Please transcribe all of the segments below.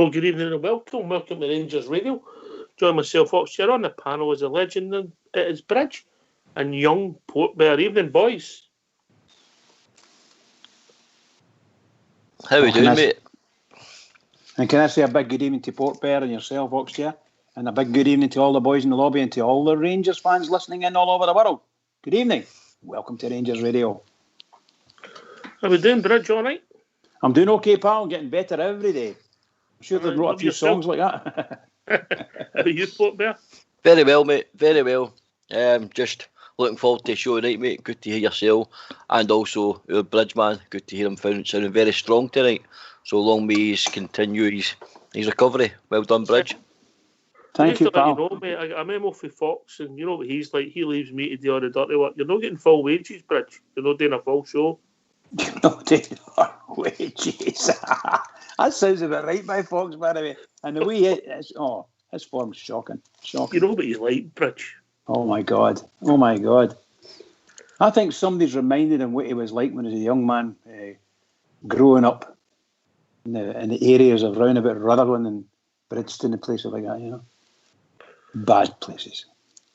Well, good evening and welcome. Welcome to Rangers Radio. Join myself, Oxshire, on the panel as a legend at his bridge and young Port Bear. Evening, boys. How are we doing, mate? And can I say a big good evening to Port Bear and yourself, Oxshire, and a big good evening to all the boys in the lobby and to all the Rangers fans listening in all over the world. Good evening. Welcome to Rangers Radio. How we doing, Bridge? All right? I'm doing okay, pal. Getting better every day. I'm sure they've wrote a few songs like that. How are you, Port Bear? Very well, mate. Very well. Just looking forward to the show tonight, mate. Good to hear yourself. And also our bridge man. Good to hear him sounding very strong tonight. So long may he continue his recovery. Well done, Bridge. Thank you, pal. You know, mate, I'm Emo for Fox, and you know what he's like. He leaves me to do all the dirty work. You're not getting full wages, Bridge. You're not doing a full show. You're not doing our wages. That sounds about right by Fox, by the way. And the way his form's shocking. You know what he's like, Bridge. Oh my God. I think somebody's reminded him what he was like when he was a young man, growing up in the areas of round about Rutherglen and Bridgestone and places like that, you know. Bad places.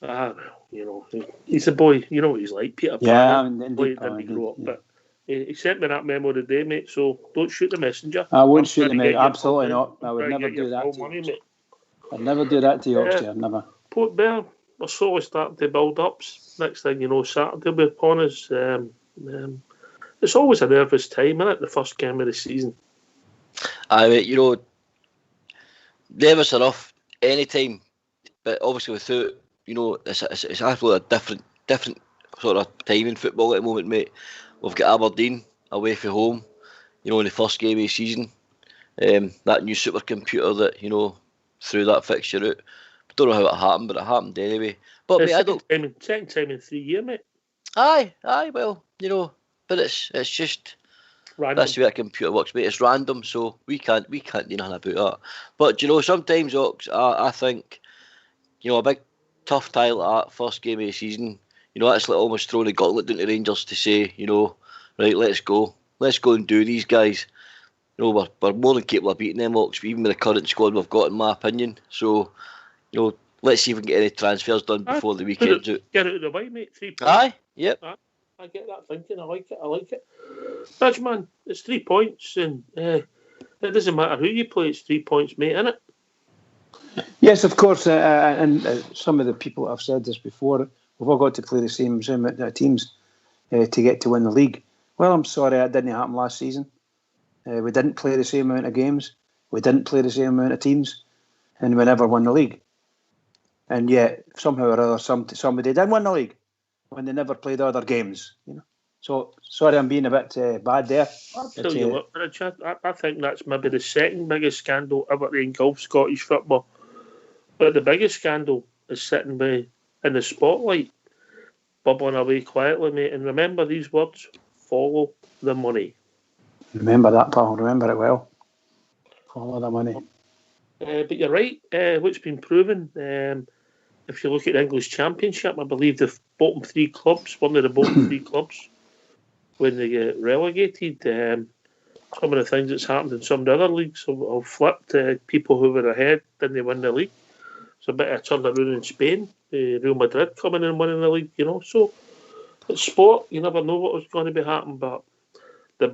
Well, you know, he's a boy. You know what he's like, Peter Pan. Yeah, didn't grow up, but he sent me that memo today, mate, so don't shoot the messenger. I won't shoot the messenger, absolutely not. I would never do that to you. Money, I'd never do that to you, Oxshire, never. Port Bear, we're slowly starting to build ups. Next thing you know, Saturday will be upon us. It's always a nervous time, isn't it, the first game of the season? You know, nervous enough any time, but obviously without, you know, it's actually a different sort of time in football at the moment, mate. We've got Aberdeen away from home, you know, in the first game of the season. That new supercomputer that, you know, threw that fixture out. I don't know how it happened, but it happened anyway. But mate, second time in 3 years, mate. Aye, well, you know, but it's just random. That's the way a computer works, mate. It's random, so we can't do nothing about that. But you know, sometimes I think, you know, a big tough tie like that first game of the season, you know, that's like almost throwing the gauntlet down to Rangers to say, you know, right, let's go and do these guys. You know, we're more than capable of beating them, Ox, even with the current squad we've got, in my opinion. So, you know, let's see if we can get any transfers done before the weekend's out. Get out of the way, mate. 3 points. Aye, yep. I get that thinking. I like it. Bridge, man, it's 3 points, and it doesn't matter who you play. It's 3 points, mate, innit? Yes, of course. And some of the people have said this before. We've all got to play the same teams to get to win the league. Well, I'm sorry, that didn't happen last season. We didn't play the same amount of games. We didn't play the same amount of teams, and we never won the league. And yet, somehow or other, somebody did win the league when they never played other games. You know. So sorry, I'm being a bit bad there. I'll tell you what, Richard, I think that's maybe the second biggest scandal ever to engulf Scottish football. But the biggest scandal is sitting in the spotlight, bubbling away quietly, mate. And remember these words: follow the money. Remember that, pal. Remember it well. Follow the money. But you're right. What's been proven, if you look at the English Championship, I believe the bottom 3 clubs, one of the bottom 3 clubs, when they get relegated, some of the things that's happened in some of the other leagues have flipped. People who were ahead didn't win the league. It's a bit of a turnaround in Spain. Real Madrid coming in and winning the league, you know. So it's sport. You never know what was going to be happening, but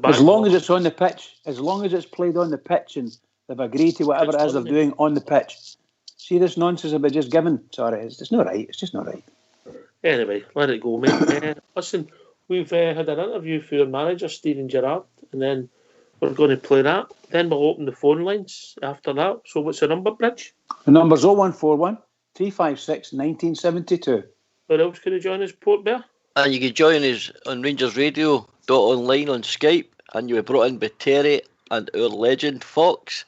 as long as it's on the pitch, as long as it's played on the pitch and they've agreed to whatever it is they're doing on the pitch. See this nonsense about just giving? Sorry, it's not right. It's just not right. Anyway, let it go, mate. Listen, we've had an interview for your manager, Steven Gerrard, and then we're going to play that. Then we'll open the phone lines after that. So what's the number, Bridge? The number's 0141 356 1972. Where else can you join us, Port Bear? And you can join us on Rangers Radio .online on Skype, and you were brought in by Terry and our legend Fox.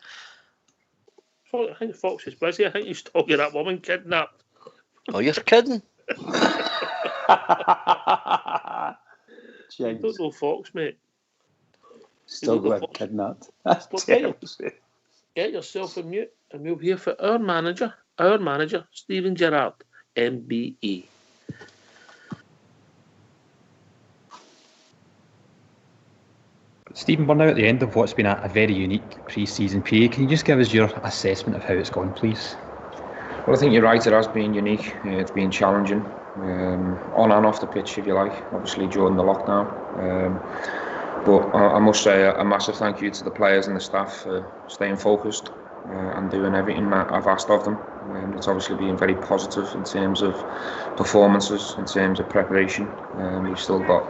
I think Fox is busy. I think he's talking that woman kidnapped. Oh, you're kidding? I don't know Fox, mate. Still going kidnapped. That's terrible. Get yourself a mute, and we'll hear for our manager, Steven Gerrard, MBE. Stephen, we're now at the end of what's been a very unique pre-season period. Can you just give us your assessment of how it's gone, please? Well, I think you're right, it has been unique. It's been challenging, on and off the pitch, if you like, obviously during the lockdown. But I must say a massive thank you to the players and the staff for staying focused and doing everything that I've asked of them. It's obviously been very positive in terms of performances, in terms of preparation. We've still got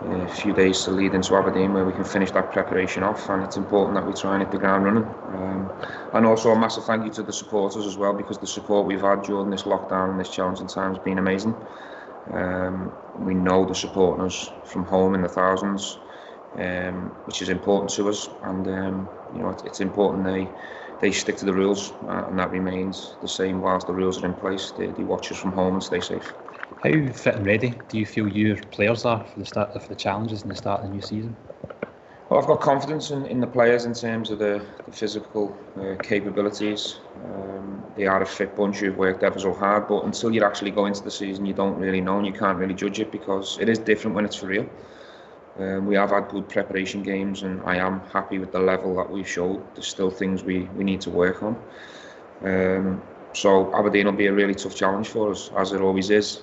a few days to lead into Aberdeen where we can finish that preparation off, and it's important that we try and hit the ground running. And also a massive thank you to the supporters as well, because the support we've had during this lockdown and this challenging time has been amazing. We know they're supporting us from home in the thousands, which is important to us, and it's important they stick to the rules, and that remains the same whilst the rules are in place. They watch us from home and stay safe. How fit and ready do you feel your players are for the challenges and the start of the new season? Well, I've got confidence in the players in terms of the physical capabilities. They are a fit bunch who've worked ever so hard, but until you actually go into the season, you don't really know and you can't really judge it, because it is different when it's for real. We have had good preparation games, and I am happy with the level that we've showed. There's still things we need to work on. So Aberdeen will be a really tough challenge for us, as it always is.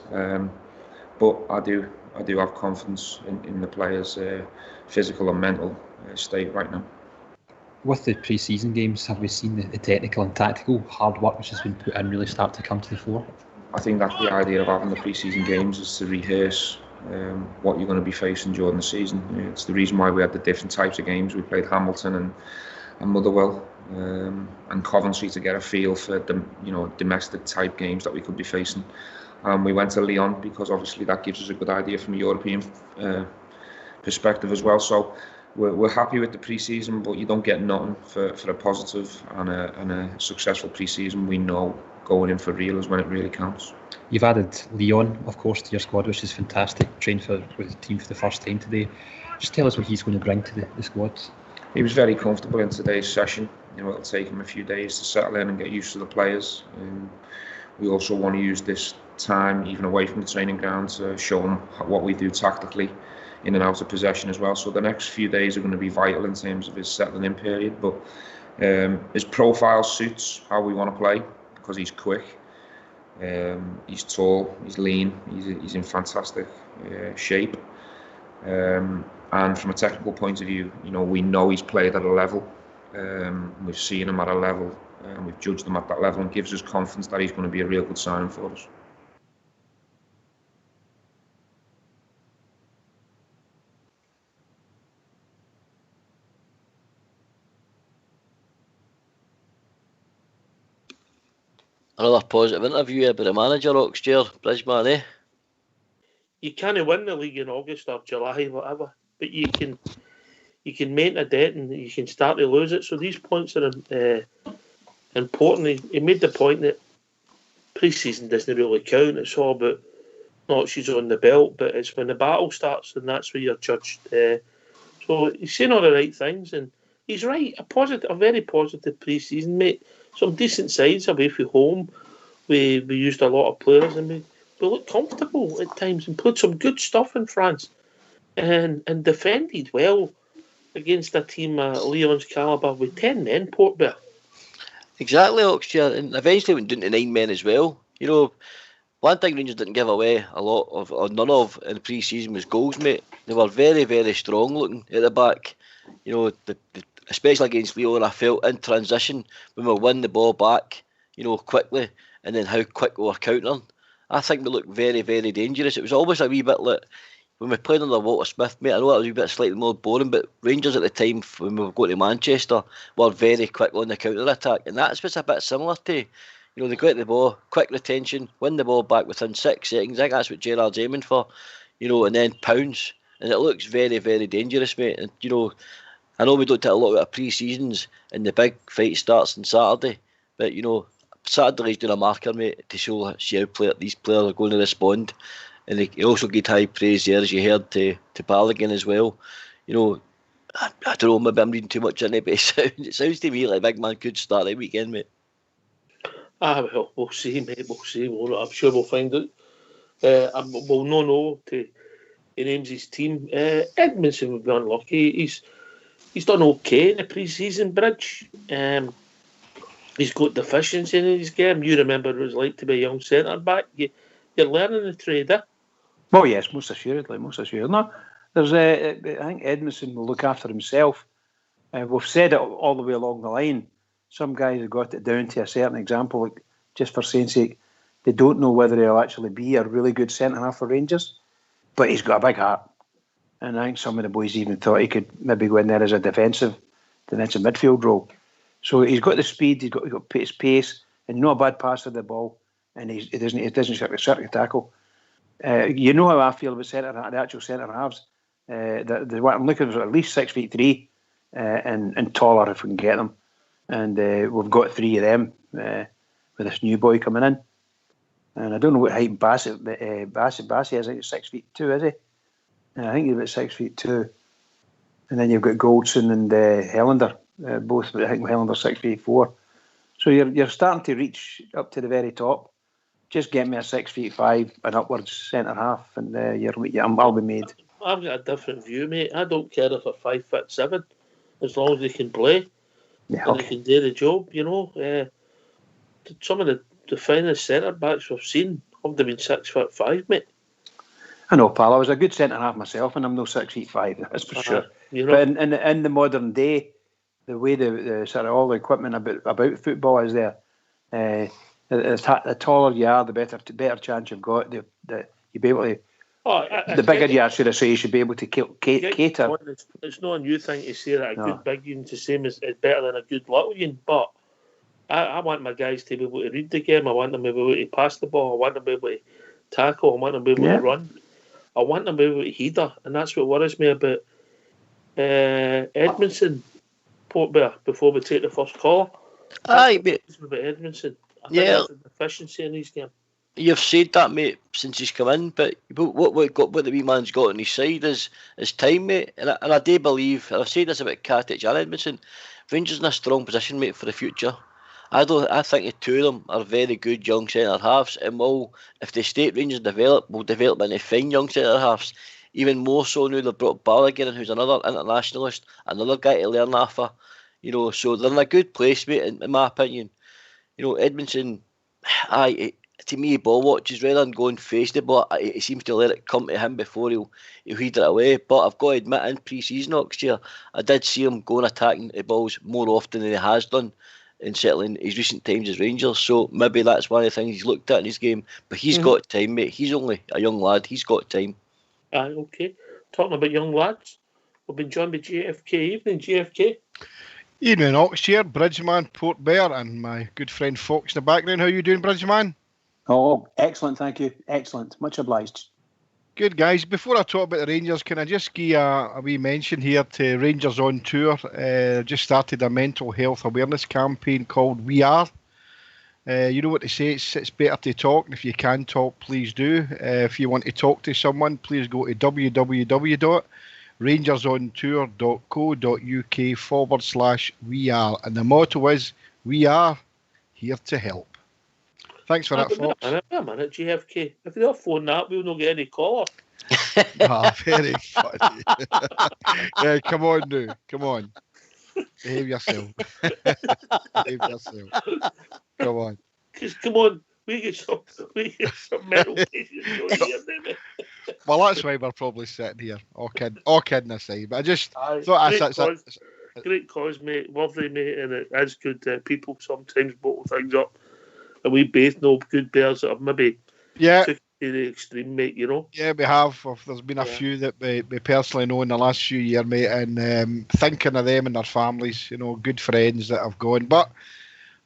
But I do have confidence in the players' physical and mental state right now. With the pre-season games, have we seen the technical and tactical hard work which has been put in really start to come to the fore? I think that's the idea of having the pre-season games, is to rehearse what you're going to be facing during the season. It's the reason why we had the different types of games. We played Hamilton and Motherwell and Coventry to get a feel for the domestic type games that we could be facing. We went to Lyon because obviously that gives us a good idea from a European perspective as well. So we're happy with the pre-season, but you don't get nothing for a positive and a successful pre-season. We know going in for real is when it really counts. You've added Leon, of course, to your squad, which is fantastic. Trained with the team for the first time today. Just tell us what he's going to bring to the squad. He was very comfortable in today's session. It'll take him a few days to settle in and get used to the players. We also want to use this time, even away from the training ground, to show him what we do tactically in and out of possession as well. So the next few days are going to be vital in terms of his settling in period. But his profile suits how we want to play, because he's quick, he's tall, he's lean, he's in fantastic shape. And from a technical point of view, we know he's played at a level. We've seen him at a level, and we've judged him at that level, and gives us confidence that he's going to be a real good signing for us. Another positive interview about the manager, Oxchair, Bridgeman, eh? You can't win the league in August or July, whatever, but you can make a debt and you can start to lose it. So these points are important. He made the point that pre-season doesn't really count. It's all about notches on the belt, but it's when the battle starts, and that's where you're judged. So he's saying all the right things, and he's right. A very positive pre-season, mate. Some decent sides away from home. We used a lot of players, and we looked comfortable at times and played some good stuff in France, and defended well against a team of Lyon's calibre with 10 men, Port Vale. Exactly, Oxchair, and eventually went down to 9 men as well. One thing Rangers didn't give away a lot of, or none of, in the pre-season was goals, mate. They were very, very strong looking at the back. Especially against Lyon, I felt in transition when we win the ball back, quickly, and then how quick we were countering. I think we looked very, very dangerous. It was always a wee bit like when we played under Walter Smith, mate. I know that was a wee bit slightly more boring, but Rangers at the time, when we were going to Manchester, were very quick on the counter-attack, and that's what's a bit similar to, they get the ball, quick retention, win the ball back within 6 seconds. I think that's what Gerrard's aiming for, and then pounce, and it looks very, very dangerous, mate. And I know we don't take a lot out of pre-seasons, and the big fight starts on Saturday, but Saturday's doing a marker, mate, to show how these players are going to respond. And he also gave high praise there, as you heard, to Balogun as well. I don't know, maybe I'm reading too much in it, but it sounds to me like a big man could start the weekend, mate. Well, we'll see, mate. We'll see. I'm sure we'll find out. We'll know to he names his team. Edmondson would be unlucky. He's done okay in the pre-season, Bridge. He's got deficiency in his game. You remember what it was like to be a young centre-back. You're learning the trade, eh? Well, yes, most assuredly. No, there's I think Edmondson will look after himself. We've said it all the way along the line. Some guys have got it down to a certain example, like, just for saying sake, they don't know whether he'll actually be a really good centre-half for Rangers. But he's got a big heart. And I think some of the boys even thought he could maybe go in there as a defensive midfield role. So he's got the speed, he's got his pace, and not a bad passer of the ball. And he doesn't certainly tackle. You know how I feel about the actual centre halves. What I'm looking for at least 6'3", and taller if we can get them. And we've got 3 of them with this new boy coming in. And I don't know what height Bassett is. I think he's 6'2", is he? I think he's about 6'2". And then you've got Goldson and Helander, both. I think Helander's 6'4". So you're starting to reach up to the very top. Just get me a 6'5" and upwards centre half, and I'll be made. I've got a different view, mate. I don't care if they're 5'7", as long as they can play. Yeah, and they can do the job, you know. Some of the finest centre backs we've seen have been 6'5", mate. I know, pal. I was a good centre half myself, and I'm no 6'5", that's for sure. You know? But in the modern day, the way the sort of all the equipment about football is there, the taller you are, the better chance you've got. You'll be able to. The bigger you are, should I say, you should be able to cater. It's not a new thing to say that a good big unit's the same as better than a good little unit, but I want my guys to be able to read the game. I want them to be able to pass the ball. I want them to be able to tackle. I want them to be able to run. I want them to be able to header, and that's what worries me about Edmondson. Before we take the first call, aye, mate. About Edmondson, I think there's a deficiency in his game. You've said that, mate, since he's come in, but what the wee man's got on his side is time, mate. And I do believe, and I've said this about Katic and Edmondson, Rangers in a strong position, mate, for the future. I think the two of them are very good young centre halves, and if they stay at Rangers will develop into fine young centre halves. Even more so now they've brought Balogun in, who's another internationalist, another guy to learn off of. You know, so they're in a good place, mate, in my opinion. You know, Edmondson, to me, ball watches rather than going face the ball. He seems to let it come to him before he'll head it away. But I've got to admit, in pre-season next year, I did see him going attacking the balls more often than he has done in settling his recent times as Rangers. So maybe that's one of the things he's looked at in his game. But he's got time, mate. He's only a young lad. He's got time. Okay. Talking about young lads, we've been joined by JFK. Evening, JFK. Evening, Ox here, Bridgeman, Port Bear, and my good friend Fox in the background. How are you doing, Bridgeman? Oh, excellent, thank you. Excellent. Much obliged. Good, guys. Before I talk about the Rangers, can I just give a wee mention here to Rangers on Tour? Just started a mental health awareness campaign called We Are. You know what they say, it's better to talk, and if you can talk, please do. If you want to talk to someone, please go to www.rangersontour.co.uk/We Are. And the motto is, we are here to help. Thanks for that, Fox. Wait a minute, JFK. If they don't phone that, we'll not get any caller. Very funny. Yeah, come on now. Come on. Behave yourself. Behave yourself. Come on. Come on. We get some mental patients here, maybe. Well, that's why we're probably sitting here. All kidding aside. But I just thought great cause, mate. Lovely, mate. And it is good. People sometimes bottle things up. And we both know good bears that have maybe took it to the extreme, mate, you know? Yeah, we have. There's been a few that we personally know in the last few years, mate, and thinking of them and their families, you know, good friends that have gone. But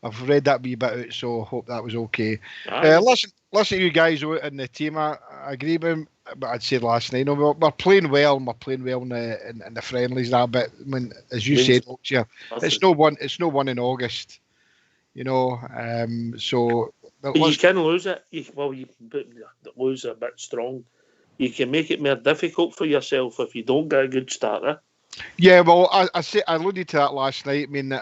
I've read that wee bit out, so I hope that was okay. Listen to you guys out in the team. I agree with what I'd said last night. You know, we're playing well, and we're playing well in the friendlies now. But when, as you said, it's no one in August. You know, so you can lose it. You lose a bit strong. You can make it more difficult for yourself if you don't get a good starter. Yeah, well, I alluded to that last night. I mean, the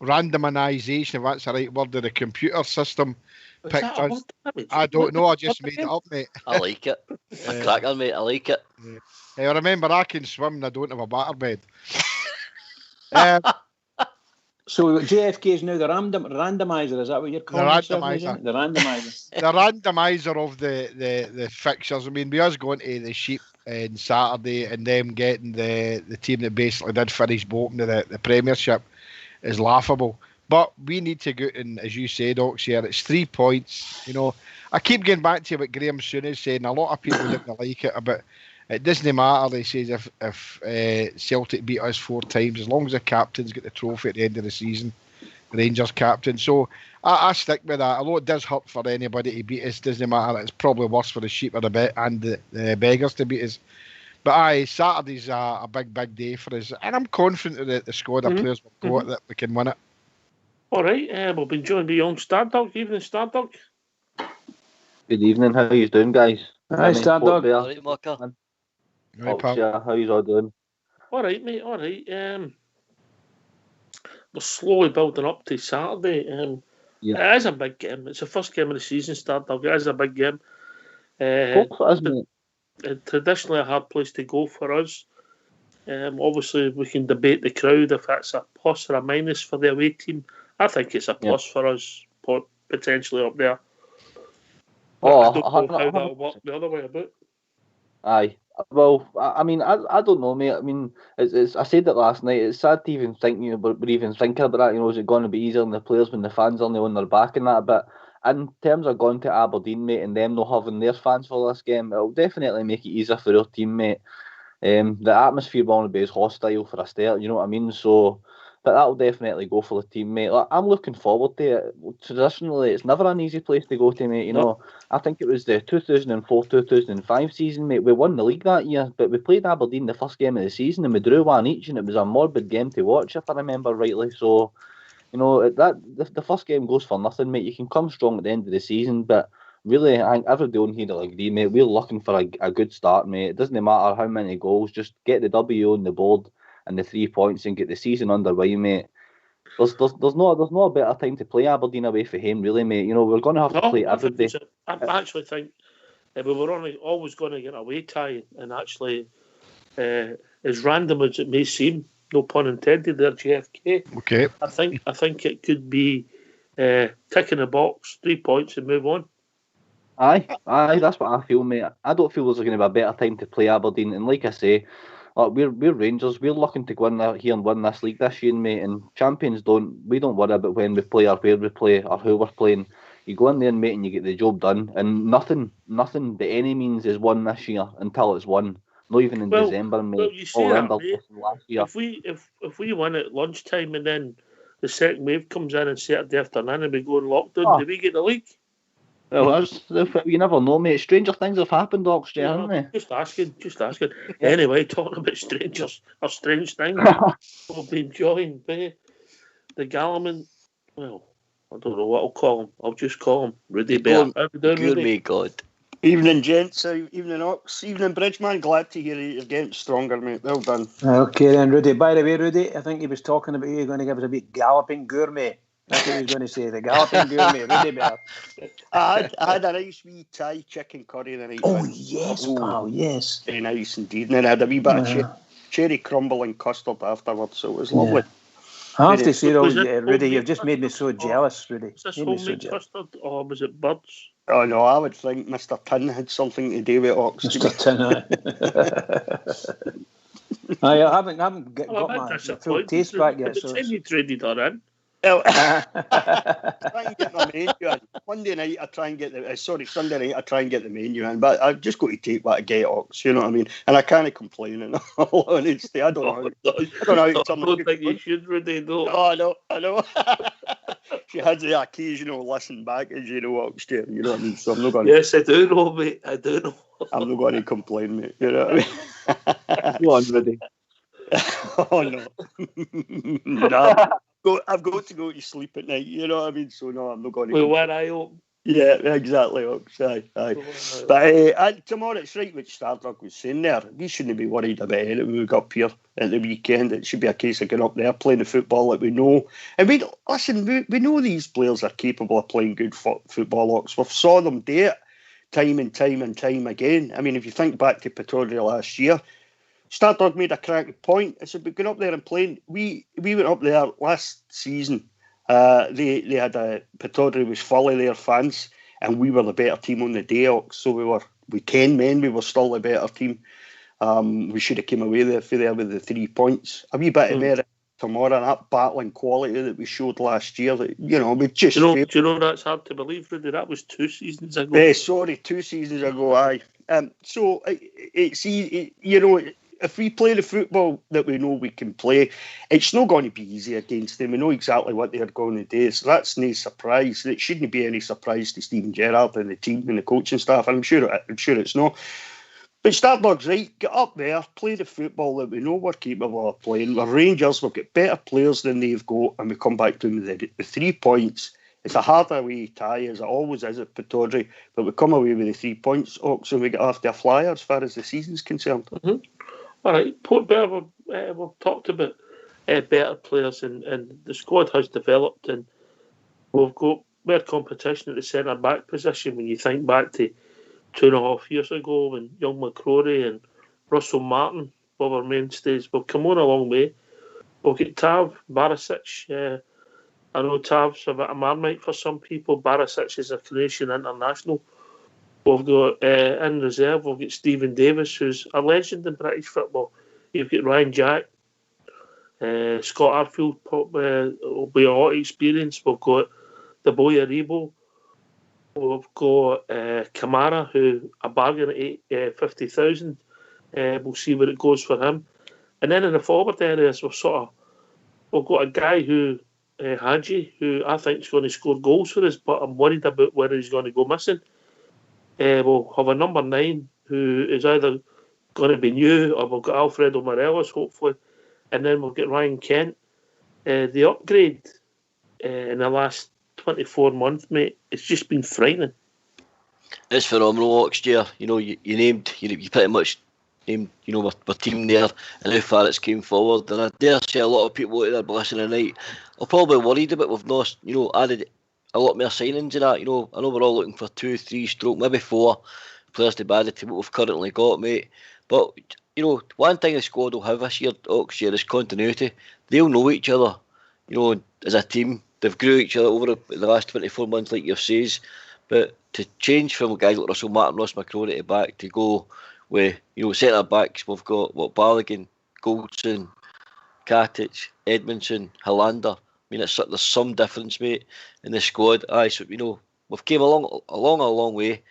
randomisation, if that's the right word, of the computer system picked us. I don't know. I just made it up, mate. I like it. A cracker, mate. I like it. I remember I can swim and I don't have a waterbed. So JFK is now the randomizer. Is that what you're calling it? The randomizer. The randomizer of the fixtures. I mean, we us going to the Sheep on Saturday and them getting the team that basically did finish bottom of the Premiership is laughable. But we need to go, and as you said, Ox, here, it's 3 points. You know, I keep going back to what Graham Soon is saying. A lot of people didn't like it, but it doesn't matter. He says if Celtic beat us 4 times, as long as the captain's got the trophy at the end of the season, Rangers captain. So I stick with that. Although it does hurt for anybody to beat us, doesn't matter. It's probably worse for the Sheep or the Beggars to beat us. But Saturday's a big day for us, and I'm confident that the squad of players we've got that we can win it. All right, we've been joined by young Stardog. Evening, Stardog. Good evening. How are you doing, guys? Hi, Stardog. All right, Marker. How you all doing? All right, mate. All right. We're slowly building up to Saturday. It is a big game. It's the first game of the season, Stardog. It is a big game. Traditionally a hard place to go for us. Obviously, we can debate the crowd if that's a plus or a minus for the away team. I think it's a plus for us, potentially up there. But I don't know how that'll work the other way about. Aye. Well, I mean, I don't know, mate. I mean, it's I said it last night. It's sad to even think, we're even thinking about that. Is it going to be easier on the players when the fans are only on their back and that? But in terms of going to Aberdeen, mate, and them not having their fans for this game, it'll definitely make it easier for our team, mate. The atmosphere won't be as hostile for a start, you know what I mean? So that'll definitely go for the team, mate. Like, I'm looking forward to it. Traditionally, it's never an easy place to go to, mate. I think it was the 2004-2005 season, mate. We won the league that year, but we played Aberdeen the first game of the season and we drew 1 each, and it was a morbid game to watch, if I remember rightly. So, the first game goes for nothing, mate. You can come strong at the end of the season, but really, I think everybody on here will agree, mate. We're looking for a good start, mate. It doesn't matter how many goals, just get the W on the board and the 3 points and get the season underway, mate. There's no a better time to play Aberdeen away for him, really, mate. We're going to have to play every day. I actually think we were always going to get a away tie, and actually, as random as it may seem, no pun intended there, JFK. Okay. I think it could be ticking a box, 3 points and move on. Aye, that's what I feel, mate. I don't feel there's going to be a better time to play Aberdeen, and like I say, we're Rangers. We're looking to go in here and win this league this year, mate. And champions don't worry about when we play or where we play or who we're playing. You go in there, mate, and you get the job done. And nothing by any means is won this year until it's won. Not even in December, mate. Well, you see that, mate. Last year. If we win at lunchtime and then the second wave comes in and Saturday afternoon and we go in lockdown, do we get the league? Well, you never know, mate. Stranger things have happened, Oxford, haven't they? Just asking. Anyway, talking about strangers or strange things, we've been joined by the Gallerman. Well, I don't know what I'll call him. I'll just call him Rudy Bear. How we doing, Rudy? Me God. Evening, gents. Evening, Ox. Evening, Bridgeman. Glad to hear you're getting stronger, mate. Well done. Okay, then, Rudy. By the way, Rudy, I think he was talking about you going to give us a bit galloping gourmet. That's what he was going to say, the galloping gourmet, Rudy Bear. I had a nice wee Thai chicken curry the night. Oh, yes, pal, yes. Very nice indeed. And then I had a wee bit of cherry crumble and custard afterwards, so it was lovely. I have to say, Rudy, you've just made me so jealous, Rudy. Was this homemade custard or was it Birds? Oh, no, I would think Mr. Tin had something to do with Ox. Mr. Tin, I haven't got my full taste back yet. So you traded her in. Well, try and get my menu in. Monday night I try and get Sunday night I try and get the menu in, but I've just got to take what I get, Ox, you know what I mean? And I can't complain in all honesty. I don't know. I don't think you should, Rudy, though. Oh, I know. She has the occasional listen back, as you know, Ox, you know what I mean? So I'm not going Yes, I do know, mate. I do know. I'm not going to complain, mate. You know what I mean? Go on, Rudy. Oh, no. I've got to go to sleep at night, you know what I mean? So, no, I'm not going to... With one eye open. Yeah, exactly. Aye. But tomorrow, it's right what Stardog was saying there. We shouldn't be worried about it when we got up here at the weekend. It should be a case of going up there, playing the football that we know. And we know these players are capable of playing good football. Ox. We've saw them do it time and time again. I mean, if you think back to Pittodrie last year, Stardog made a cracking point. I said, we're going up there and playing. We went up there last season. They had Pittodrie was full of their fans, and we were the better team on the day. So we were 10 men. We were still the better team. We should have came away there with the 3 points. A wee bit of merit tomorrow, and that battling quality that we showed last year. That we just. Do you know that's hard to believe, Rudy? That was 2 seasons ago. Sorry, 2 seasons ago. Aye. So it's easy, if we play the football that we know we can play, it's not going to be easy against them. We know exactly what they're going to do. So that's no surprise. It shouldn't be any surprise to Stephen Gerrard and the team and the coaching staff. And I'm sure it's not. But Stardog's right. Get up there, play the football that we know we're capable of playing. We're Rangers. We've got better players than they've got, and we come back to them with the 3 points. It's a harder away tie, as it always is at Pittodrie, but we come away with the 3 points, Ox, and we get after a flyer as far as the season's concerned. Mm-hmm. All right, Port Vale, we've talked about better players, and the squad has developed, and we've got more competition at the centre-back position when you think back to 2.5 years ago when young McCrory and Russell Martin were our mainstays. We've come on a long way. We've got Tav, Barisic. I know Tav's a bit of Marmite for some people. Barisic is a Croatian international. We've got in reserve, we've got Stephen Davis, who's a legend in British football. You've got Ryan Jack, Scott Arfield will be a lot of experience. We've got the boy Aribo. We've got Kamara, who a bargain at 50,000. We'll see where it goes for him. And then in the forward areas, we've got a guy who Hadji, who I think is going to score goals for us, but I'm worried about whether he's going to go missing. We'll have a number 9 who is either going to be new, or we've got Alfredo Morelos, hopefully, and then we'll get Ryan Kent. The upgrade in the last 24 months, mate, it's just been frightening. It's phenomenal, Oxdear. You pretty much named, our team there and how far it's came forward. And I dare say a lot of people out there listening tonight are probably worried about we've not, added a lot more signings in that. I know we're all looking for 2, 3 stroke, maybe 4 players to be added to what we've currently got, mate. But, one thing the squad will have this year, Oxshire, is continuity. They'll know each other, as a team. They've grew each other over the last 24 months, like you've said. But to change from guys like Russell Martin, Ross McCrory to back, to go with, centre-backs, we've got, Balogun, Goldson, Katic, Edmondson, Hollander. I mean, there's some difference, mate, in the squad. Aye, so, we've came a long way,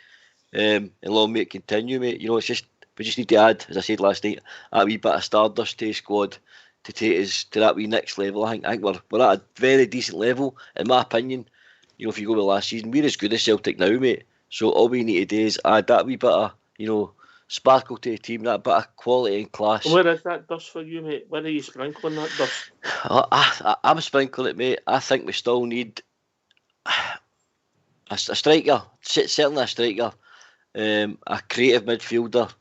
and long may it continue, mate. It's just, we just need to add, as I said last night, a wee bit of stardust to the squad to take us to that wee next level. I think we're at a very decent level, in my opinion. If you go with last season, we're as good as Celtic now, mate. So all we need to do is add that wee bit of, sparkle to the team, that bit of quality and class. Where is that dust for you, mate? Where are you sprinkling that dust? I'm sprinkling it, mate. I think we still need a striker, certainly a striker, a creative midfielder,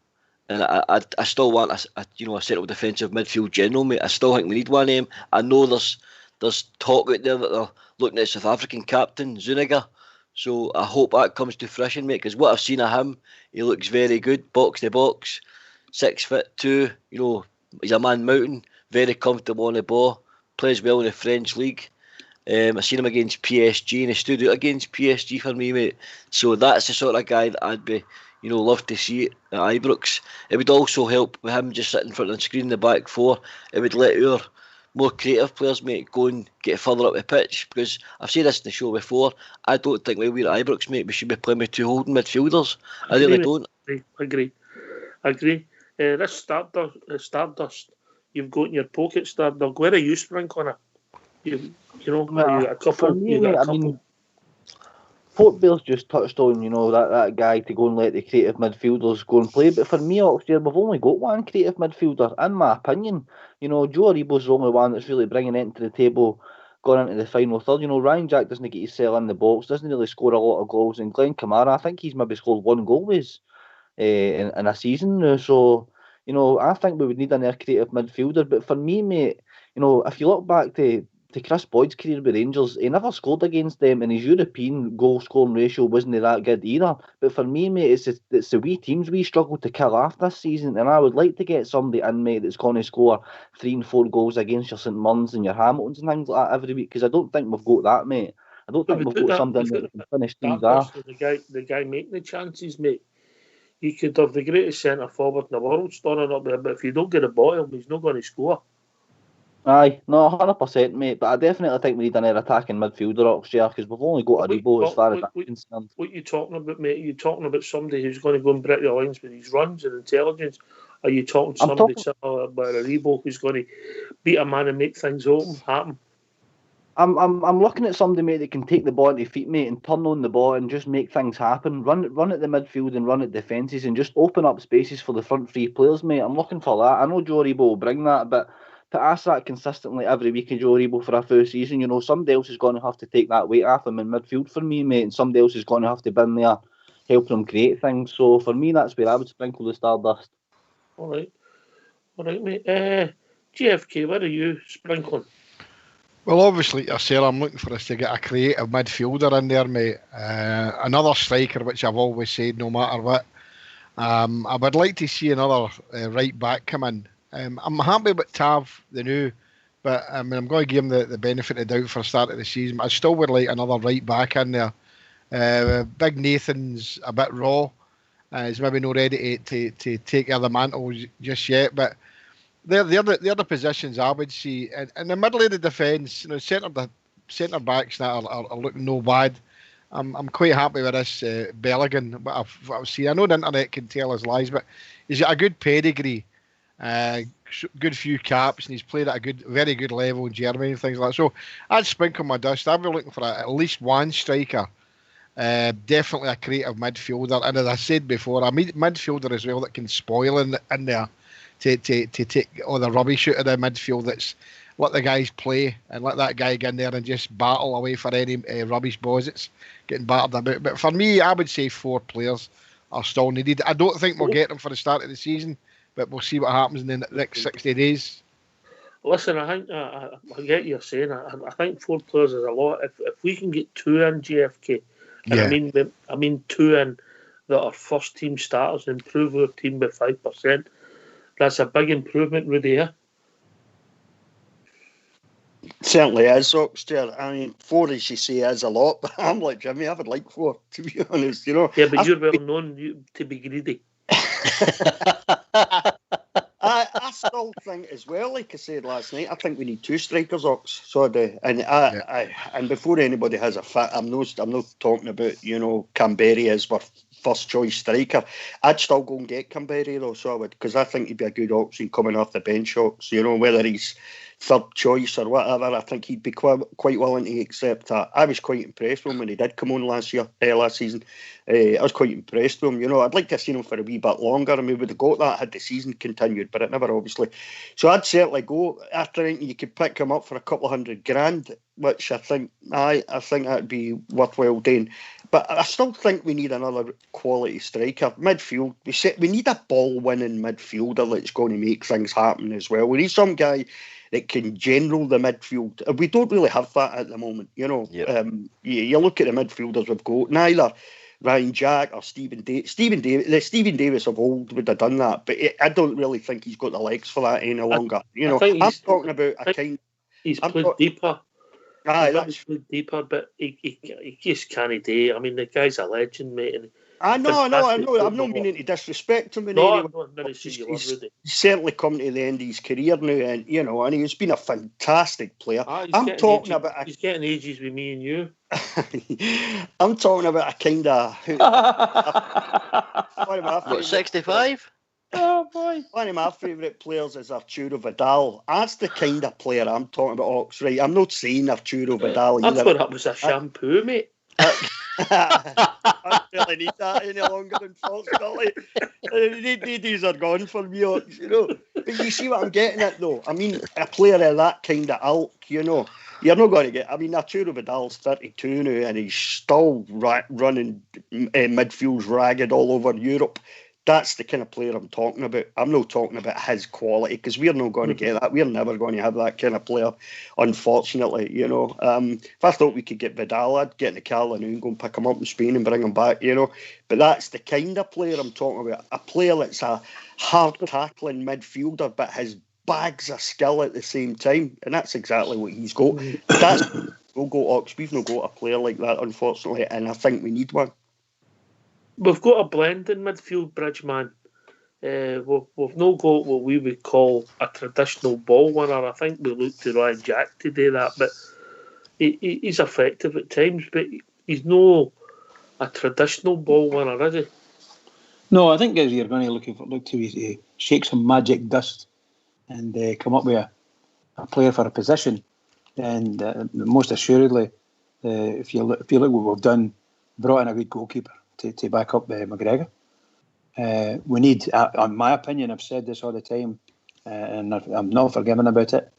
and I still want a central defensive midfield general, mate. I still think we need one of them. I know there's talk out there that they're looking at South African captain Zuniga. So I hope that comes to fruition, mate, because what I've seen of him, he looks very good, box to box, 6'2", he's a man mountain, very comfortable on the ball, plays well in the French league. I've seen him against PSG, and he stood out against PSG for me, mate. So that's the sort of guy that I'd be, love to see at Ibrox. It would also help with him just sitting in front of the screen in the back 4. It would let our more creative players, mate, go and get further up the pitch, because I've said this in the show before, I don't think when we're at Ibrox, mate, we should be playing with 2 holding midfielders. I really don't. Agree. This Stardust you've got in your pocket, Stardust, where are you sprinkling it? You got a couple. I mean, Port Vale's just touched on, that guy to go and let the creative midfielders go and play. But for me, Oxford, we've only got one creative midfielder, in my opinion. Joe Aribo's the only one that's really bringing it to the table gone into the final third. You know, Ryan Jack doesn't get his sell in the box, doesn't really score a lot of goals. And Glenn Kamara, I think he's maybe scored 1 goal in a season now. So, you know, I think we would need another creative midfielder. But for me, mate, you know, if you look back to Chris Boyd's career with Rangers, he never scored against them, and his European goal scoring ratio wasn't that good either. But for me, mate, it's the wee teams we struggle to kill off this season, and I would like to get somebody in, mate, that's going to score 3 and 4 goals against your St Mirrens and your Hamiltons and things like that every week, because I don't think we've got that, mate. I don't think we've got somebody that can finish things off. The guy making the chances, mate. You could have the greatest centre forward in the world standing up there, but if you don't get a bottom, he's not going to score. Aye, no, 100%, mate. But I definitely think we need another attacking midfielder, Oxford, because we've only got Aribo as far as I'm concerned. What are you talking about, mate? Are you talking about somebody who's going to go and break the lines with his runs and intelligence? Are you talking somebody similar about Aribo who's going to beat a man and make things happen? I'm looking at somebody, mate, that can take the ball to feet, mate, and turn on the ball and just make things happen. Run at the midfield and run at defences and just open up spaces for the front 3 players, mate. I'm looking for that. I know Joe Aribo will bring that, but to ask that consistently every week of Joe Aribo for a full season, you know, somebody else is going to have to take that weight off him in midfield for me, mate, and somebody else is going to have to be in there helping him create things. So for me, that's where I would sprinkle the Stardust. All right, mate. GFK, where are you sprinkling? Well, obviously, I said I'm looking for us to get a creative midfielder in there, mate. Another striker, which I've always said, no matter what. I would like to see another right back come in. I'm happy with Tav, the new, but I mean, I'm going to give him the benefit of the doubt for the start of the season. I still would like another right back in there. Big Nathan's a bit raw. He's maybe not ready to take other mantles just yet, but the other positions I would see in the middle of the defence, you know, centre backs that are looking no bad. I'm quite happy with this Belligan. What I've seen, I know the internet can tell us lies, but he's got a good pedigree. Good few caps, and he's played at a very good level in Germany and things like that. So I'd sprinkle my dust. I'd be looking for at least one striker, definitely a creative midfielder, and as I said before, a midfielder as well that can spoil in there to take all the rubbish out of the midfield. That's let the guys play and let that guy get in there and just battle away for any rubbish balls that's getting battered about. But for me, I would say 4 players are still needed. I don't think we'll get them for the start of the season, but we'll see what happens in the next 60 days. Listen, I think I get what you're saying. I think 4 players is a lot. If we can get 2 in GFK, and yeah. I mean 2 in that are first team starters and improve our team by 5%, that's a big improvement, Rudy. Yeah? Certainly is, Oxford. I mean, 4, as you say, is a lot, but I'm like Jimmy, I would like 4, to be honest, you know. Yeah, but you're well known to be greedy. I still think as well, like I said last night, I think we need 2 strikers, Ox. So I do. And and before anybody has a fit, I'm not talking about, you know, Canberra as our first choice striker. I'd still go and get Canberra though, so I would, because I think he'd be a good option coming off the bench, Ox. You know, whether he's third choice or whatever, I think he'd be quite willing to accept that. I was quite impressed with him when he did come on last season. I was quite impressed with him. You know, I'd like to have seen him for a wee bit longer, and we would have got that had the season continued, but it never, obviously. So I'd certainly go. After you could pick him up for a couple of $100,000, which I think that'd be worthwhile doing. But I still think we need another quality striker. Midfield, we need a ball-winning midfielder that's going to make things happen as well. We need some guy that can general the midfield. We don't really have that at the moment, you know. Yep. You look at the midfielders we've got, neither Ryan Jack or Stephen Davis of old would have done that, but I don't really think he's got the legs for that any longer. You know, I'm talking about a kind. He's played deeper. He's played deeper, but he just can't do it. I mean, the guy's a legend, mate. And I know. I'm not meaning to disrespect him in any way. He's certainly come to the end of his career now, and you know, and he's been a fantastic player. I'm talking about he's getting ages with me and you. I'm talking about a kind of. What, 65? Oh boy! One of my favourite players is Arturo Vidal. That's the kind of player I'm talking about, Ox. Right? I'm not saying Arturo Vidal either. I thought that was a shampoo, mate. I don't really need that any longer, unfortunately. These are gone for me, you know. But you see what I'm getting at, though. I mean, a player of that kind of ilk, you know. You're not going to get. I mean, Arturo Vidal's 32 now, and he's still running midfields ragged all over Europe. That's the kind of player I'm talking about. I'm not talking about his quality, because we're not going to get that. We're never going to have that kind of player, unfortunately. You know, if I thought we could get Vidal, I'd get in the car and go and pick him up in Spain and bring him back. You know, but that's the kind of player I'm talking about. A player that's a hard tackling midfielder, but has bags of skill at the same time, and that's exactly what he's got. That's we'll go Ox. We've not got a player like that, unfortunately, and I think we need one. We've got a blend in midfield, Bridgeman. We've not got what we would call a traditional ball winner. I think we look to Ryan Jack to do that, but he's effective at times, but he's no a traditional ball winner, is he? No, I think you're going to look to shake some magic dust and come up with a player for a position. And most assuredly, if you look what we've done, brought in a good goalkeeper to back up McGregor. We need, in my opinion, I've said this all the time, and I'm not forgiving about it.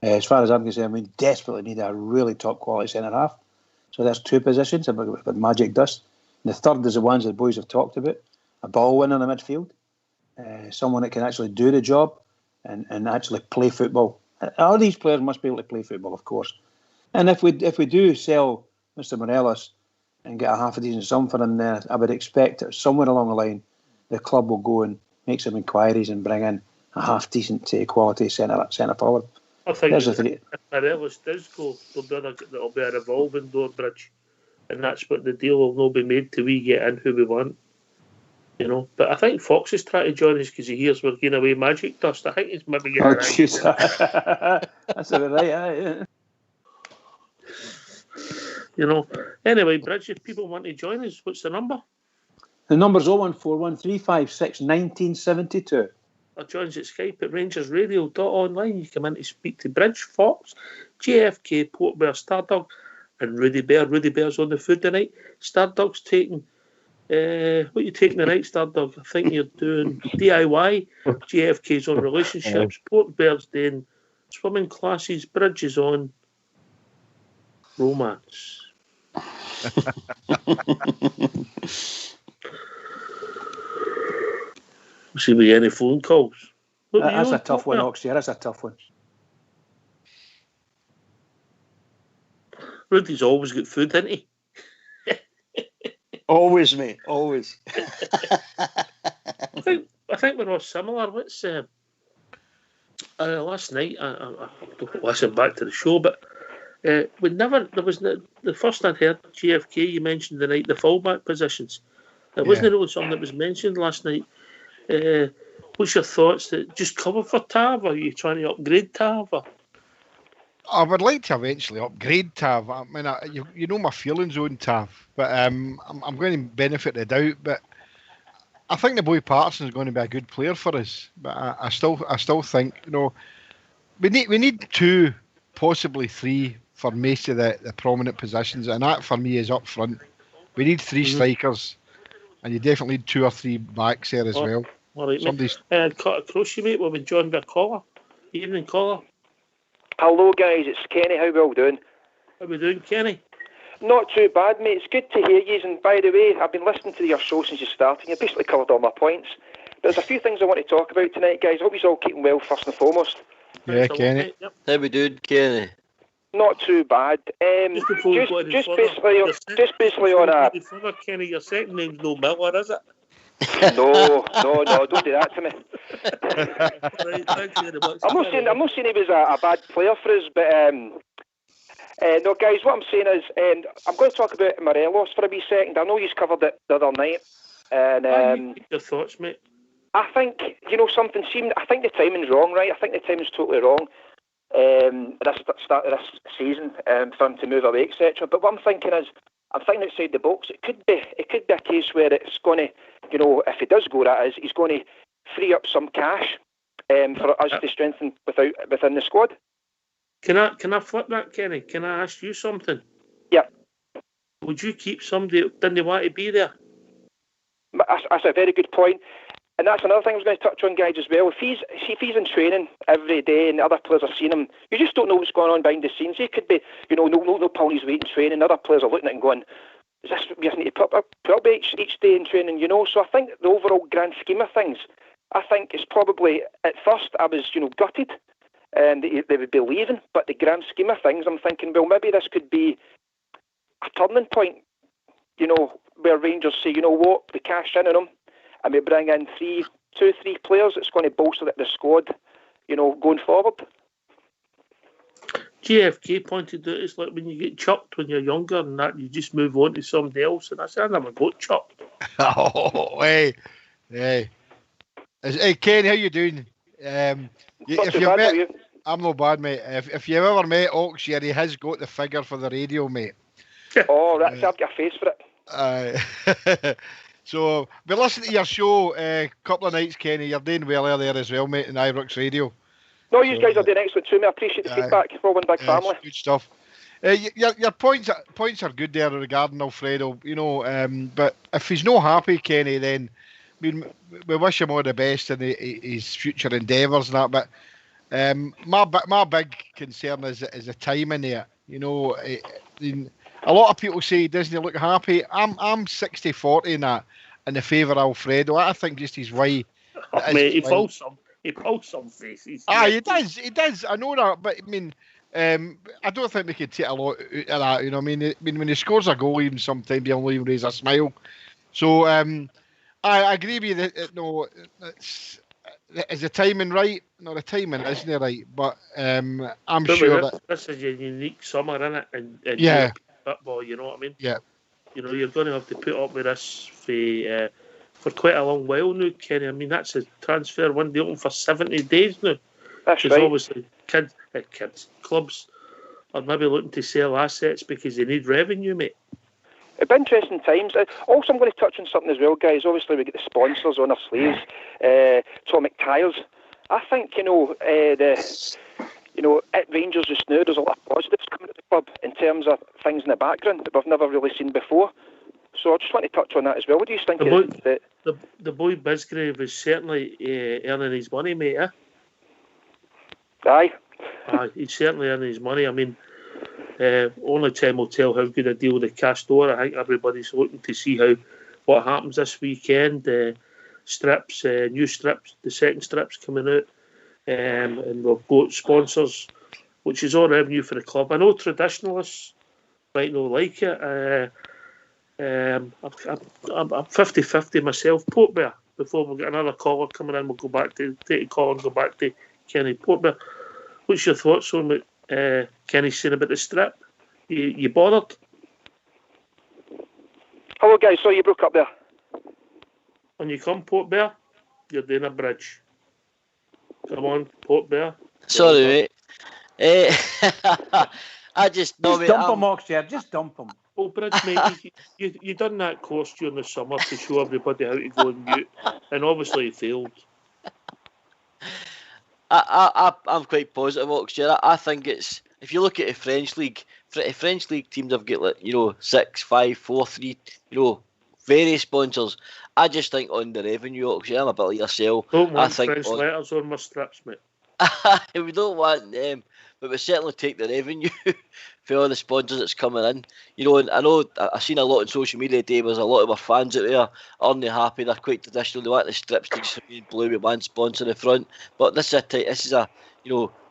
As far as I'm concerned, we desperately need a really top quality centre half. So there's two positions with magic dust. And the third is the ones the boys have talked about: a ball winner in the midfield, someone that can actually do the job and actually play football. All these players must be able to play football, of course. And if we do sell Mr. Morelos and get a half a decent sum for him there, I would expect that somewhere along the line the club will go and make some inquiries and bring in a half decent quality centre forward. I think if Morelos does go, there'll be a revolving door, Bridge, and that's what the deal will not be made till we get in who we want. You know, but I think Fox is trying to join us because he hears we're giving away magic dust. I think he's maybe getting right. That's about right, yeah. You know. Anyway, Bridge, if people want to join us, what's the number? The number's 0141356 1972. Or join us at Skype at rangersradio.online. You come in to speak to Bridge, Fox, JFK, Port Bear, Stardog, and Rudy Bear. Rudy Bear's on the food tonight. Stardog's taking. What are you taking tonight, Stardog? I think you're doing DIY. JFK's on relationships. Port Bear's doing swimming classes. Bridge is on romance. See if we get any phone calls. That's a tough one, Ox. Yeah, that's a tough one. Rudy's always got food, isn't he? Always, mate. Always. I think we're all similar. What's last night? I don't listen back to the show, but we never. There was the first I'd heard JFK. You mentioned the night the fullback positions. It wasn't really something that was mentioned last night. What's your thoughts? That just cover for Tav? Or are you trying to upgrade Tav? Or? I would like to eventually upgrade Tav. I mean, you know my feelings on Tav, but I'm going to benefit the doubt. But I think the boy Patterson is going to be a good player for us. But I still think, you know, we need 2, possibly 3 for most of the prominent positions, and that for me is up front. We need 3 strikers, and you definitely need 2 or 3 backs there as well. All right, mate. Cut across you, mate. We'll be joined by a caller. Evening, caller. Hello, guys. It's Kenny. How we all doing? How we doing, Kenny? Not too bad, mate. It's good to hear you. And by the way, I've been listening to your show since you started. You basically covered all my points. But there's a few things I want to talk about tonight, guys. I hope you're all keeping well, first and foremost. Yeah, Kenny. How we doing, Kenny? Not too bad. Just basically on a... Kenny, your second name's no Miller, is it? No, don't do that to me. Right, thank you very much. I'm not saying he was a bad player for us, but no, guys, what I'm saying is, I'm going to talk about Morelos for a wee second. I know you've covered it the other night, and your thoughts, mate. I think something seemed. I think the timing's wrong, right? I think the timing's totally wrong. At the start of this season, for him to move away, etc. But what I'm thinking is, I'm thinking outside the box. It could be a case where it's going to, if he does go, that is, he's going to free up some cash for us to strengthen within the squad. Can I flip that, Kenny? Can I ask you something? Yeah. Would you keep somebody that didn't want to be there? That's a very good point. And that's another thing I was going to touch on, guys, as well. If he's in training every day and other players are seeing him, you just don't know what's going on behind the scenes. He could be, no pulling his weight in training. Other players are looking at it and going, is this we need to put up each day in training, So I think the overall grand scheme of things, I think it's probably, at first I was, gutted and they would be leaving. But the grand scheme of things, I'm thinking, well, maybe this could be a turning point, where Rangers say, you know what, we cash in on him and we bring in three players that's going to bolster the squad, going forward. JFK pointed out it's like when you get chucked when you're younger and that you just move on to somebody else. And I said, I never got chucked. Oh, hey. Hey, Ken, how you doing? If you've met, I'm not bad, mate. If you've ever met Oxshire, he has got the figure for the radio, mate. Oh, I've got a face for it. So, we listened to your show a couple of nights, Kenny. You're doing well there as well, mate, in Ibrox Radio. No, you guys are doing excellent too, mate. I appreciate the feedback. We're one big family. Good stuff. Your points are good there regarding Alfredo, but if he's not happy, Kenny, then we wish him all the best in his future endeavours and that. But my big concern is the timing there. A lot of people say he doesn't look happy. I'm 60-40 in that in the favour of Alfredo. I think just his way. Oh, mate, he pulls some faces. He does. I know that, but I mean, I don't think we could take a lot out of that. I mean, when he scores a goal, even sometimes he'll even raise a smile. So I agree with you that is the timing right? No, the timing isn't right, but I'm sure that this is a unique summer, isn't it? And yeah. Football, you know what I mean? Yeah. You're going to have to put up with this for quite a long while now, Kenny. I mean, that's a transfer window open for 70 days now. That's right. Obviously kids, clubs are maybe looking to sell assets because they need revenue, mate. It'd be interesting times. Also, I'm going to touch on something as well, guys. Obviously, we get the sponsors on our sleeves. Atomic Tyres. I think, at Rangers just now, there's a lot of positives coming to the club in terms of things in the background that we've never really seen before. So I just want to touch on that as well. What do you think? The boy Bisgrave is certainly earning his money, mate. Aye, he's certainly earning his money. I mean, only time will tell how good a deal the Castore. I think everybody's looking to see what happens this weekend. Strips, new strips, the second strip's coming out. And we've got sponsors, which is all revenue for the club. I know traditionalists might not like it. I'm 50-50 myself. Portbear, before we get another caller coming in, we'll go back to take a call and go back to Kenny. Portbear, what's your thoughts on what Kenny's saying about the strip? You bothered? Hello, guys. So you broke up there. When you come, Portbear, you're doing a bridge. Come on, Portbear. Sorry, mate. I just dump him, Oxford. Just dump him. Oh, Bridge, mate, you done that course during the summer to show everybody how to go on mute, and obviously you failed. I'm quite positive, Oxford. I think it's, if you look at the French league teams have got 6, 5, 4, 3, various sponsors. I just think on the revenue, Oxford, I'm a bit like yourself. Don't want French letters on my strips, mate. We don't want them, but we certainly take the revenue for all the sponsors that's coming in. And I know I've seen a lot on social media today. There's a lot of our fans out there aren't happy. They're quite traditional. They want the strips to just be blue with one sponsor in the front. But this is a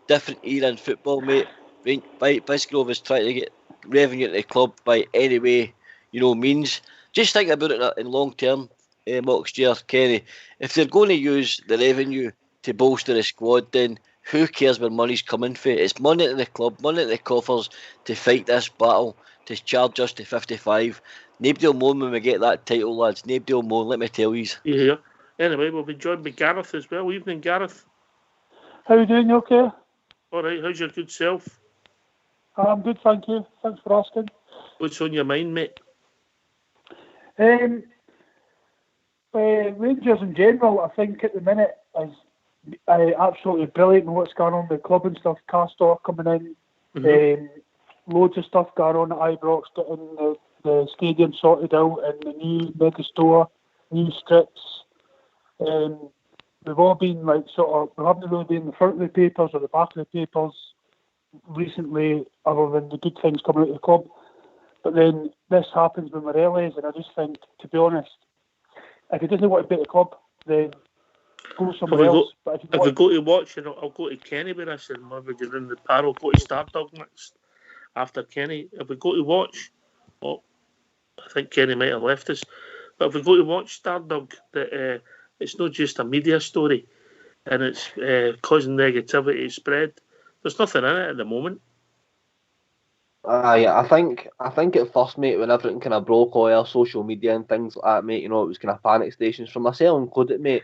different era in football, mate. Bisgrove is trying to get revenue to the club by any way means. Just think about it in long term, Oxford, Kenny. If they're going to use the revenue to bolster the squad, then who cares where money's coming from? It's money to the club, money to the coffers to fight this battle, to charge us to 55. Nobody will moan when we get that title, lads. Nobody will moan, let me tell you. Yeah. Anyway, we'll be joined by Gareth as well. Evening, Gareth. How are you doing? You okay? All right. How's your good self? I'm good, thank you. Thanks for asking. What's on your mind, mate? Rangers in general, I think at the minute is absolutely brilliant in what's going on with the club and stuff. Castore coming in, loads of stuff going on at Ibrox, getting the stadium sorted out and the new mega store, new strips. We've all been like we haven't really been in the front of the papers or the back of the papers recently, other than the good things coming out of the club. But then this happens with Morelos, and I just think, to be honest, if he doesn't want to be at the club, then go somewhere else. If we go to watch, I'll go to Kenny with us, and when we get in the par, I'll go to Stardog next after Kenny. If we go to watch, I think Kenny might have left us, but if we go to watch Stardog, that it's not just a media story, and it's causing negativity to spread. There's nothing in it at the moment. Yeah, I think at first, mate, when everything kind of broke all our social media and things like that, mate, it was kind of panic stations for myself included, mate.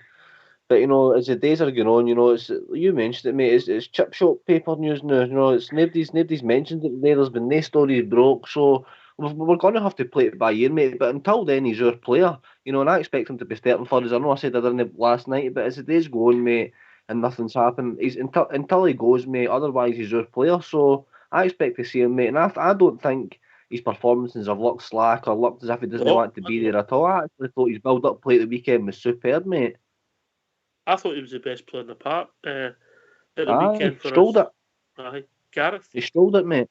But as the days are going on, it's, you mentioned it, mate. It's chip shop paper news now. It's nobody's mentioned it today. There's been no stories broke, so we're going to have to play it by ear, mate. But until then, he's our player, and I expect him to be starting for us. I know I said I didn't last night, but as the days go on, mate, and nothing's happened, he's until he goes, mate. Otherwise, he's our player. So I expect to see him, mate. And I don't think his performances have looked slack or looked as if he doesn't want to be there at all. I actually thought his build-up play at the weekend was superb, mate. I thought he was the best player in the park at the weekend for us. Aye, Gareth. He stole it, mate.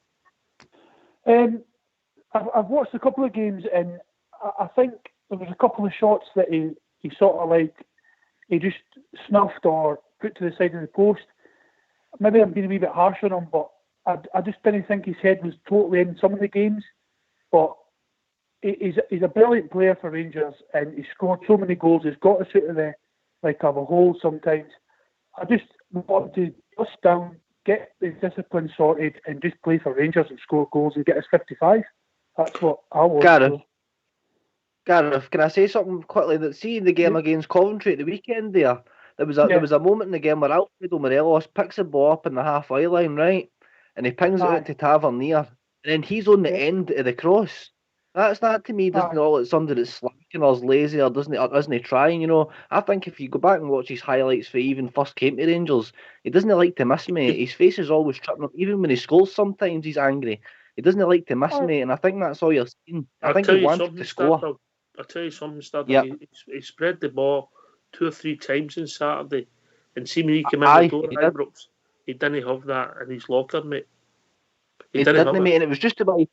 I've watched a couple of games, and I think there was a couple of shots that he sort of he just snuffed or put to the side of the post. Maybe I'm being a wee bit harsh on him, but I just didn't think his head was totally in some of the games. But he's a brilliant player for Rangers, and he's scored so many goals. He's got us out of of a hole sometimes. I just want to bust down, get the discipline sorted, and just play for Rangers and score goals and get us 55. That's what I want. Gareth, can I say something quickly? That see the game against Coventry at the weekend there was a moment in the game where Alfredo Morelos picks the ball up in the half-eye line, right? And he pings it out to Tavernier. And then he's on the end of the cross. That to me doesn't all it's somebody that's slacking or is lazy or isn't he trying, I think if you go back and watch his highlights for even first came to Rangers, he doesn't like to miss, mate. His face is always tripping up. Even when he scores sometimes he's angry. He doesn't like to miss, mate, and I think that's all you're seeing. I think he wanted to score. I'll tell you something, Stardog. He spread the ball 2 or 3 times on Saturday, and see when he came in the door at Ibrox, he didn't have that in his locker, mate. He didn't, mate, and it was just about he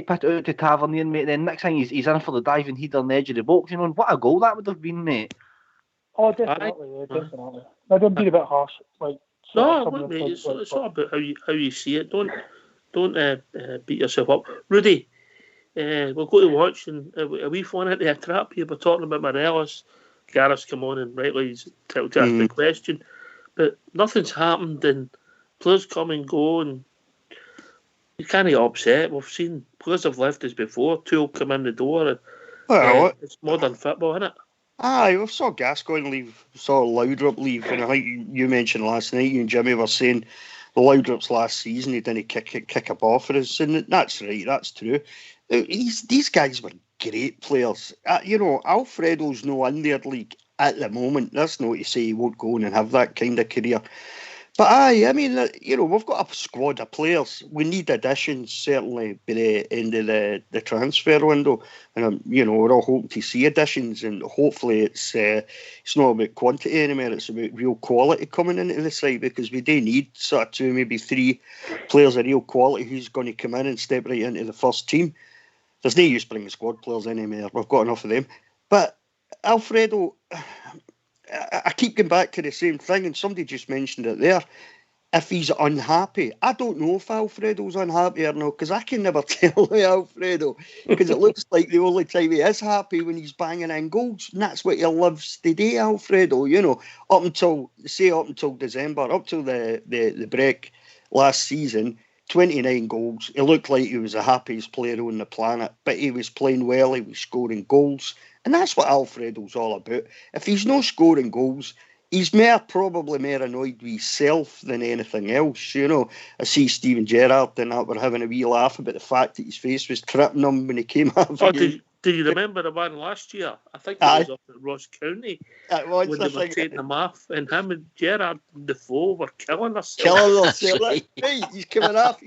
put it out to Tavernier, mate. And then next thing he's in for the diving header on the edge of the box. And what a goal that would have been, mate. Oh, definitely, definitely. I don't be a bit harsh, mate, it's all about how you see it. Don't beat yourself up, Rudy. We'll go to watch, and are we falling into a trap here? We're talking about Morelos. Gareth's come on and rightly he's to ask the question, but nothing's happened, and players come and go, and you can't get upset. We've seen players have left us before. 2 will come in the door, and it's modern football, isn't it? Aye, we saw Gascoigne leave, saw Laudrup leave, and I think you mentioned last night, you and Jimmy were saying the Laudrup's last season he didn't kick a ball for us, and that's right, that's true. These guys were great players. Alfredo's no in their league at the moment. That's not to say he won't go on and have that kind of career. But we've got a squad of players. We need additions, certainly, by the end of the transfer window. And, we're all hoping to see additions, and hopefully it's not about quantity anymore, it's about real quality coming into the side, because we do need sort of 2, maybe 3 players of real quality who's going to come in and step right into the first team. There's no use bringing squad players anymore. We've got enough of them. But Alfredo, I keep going back to the same thing, and somebody just mentioned it there. If he's unhappy, I don't know if Alfredo's unhappy or not, because I can never tell with Alfredo, because it looks like the only time he is happy when he's banging in goals, and that's what he loves to do, Alfredo. Up until December, up till the break last season, 29 goals. He looked like he was the happiest player on the planet, but he was playing well, he was scoring goals. And that's what Alfredo's all about. If he's not scoring goals, he's probably more annoyed with himself than anything else. I see Steven Gerrard and that were having a wee laugh about the fact that his face was tripping him when he came out. Do you remember the one last year? I think it was up at Ross County when they were taking him off, and him and Gerard Defoe were killing themselves. Right, he's coming off.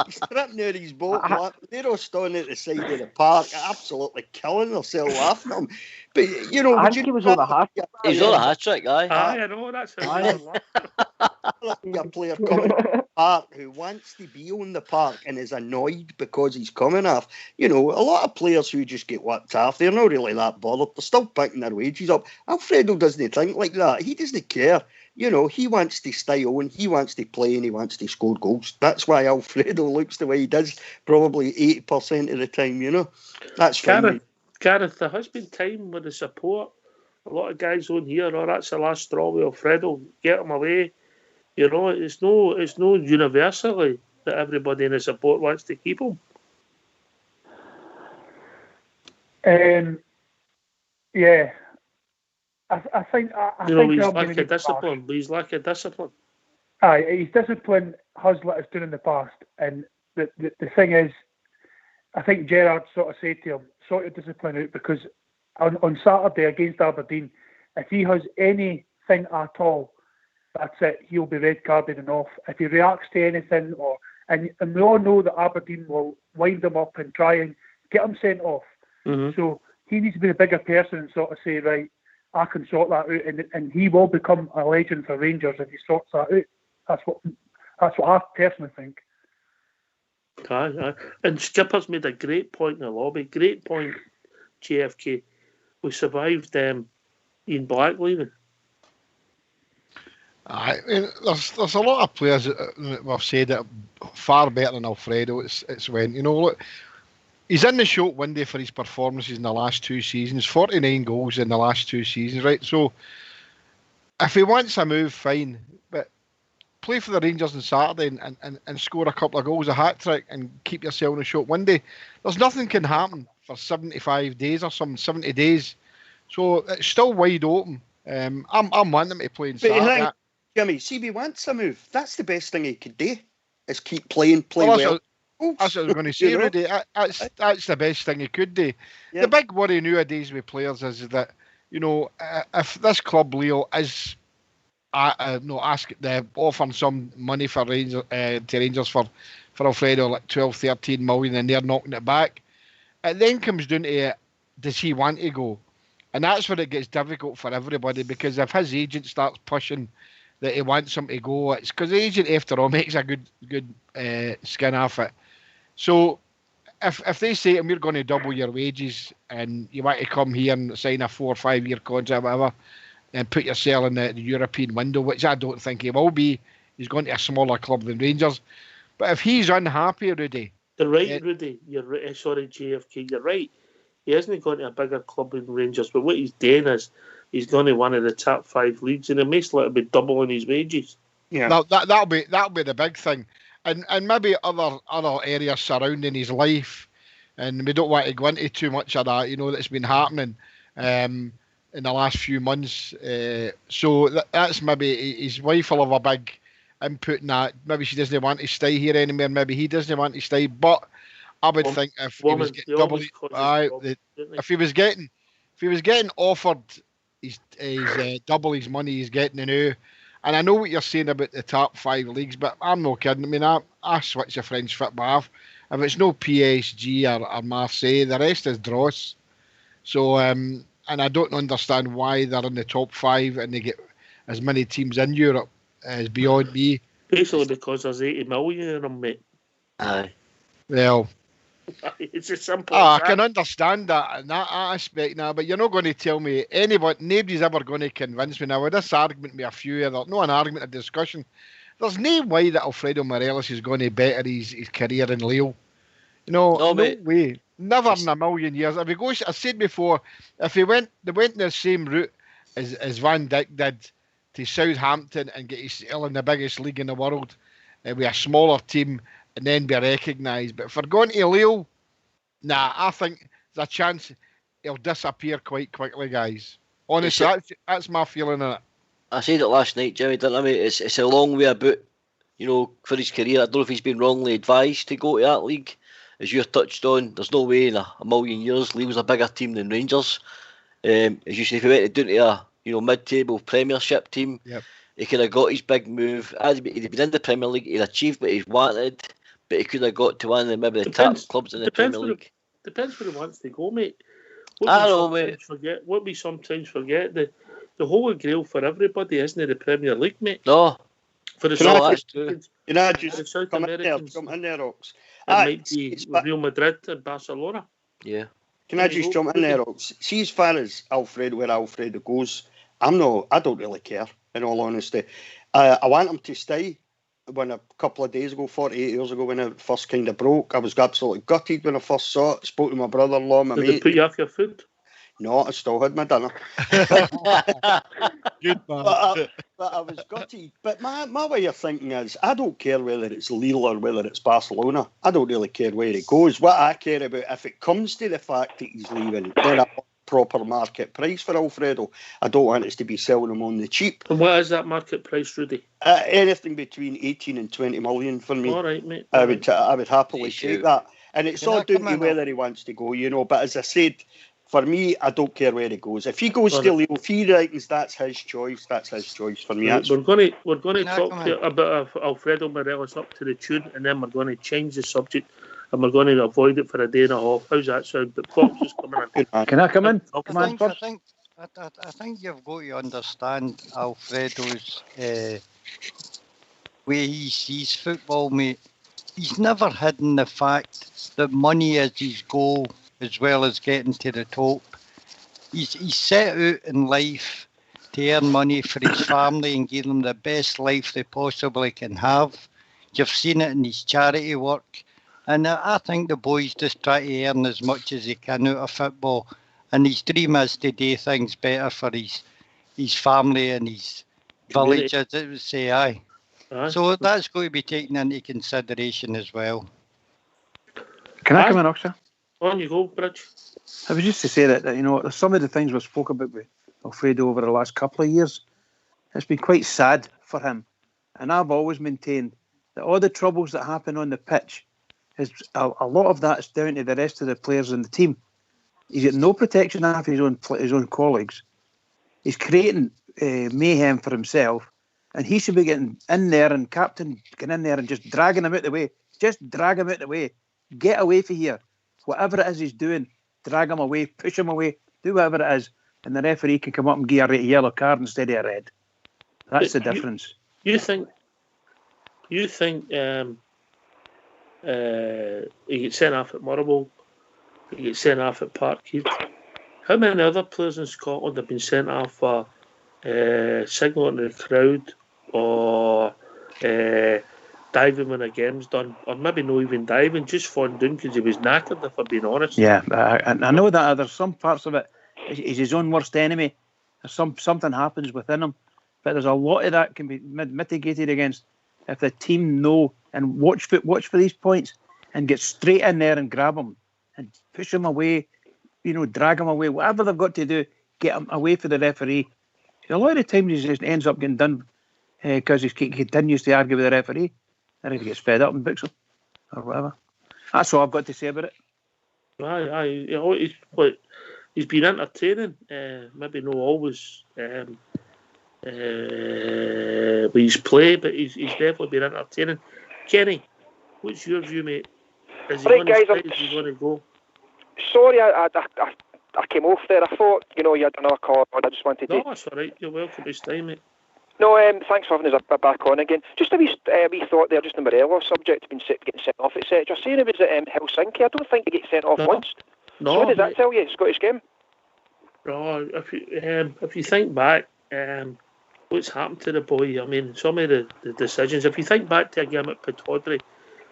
He's stripping out his boat. They're all standing at the side of the park, absolutely killing themselves laughing at him. But you know, I think he was on a hat. He was on a hat trick, Aye, I know that's a player coming to the park who wants to be on the park and is annoyed because he's coming off. You know, a lot of players who just get whipped off, they're not really that bothered. They're still picking their wages up. Alfredo doesn't think like that. He doesn't care. You know, he wants to stay on, he wants to play, and he wants to score goals. That's why Alfredo looks the way he does, probably 80% of the time, you know. That's fine. Gareth, there has been time with the support. A lot of guys on here, that's the last straw with Alfredo. Get him away. You know, it's no universally that everybody in the support wants to keep him. Yeah. I think he's lack of discipline. But he's lack of discipline. Aye, his discipline has let us down in the past, and the thing is, I think Gerrard sort of said to him, sort your discipline out, because on Saturday against Aberdeen, if he has anything at all, that's it. He'll be red carded and off. If he reacts to anything, and we all know that Aberdeen will wind him up and try and get him sent off. Mm-hmm. So he needs to be a bigger person and sort of say, right, I can sort that out, and he will become a legend for Rangers if he sorts that out. That's what I personally think. Aye. And Skipper's made a great point in the lobby. Great point, JFK. We survived Ian Black leaving. I mean, there's a lot of players that we've said that are far better than Alfredo. It's when, you know, look, he's in the short window for his performances in the last 2 seasons. 49 goals in the last 2 seasons, right? So if he wants a move, fine. But play for the Rangers on Saturday and score a couple of goals, a hat-trick, and keep yourself in a short window. There's nothing can happen for 75 days or something, 70 days. So it's still wide open. I'm wanting him to play in Saturday. Jimmy, see if he wants a move. That's the best thing he could do, is keep playing well. That's what I was going to say, Rudy. That's the best thing he could do. Yep. The big worry nowadays with players is that, you know, if this club, Leo, is offering some money for Rangers, to Rangers for Alfredo, like 12, 13 million, and they're knocking it back, it then comes down to, does he want to go? And that's where it gets difficult for everybody, because if his agent starts pushing that he wants him to go, it's because the agent, after all, makes a good skin off it. So if they say to him, we're going to double your wages and you want to come here and sign a 4 or 5 year contract, whatever, and put yourself in the European window, which I don't think he will be, he's going to a smaller club than Rangers. But if he's unhappy, Rudy... You're right, Rudy. You're right. Sorry, JFK, you're right. He isn't going to a bigger club than Rangers, but what he's doing is he's going to one of the top 5 leagues, and it makes little bit doubling his wages. Yeah, that'll be the big thing, and maybe other areas surrounding his life, and we don't want to go into too much of that. You know, that's been happening in the last few months. So that's maybe his wife will have a big input in that. Maybe she doesn't want to stay here anymore. Maybe he doesn't want to stay, but I would think if he was getting if he was getting offered his double his money he's getting now, and I know what you're saying about the top 5 leagues, but I'm not kidding. I mean, I switch the French football off. If it's no PSG or Marseille, the rest is dross. So, and I don't understand why they're in the top 5 and they get as many teams in Europe as beyond me. Basically because there's 80 million in them, mate. Aye. Well, it's as simple I as that. can understand that in that aspect now, but you're not going to tell me nobody's ever going to convince me now with this argument with a few other, not an argument, a discussion. There's no way that Alfredo Morelos is going to better his career in Lille. You know, no way. Never in a million years. If he goes, I said before, if they went the same route as Van Dijk did to Southampton and get his still in the biggest league in the world with a smaller team and then be recognised. But for going to Lille, nah, I think there's a chance he'll disappear quite quickly, guys. Honestly, that's my feeling on it. I said it last night, Jimmy, didn't I? It's a long way about, you know, for his career. I don't know if he's been wrongly advised to go to that league. as you touched on, there's no way in a million years Leeds a bigger team than Rangers. As you say, if he went down to a mid-table Premiership team, he could have got his big move. He'd been in the Premier League, he'd achieved what he wanted, but he could have got to one of maybe the top clubs in the Premier League. Depends where he wants to go, mate. What we sometimes forget, the Holy Grail for everybody isn't the Premier League, mate. No. For the South Americans, jump in there, Rox? It might be Real Madrid and Barcelona. Yeah. Can I just jump in there, Rox? See, as far as where Alfredo goes, I don't really care, in all honesty. I want him to stay. When a couple of days ago, 48 years ago, when it first kind of broke, I was absolutely gutted when I first saw it. Spoke to my brother-in-law, my mate. Did they put you off your food? No, I still had my dinner. Good man. But I was gutted. But my way of thinking is, I don't care whether it's Lille or whether it's Barcelona. I don't really care where he goes. What I care about, if it comes to the fact that he's leaving, then I want proper market price for Alfredo. I don't want us to be selling him on the cheap. And what is that market price, Rudy? Anything between 18 and 20 million for me. All right, mate. I would happily take that. And it's all down to whether he wants to go, But as I said, for me, I don't care where he goes. If he goes to Lille, if he reckons that's his choice, that's his choice for me. We're going to talk about Alfredo Morelos up to the tune, and then we're going to change the subject, and we're going to avoid it for a day and a half. How's that sound? But Fox is coming in. Can I come in? I think you've got to understand Alfredo's way he sees football, mate. He's never hidden the fact that money is his goal, as well as getting to the top. He's set out in life to earn money for his family and give them the best life they possibly can have. You've seen it in his charity work. And I think the boys just try to earn as much as they can out of football. And his dream is to do things better for his family and his village, as it would say, aye. So that's going to be taken into consideration as well. Can I come in, Oxford? On you go, Bridge. I was just to say that, some of the things we've spoken about with Alfredo over the last couple of years, it's been quite sad for him. And I've always maintained that all the troubles that happen on the pitch, a lot of that is down to the rest of the players in the team. He's got no protection of his own colleagues. He's creating mayhem for himself, and he should be getting in there and captain getting in there and just dragging him out the way. Just drag him out the way. Get away from here. Whatever it is he's doing, drag him away, push him away, do whatever it is, and the referee can come up and give a yellow card instead of a red. That's the difference. You think he gets sent off at Motherwell, he gets sent off at Parkhead. How many other players in Scotland have been sent off for signalling the crowd or diving when a game's done, or maybe not even diving, just falling down because he was knackered, if I'm being honest? Yeah, I know that there's some parts of it, he's his own worst enemy. Something happens within him, but there's a lot of that can be mitigated against if the team know and watch for these points and get straight in there and grab him and push him away, drag him away, whatever they've got to do, get him away for the referee. A lot of the times he just ends up getting done because he continues to argue with the referee. And if he gets fed up and books him or whatever. That's all I've got to say about it. He's been entertaining, maybe not always with his play, but he's definitely been entertaining. Kenny, what's your view, mate? Is he going to go? Sorry, I came off there. I thought, you had another call. I just wanted to... No, that's all right. You're welcome to stay, mate. No, thanks for having us back on again. Just a wee thought there, just the Morelos subject, getting sent off, etc. Saying it was at Helsinki, I don't think he gets sent off once. No, so what does that tell you, Scottish game? No, if you think back, what's happened to the boy, I mean, some of the decisions, if you think back to a game at Pittodrie,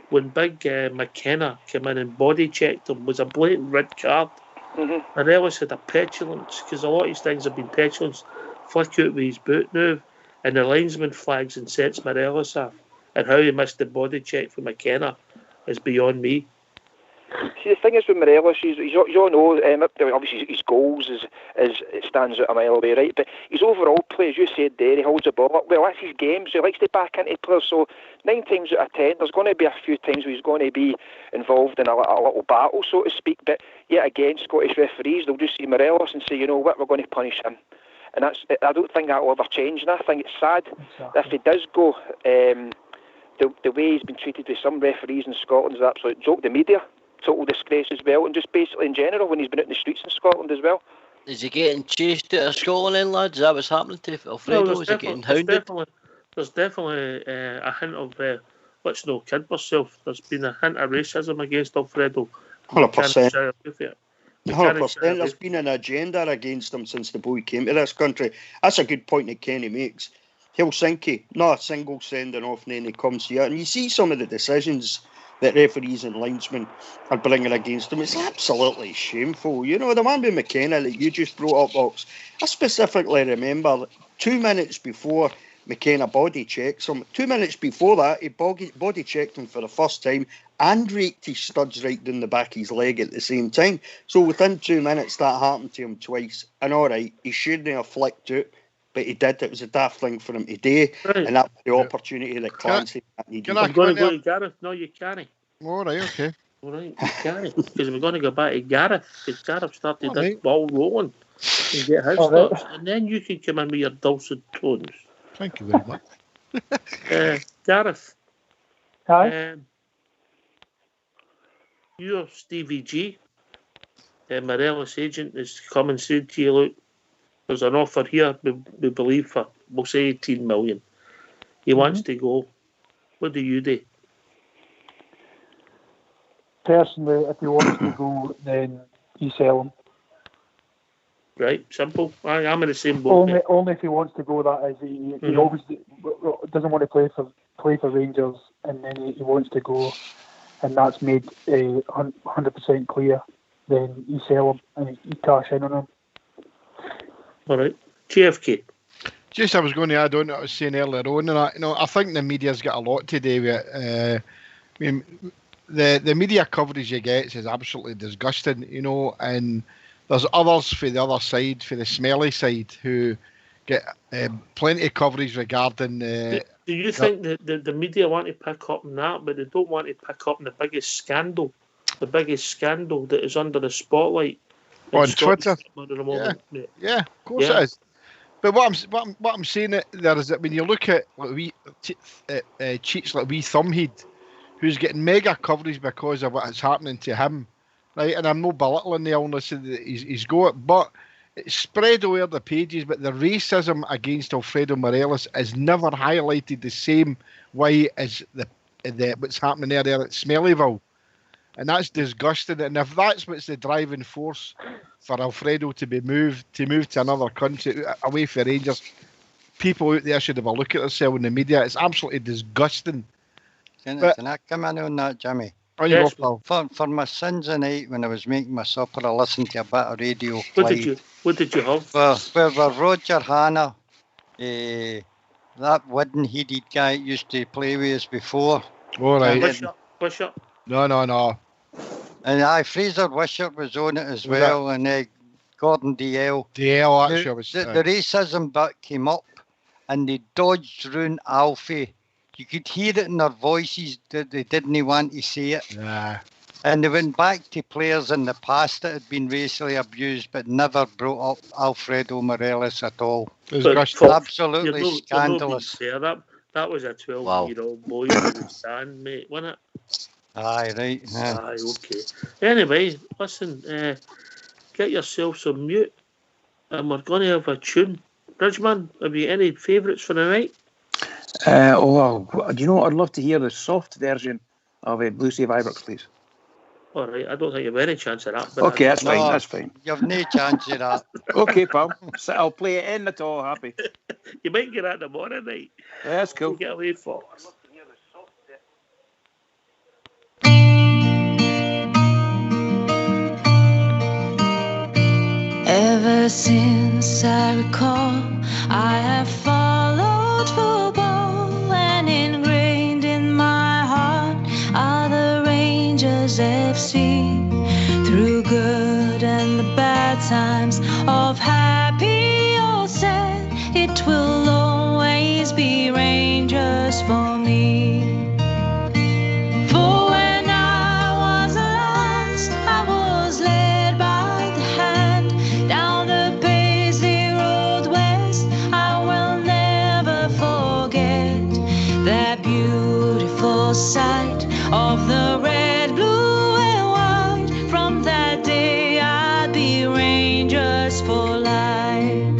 when big McKenna came in and body checked him, was a blatant red card. Mm-hmm. Morelos had a petulance, because a lot of these things have been petulance, flick out with his boot now. And the linesman flags and sets Morelos off. And how he missed the body check for McKenna is beyond me. See, the thing is with Morelos, you all know, obviously his goals it stands out a mile away, right? But his overall play, as you said there, he holds the ball up. Well, that's his game, so he likes to back into players. So 9 times out of 10, there's going to be a few times where he's going to be involved in a little battle, so to speak. But yet again, Scottish referees, they'll just see Morelos and say, you know what, we're going to punish him. And I don't think that will ever change. And I think it's sad if he does go. The way he's been treated with some referees in Scotland is an absolute joke. The media, total disgrace as well, and just basically in general when he's been out in the streets in Scotland as well. Is he getting chased out of Scotland then, lads? Is that what's happening to Alfredo? Is he getting hounded? There's definitely a hint of, let's not kid ourselves, there's been a hint of racism against Alfredo. 100%. 100%. There's been an agenda against him since the boy came to this country. That's a good point that Kenny makes. Helsinki, not a single sending off, and then he comes here. And you see some of the decisions that referees and linesmen are bringing against him. It's absolutely shameful. You know, the one with McKenna that you just brought up, Ox, I specifically remember 2 minutes before McKenna body checks him, 2 minutes before that, he body checked him for the first time and raked his studs right down the back of his leg at the same time. So within 2 minutes, that happened to him twice. And all right, he shouldn't have flicked out, but he did. It was a daft thing for him to do, and that was the opportunity that Clancy needed. I'm going to go to Gareth. No, you can't. All right, okay. All right, you can't, because we're going to go back to Gareth, because Gareth started this ball rolling and get his thoughts, and then you can come in with your dulcet tones. Thank you very much. Gareth. Hi. Your Stevie G, Morelos agent, has come and said to you, look, there's an offer here, we believe, for, we'll say 18 million. He wants to go. What do you do? Personally, if he wants to go, then you sell him. Right, simple. I'm in the same boat. Only if he wants to go, that is. He obviously doesn't want to play for Rangers, and then he wants to go, and that's made 100% clear. Then you sell him and you cash in on him. All right, GFK. Just I was going to add on to what I was saying earlier on, and I think the media's got a lot to do with it. I mean, the media coverage you get is absolutely disgusting, and there's others for the other side, for the smelly side, who get plenty of coverage regarding. Do you think that the media want to pick up on that, but they don't want to pick up on the biggest scandal that is under the spotlight on Twitter? Yeah, of course it is. But what I'm saying there is that when you look at cheats like wee Thumbhead, who's getting mega coverage because of what is happening to him, right? And I'm no belittling the illness that he's got, but it's spread over the pages. But the racism against Alfredo Morelos is never highlighted the same way as the what's happening there at Smellyville. And that's disgusting. And if that's what's the driving force for Alfredo to move to another country, away from Rangers, people out there should have a look at themselves in the media. It's absolutely disgusting. Can I come in on that, Jimmy? Yes. For my Sunday night when I was making my supper, I listened to a bit of radio. What did you have? Well, Roger Hanna, that wooden-headed guy used to play with us before. All right. Wishart. No. And Fraser Wishart was on it as well, and Gordon DL. DL, actually. The racism bit came up, and they dodged round Alfie. You could hear it in their voices that they didn't want to say it. Yeah. And they went back to players in the past that had been racially abused, but never brought up Alfredo Morelos at all. Absolutely scandalous. That was a 12-year-old boy in the stand, mate, wasn't it? Aye, right. Yeah. Aye, okay. Anyway, listen, get yourself some mute, and we're going to have a tune. Bridgeman, have you any favourites for the night? Do you know what? I'd love to hear the soft version of Blue Save Ibrox, please. All right, I don't think you have any chance of that. But okay, that's fine. That's fine. You have no chance of that. Okay, pal. So I'll play it in at all. Happy. You might get that tomorrow night. Yeah, that's cool. Get away for. Ever since I recall, I have followed football, and ingrained in my heart are the Rangers FC. sight of the red, blue, and white. From that day I'd be Rangers for life.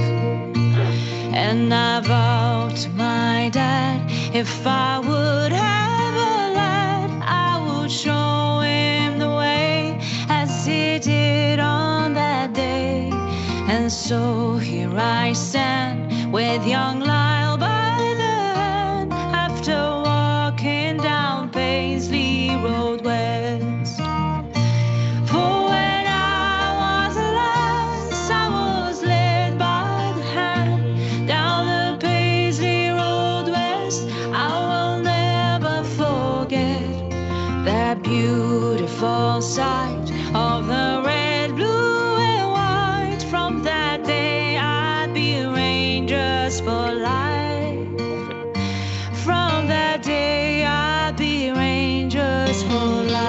And I vowed to my dad, if I would have a lad, I would show him the way as he did on that day. And so here I stand with young Lyle by the hand, after walking down Paisley Road West. For when I was a lass, I was led by the hand down the Paisley Road West. I will never forget that beautiful sight of the red, blue, and white. From that day I'd be Rangers for life. From that day I'd be Rangers for life.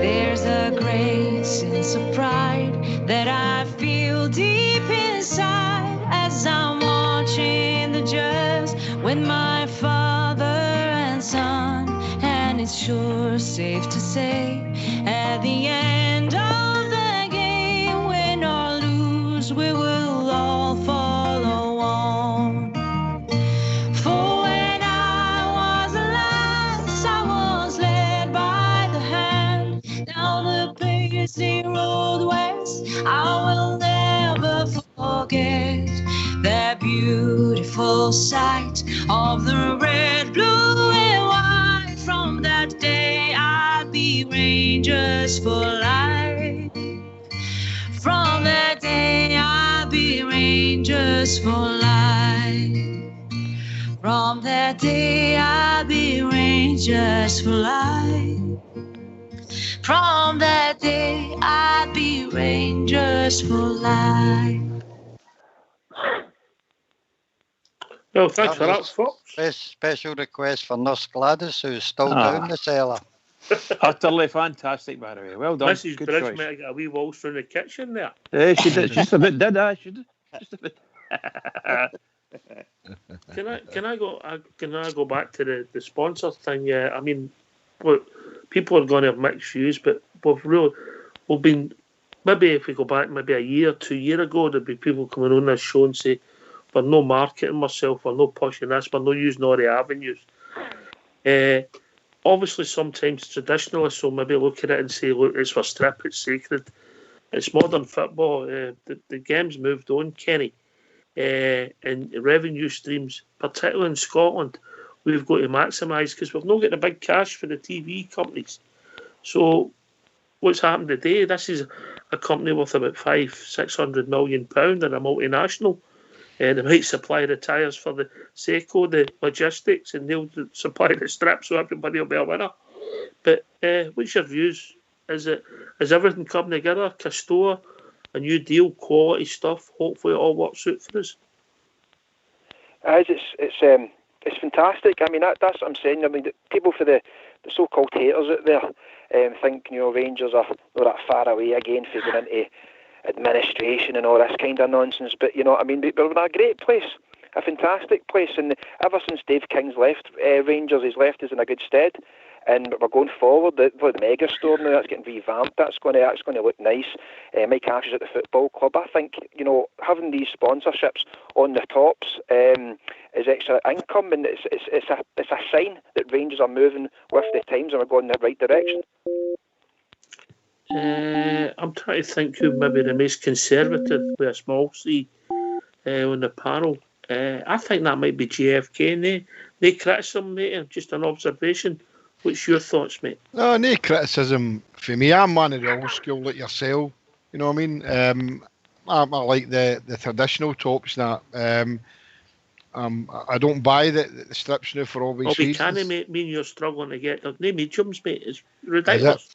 There's a great sense of pride that I feel deep inside as I'm watching the Jazz with my father and son. And it's sure safe to say, at the end of the game, win or lose, we will all follow on. For when I was a lass, I was led by the hand down the Paisley Road West. I will never forget that beautiful sight of the red, blue, and white. From that day I'd be Rangers for life. From that day I'd be Rangers for life. From that day I'd be Rangers for life. From that day I'd be Rangers for life. Well, thanks for that, folks. Special request for Nurse Gladys, who's still down the cellar. Utterly fantastic, by the way. Well done. Mrs. Good Bridge choice. might have got a wee waltz in the kitchen there. She did. Just a bit, did I? She did. Just a bit. Can I go back to the sponsor thing? Yeah, I mean, look, people are going to have mixed views, but we've been, maybe if we go back maybe a year, 2 years ago, there'd be people coming on this show and say, we're no marketing myself, we're no pushing this, we're no using all the avenues. Obviously, sometimes traditionalists will maybe look at it and say, look, it's for strip, it's sacred. It's modern football. The game's moved on, Kenny. And revenue streams, particularly in Scotland, we've got to maximise because we've not got the big cash for the TV companies. So what's happened today, this is a company worth about £500-600 million and a multinational. They might supply the tyres for the Seco, the logistics, and they'll supply the strips so everybody will be a winner. But what's your views? Is everything coming together? Castore, a new deal, quality stuff. Hopefully, it all works out for us. It's fantastic. I mean, that's what I'm saying. I mean, people for the so-called haters out there think Rangers are that far away again for going into administration and all this kind of nonsense. But I mean, we're in a great place, a fantastic place, and ever since Dave King's left Rangers, he's left us in a good stead. And we're going forward. The mega store now, that's getting revamped. That's going to look nice. Mike Ash is at the football club. I think having these sponsorships on the tops is extra income, and it's a sign that Rangers are moving with the times and we're going in the right direction. I'm trying to think who maybe the most conservative with a small C on the panel. I think that might be JFK. And they criticism, mate. Just an observation. What's your thoughts, mate? No criticism for me. I'm one of the old school like yourself. You know what I mean? I like the traditional tops now. I don't buy the strips now for obvious reasons. Can it mean you're struggling to get the mediums, mate? It's ridiculous.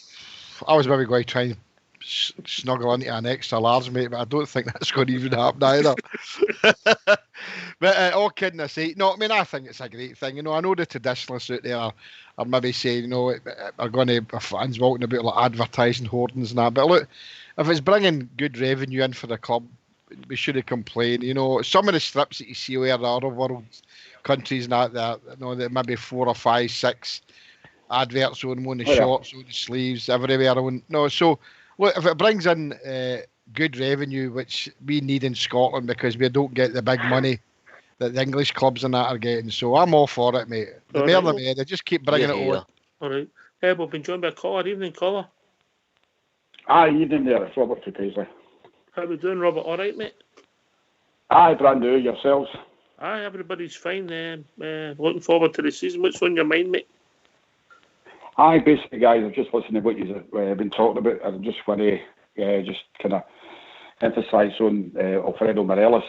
I was maybe going to try and snuggle into an extra large, mate, but I don't think that's going to even happen either. But all kidding aside, no, I mean, I think it's a great thing. You know, I know the traditionalists out there are maybe saying, you know, are going to be fans walking about like advertising hoardings and that. But look, if it's bringing good revenue in for the club, we shouldn't complain. You know, some of the strips that you see where the other world countries and that, you know, there maybe 4 or 5, 6 adverts on the shorts, on the sleeves, everywhere. No, so look, if it brings in good revenue, which we need in Scotland because we don't get the big money that the English clubs and that are getting, so I'm all for it, mate. The more the merrier. Just keep bringing it on. All right. We've been joined by a caller. Evening, caller. Aye, evening there. It's Robert from Paisley. How we doing, Robert? All right, mate? Aye, brand new. Yourselves? Aye, everybody's fine. Looking forward to the season. What's on your mind, mate? Aye, basically, guys, I've just listened to what you've been talking about. I just want to just kind of emphasise on Alfredo Morelos.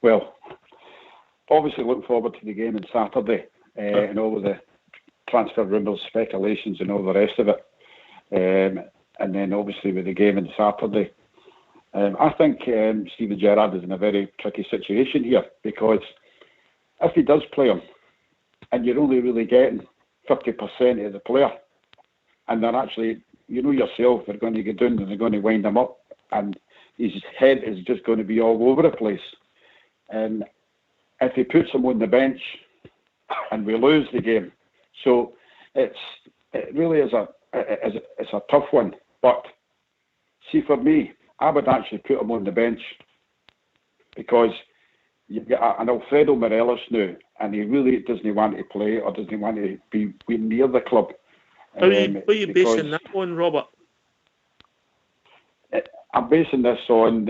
Well, obviously looking forward to the game on Saturday and all of the transfer rumours, speculations and all the rest of it. And then obviously with the game on Saturday. I think Steven Gerrard is in a very tricky situation here because if he does play him and you're only really getting 50% of the player and they're actually, you know yourself, they're going to get down and they're going to wind him up and his head is just going to be all over the place. And if he puts him on the bench and we lose the game, so it really is it's a tough one. But see, for me, I would actually put him on the bench because you've got an Alfredo Morelos now, and he really doesn't want to play or doesn't want to be near the club. What are you basing that on, Robert? I'm basing this on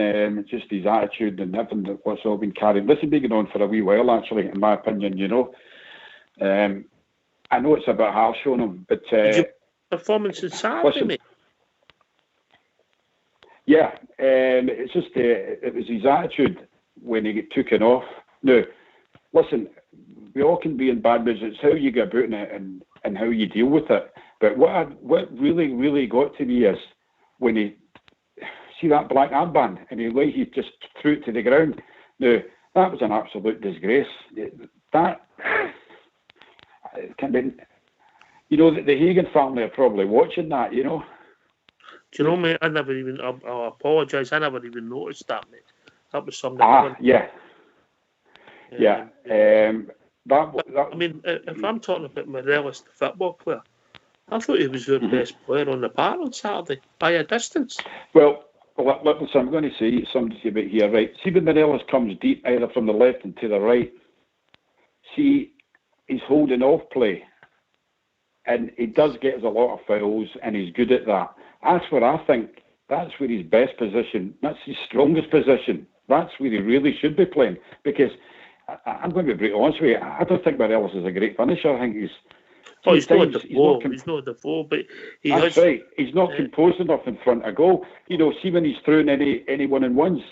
just his attitude and everything what's all been carrying. This has been going on for a wee while, actually, in my opinion, you know. I know it's a bit harsh on him, but... performance in Saturday, mate? Yeah, it's just it was his attitude when he get taken off. Now, listen, we all can be in bad moods. It's how you go about it and how you deal with it. But what really, really got to me is when he see that black armband and he just threw it to the ground. Now, that was an absolute disgrace. That can be, you know, the Hagen family are probably watching that, you know. Do you know, mate, I apologise, I never even noticed that, mate. That was something. Yeah. I mean, if I'm talking about Morelos, the football player, I thought he was the best player on the park on Saturday, by a distance. Well, listen, I'm going to say something to you about here, right? See, when Morelos comes deep, either from the left and to the right, see, he's holding off play. And he does get us a lot of fouls, and he's good at that. That's where I think that's where his best position, that's his strongest position. That's where he really should be playing. Because I'm going to be very honest with you, I don't think Morelos is a great finisher. I think he's not the four, but that's right. He's not composed enough in front of goal. You know, see when he's throwing any 1-on-1s,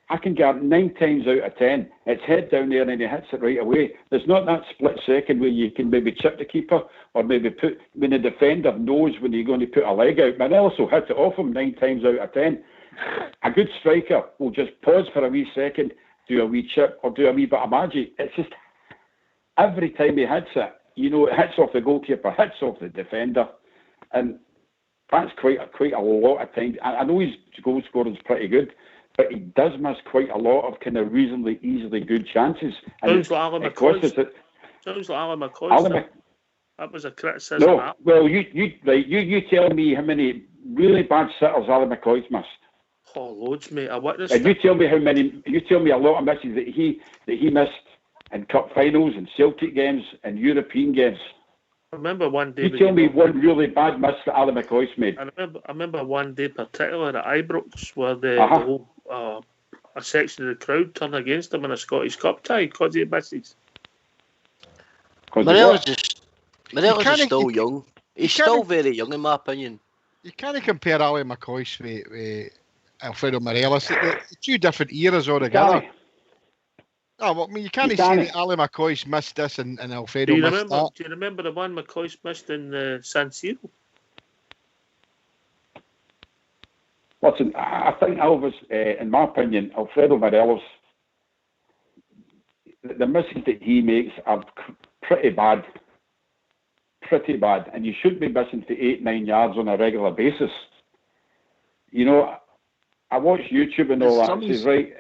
I can guarantee 9 times out of 10, it's head down there and he hits it right away. There's not that split second where you can maybe chip the keeper or maybe put, when the defender knows when you're going to put a leg out. Morelos will hit it off him 9 times out of 10. A good striker will just pause for a wee second, do a wee chip or do a wee bit of magic. It's just every time he hits it, you know, it hits off the goalkeeper, hits off the defender. And that's quite a lot of times. I know his goal scoring is pretty good, but he does miss quite a lot of kind of reasonably easily good chances. Sounds like Alan McCoy. That was a criticism. No, well, you tell me how many really bad sitters Alan McCoy's missed. Oh, loads, mate. I witnessed. And you tell me how many. You tell me a lot of misses that he missed in cup finals and Celtic games and European games. I remember one day. You tell me one really bad miss that Alan McCoy's made. I remember one day, particularly at Ibrox, where the whole a section of the crowd turned against him in a Scottish Cup tie because he misses. Morelos is still young. He's still very young, in my opinion. You can't compare Ali McCoy with Alfredo Morelos. They're 2 different eras altogether. Oh, well, I mean, you can't say that Ali McCoy's missed this and Alfredo missed that. Do you remember the one McCoy missed in San Siro? Listen, I think Elvis, in my opinion, Alfredo Morelos, the misses that he makes are pretty bad. Pretty bad. And you shouldn't be missing for 8-9 yards on a regular basis. You know, I watch YouTube and all that. Says, right,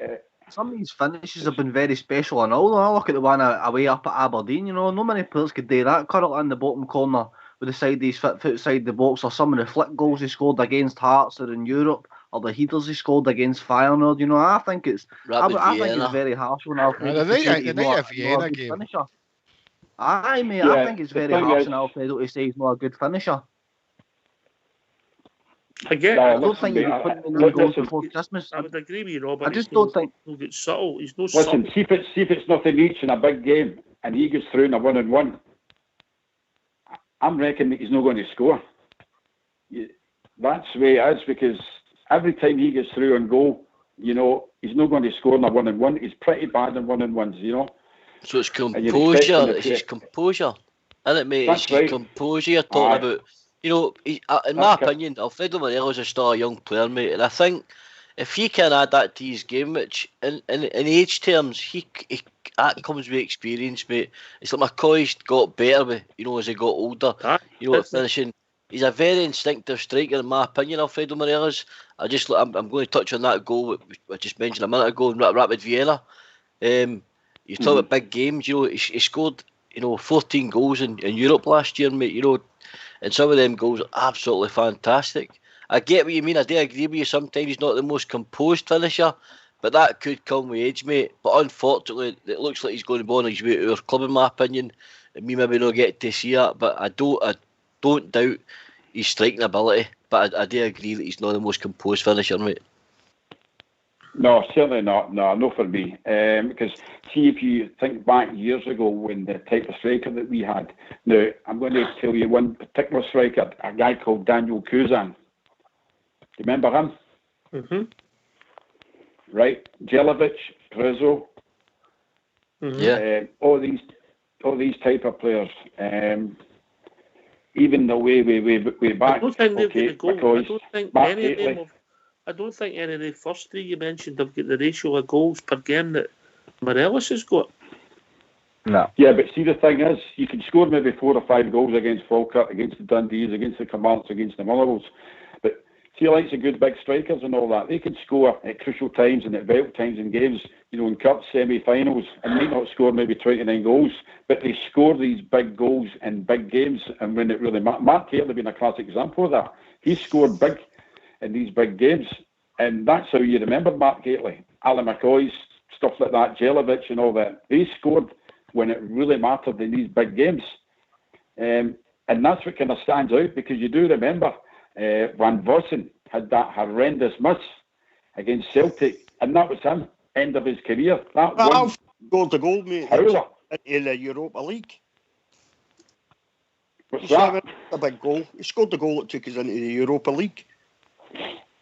some of these finishes have been very special and all. I look at the one away up at Aberdeen, you know, no many players could do that. Currently in the bottom corner with the side he's fit outside the box, or some of the flick goals he scored against Hearts or in Europe, or the headers he scored against Feyenoord. You know, I think it's very harsh when Alfredo to say that he's not a good finisher. Aye, mate, I think it's very harsh on Alfredo to say he's not a good finisher. I don't think you put him in goals before Christmas. I would agree with you, Robert. I just don't think he'll get subtle. He's no listen, subtle. see if it's nothing each in a big game and he gets through in a 1-on-1. I'm reckoning that he's not going to score. That's the way it is, because every time he gets through on goal, you know, he's not going to score in a 1-on-1. He's pretty bad in 1-on-1s, you know. So it's composure. It's his composure, isn't it, mate? That's it's right. Composure you're talking about. You know, in my opinion, Alfredo Morelos is still a young player, mate, and I think if he can add that to his game, which in age terms, that comes with experience, mate. It's like McCoy's got better with, you know, as he got older. You know, finishing. He's a very instinctive striker, in my opinion, Alfredo Morelos. I'm going to touch on that goal I just mentioned a minute ago in Rapid Vienna. You talk about big games. You know, he scored, you know, 14 goals in Europe last year, mate. You know, and some of them goals are absolutely fantastic. I get what you mean. I do agree with you. Sometimes he's not the most composed finisher, but that could come with age, mate. But unfortunately, it looks like he's going to be on his way to our club, in my opinion. And me maybe not get to see that, but I don't doubt his striking ability. But I do agree that he's not the most composed finisher, mate. No, certainly not. No for me. Because see, if you think back years ago when the type of striker that we had. Now, I'm going to tell you one particular striker, a guy called Daniel Kuzan. Do you remember him? Mm-hmm. Right, Jelavic, Prezzo. Mm-hmm. Yeah. All these type of players. Even the way we back. I don't think they've got the goal. McCoy, I don't think any of the first three you mentioned have got the ratio of goals per game that Morelos has got. No. Yeah, but see, the thing is, you can score maybe 4 or 5 goals against Falkirk, against the Dundees, against the Commands, against the Motherwells. But see, like the good big strikers and all that, they can score at crucial times and at vital times in games, you know, in cup semi-finals, and might not score maybe 29 goals, but they score these big goals in big games, and when it really matters. Mark Gately being a classic example of that. He scored big in these big games, and that's how you remember Mark Gately, Alan McCoy's, stuff like that, Jelavic and all that. They scored when it really mattered in these big games, and that's what kind of stands out, because you do remember Van Vossen had that horrendous miss against Celtic, and that was him, end of his career. That one scored the goal, mate, in the Europa League. What's that? A big goal. He scored the goal that took us into the Europa League.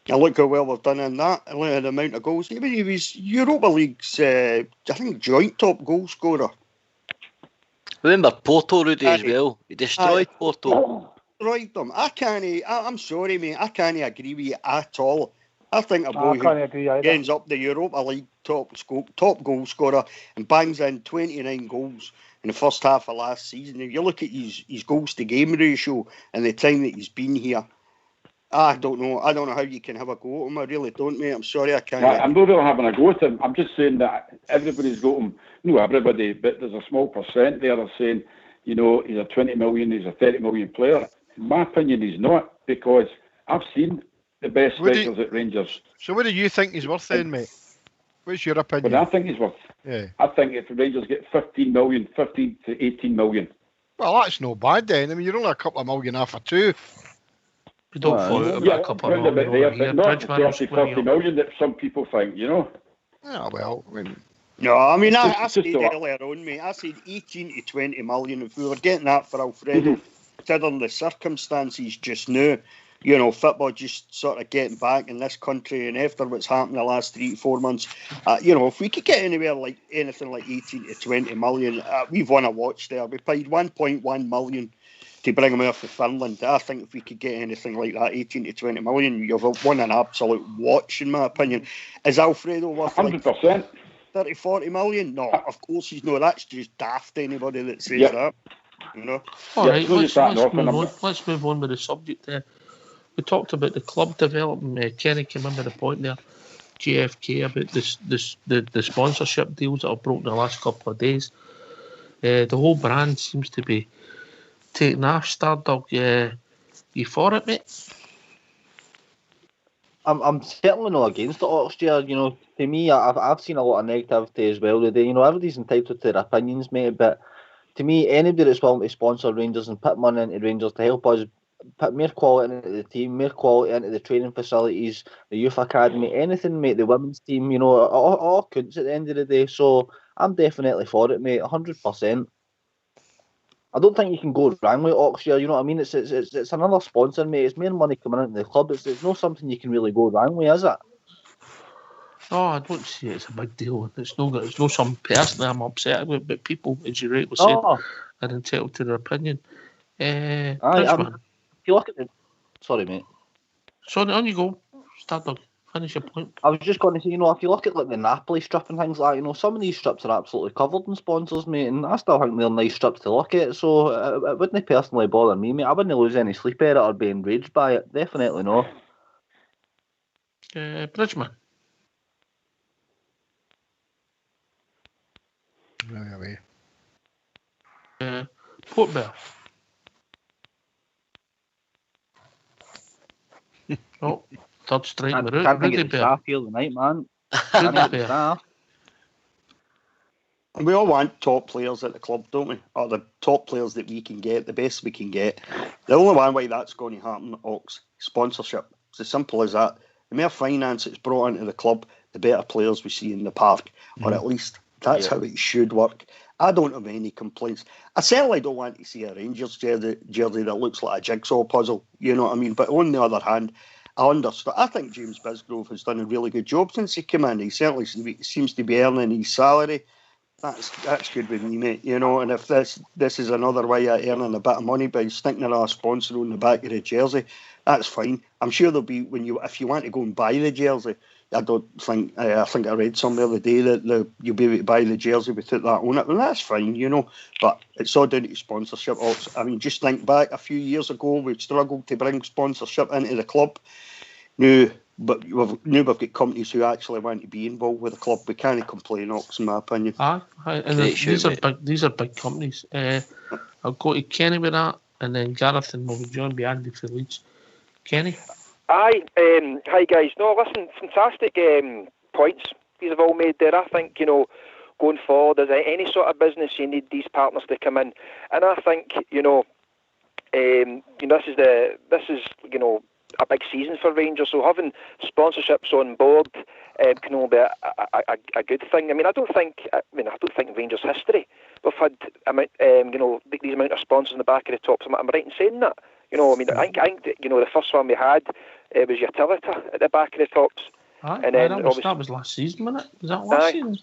And look how well we've done in that. And look at the amount of goals. I mean, he was Europa League's, I think, joint top goal scorer. Remember Porto, Rudy, as well. He destroyed Porto. Destroyed them. I'm sorry, mate. I can't agree with you at all. I think a boy who ends up the Europa League top goal scorer and bangs in 29 goals in the first half of last season. If you look at his goals to game ratio and the time that he's been here, I don't know how you can have a go at him. I really don't, mate. I'm sorry, I can't. I'm not really having a go at him. I'm just saying that everybody's got him. No, everybody, but there's a small percent there that's saying, you know, he's a 20 million, he's a 30 million player. In my opinion, he's not, because I've seen the best strikers at Rangers. So what do you think he's worth then, mate? What's your opinion? What I think he's worth? Yeah. I think if the Rangers get 15 to 18 million. Well, that's no bad then. I mean, you're only a couple of million off a two. You don't fall out about a couple of million over here. Not 30 million that some people think, you know? Yeah, well, I mean... No, I mean, I said earlier on, mate, I said 18 to 20 million. If we were getting that for Alfredo, considering the circumstances just now, you know, football just sort of getting back in this country, and after what's happened the last 3 to 4 months, you know, if we could get anywhere like anything like 18 to 20 million, we've won a watch there. We paid 1.1 million to bring him off of Finland. I think if we could get anything like that, 18 to 20 million, you've won an absolute watch, in my opinion. Is Alfredo worth 100%? 30, 40 million? No, of course he's not. That's just daft, anybody that says that. You know? All right, let's move on with the subject there. We talked about the club development. Kenny came in with a point there, JFK, about the sponsorship deals that have broken the last couple of days. The whole brand seems to be taking off. Stardog, you for it, mate? I'm certainly not against it, Oxford. You know, to me, I've seen a lot of negativity as well today. You know, everybody's entitled to their opinions, mate, but to me, anybody that's willing to sponsor Rangers and put money into Rangers to help us put more quality into the team, more quality into the training facilities, the youth academy, anything, mate, the women's team, you know, all counts at the end of the day. So I'm definitely for it, mate, 100%. I don't think you can go wrong with Oxford, you know what I mean? It's another sponsor, mate. It's more money coming into the club. It's not something you can really go wrong with, is it? No, I don't see it's a big deal. It's no some person I'm upset about, but people, as you rightly said, are entitled to their opinion. If you look at the... Sorry, mate. Sorry, on you go. Stardog. Finish your point. I was just going to say, you know, if you look at like the Napoli strip and things like that, you know, some of these strips are absolutely covered in sponsors, mate, and I still think they're nice strips to look at, so it wouldn't personally bother me, mate. I wouldn't lose any sleep at it or be enraged by it. Definitely no. Bridgman. Port Bell. Oh, third strike in the route. Can't get the staff here tonight, man. We all want top players at the club, don't we? Or the top players that we can get, the best we can get. The only one way that's going to happen, Ox, sponsorship. It's as simple as that. The more finance that's brought into the club, the better players we see in the park. Or at least that's how it should work. I don't have any complaints. I certainly don't want to see a Rangers jersey that looks like a jigsaw puzzle, you know what I mean? But on the other hand, I understand. I think James Bisgrove has done a really good job since he came in. He certainly seems to be earning his salary. That's good with me, mate. You know, and if this is another way of earning a bit of money by sticking a sponsor on the back of the jersey, that's fine. I'm sure there'll be if you want to go and buy the jersey. I think I read somewhere the day that you'll be able to buy the jersey without that on it, and that's fine, you know. But it's all down to sponsorship. I mean, just think back a few years ago, we struggled to bring sponsorship into the club. Now, but we've got companies who actually want to be involved with the club. We can't complain, Ox, in my opinion. And these are big companies. I'll go to Kenny with that, and then Gareth, and we'll be joined by Andy for Leeds. Kenny? Hi guys. No, listen, fantastic points these have all made there. I think, you know, going forward, as any sort of business, you need these partners to come in, and I think, you know, this is a big season for Rangers, so having sponsorships on board can only be a good thing. I mean, I don't think Rangers history we've had these amount of sponsors in the back of the tops. Am I right in saying that? You know, I mean, I think the first one we had was Utilita at the back of the tops. And then that was last season, wasn't it? Was that last season?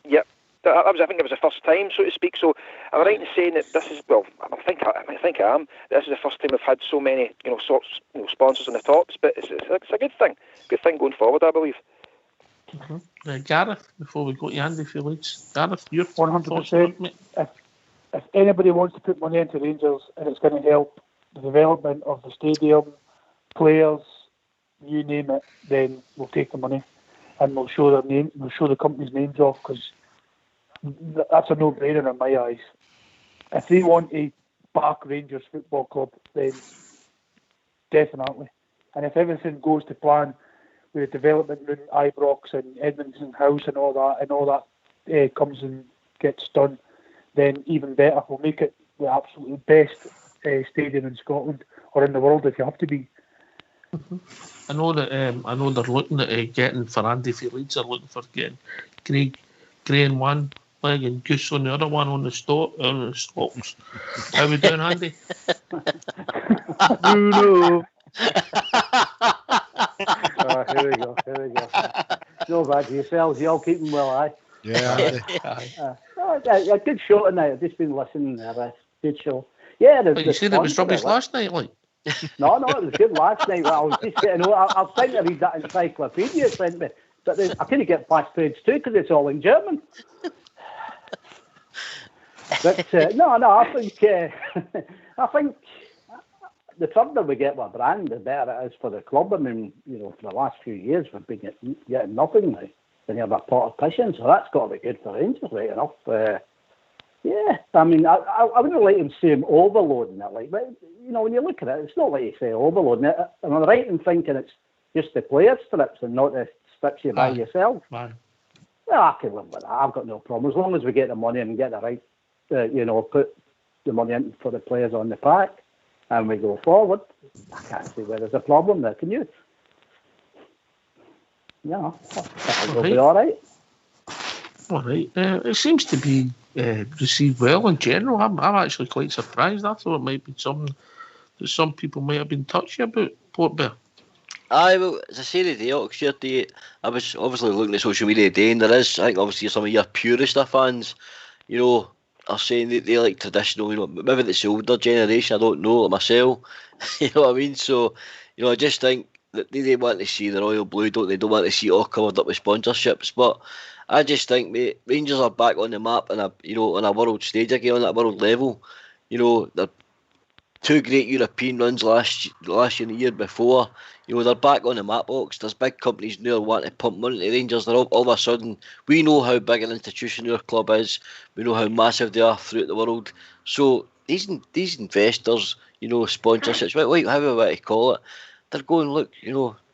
Yep. I think it was the first time, so to speak. So I'm right in saying that this is, well, I think I am. This is the first time we've had so many, sponsors on the tops. But it's a good thing. Good thing going forward, I believe. Mm-hmm. Gareth, before we go to Andy for Leeds, Gareth, you're 100%. If anybody wants to put money into Rangers and it's going to help the development of the stadium, players, you name it, then we'll take the money and we'll show their name. We'll show the company's names off, because that's a no-brainer in my eyes. If they want a back Rangers Football Club, then definitely. And if everything goes to plan with the development room, Ibrox and Edmondson House and all that comes and gets done, then even better. We'll make it the absolutely best stadium in Scotland or in the world if you have to be. Mm-hmm. I know they're looking at getting for Andy for Leeds. They're looking for getting Gray in one leg and Goose on the other one on the stalks. How we doing, Andy? No. Here we go. No bad to yourselves. You all keeping well, aye? Yeah. A good show tonight. I've just been listening there. Good show. Yeah, but you said it was rubbish last night, like. No, it was good last night. I was just getting. I was trying to read that encyclopedia it sent me, but I couldn't get past page 2 because it's all in German. But no, I think the further we get with a brand, the better it is for the club. I mean, for the last few years we've been getting nothing now. Then you have a pot of pissing, so that's got to be good for Rangers, right enough. Yeah, I mean, I wouldn't like him say him overloading it, like, but when you look at it, it's not like you say overloading it. Am I right in thinking it's just the player strips and not the strips you buy yourself? Man. Well, I can live with that. I've got no problem as long as we get the money and get the right, put the money in for the players on the pack, and we go forward. I can't see where there's a problem there. Can you? Yeah, I think it'll be all right. All right. It seems to be received well in general. I'm actually quite surprised. I thought it might be something that some people might have been touchy about, Port Bear. Aye, well, as I say today, Oxford Day, I was obviously looking at social media today, and there is, I think, obviously some of your purist fans, are saying that they like traditional, maybe it's the older generation, I don't know, like myself, you know what I mean? So, I just think that they want to see the royal blue, don't they? Don't want to see it all covered up with sponsorships, but I just think, mate, Rangers are back on the map on a world stage again, on that world level. They're 2 great European runs last year and the year before. They're back on the map, Ox. There's big companies now want to pump money to Rangers. They're all of a sudden, we know how big an institution your club is. We know how massive they are throughout the world. So these investors, sponsorships, however you want to call it, they're going, look,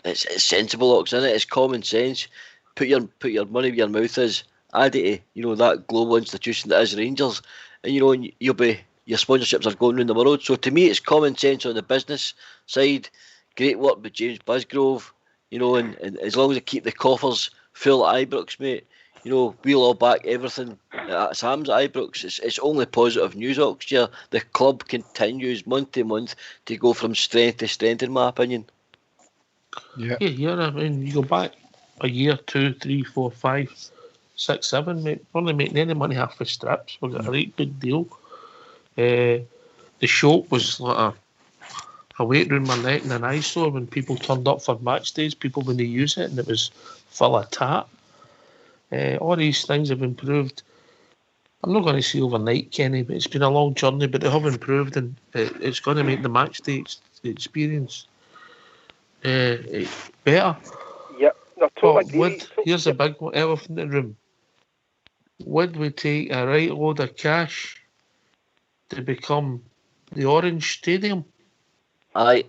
it's sensible, Ox, isn't it? It's common sense. Put your money where your mouth is. Add it to, that global institution that is Rangers, and you'll be. Your sponsorships are going around the world. So to me, it's common sense on the business side. Great work with James Busgrove, and as long as they keep the coffers full at Ibrox, mate, we'll all back everything at Sam's at Ibrox. It's only positive news, Oxford. The club continues month to month to go from strength to strength, in my opinion. Yeah. I mean, you go back a year, 2, 3, 4, 5, 6, 7, mate. We're only making any money half the strips. We've got a right good deal. The shop was like a weight round my neck and an eyesore when people turned up for match days. People when they use it, and it was full of tat. All these things have improved. I'm not going to say overnight, Kenny, but it's been a long journey. But they have improved, and it's going to make the match day experience better. Yep, no, totally. Here's a big elephant in the room. Would we take a right load of cash to become the Orange Stadium? Aye.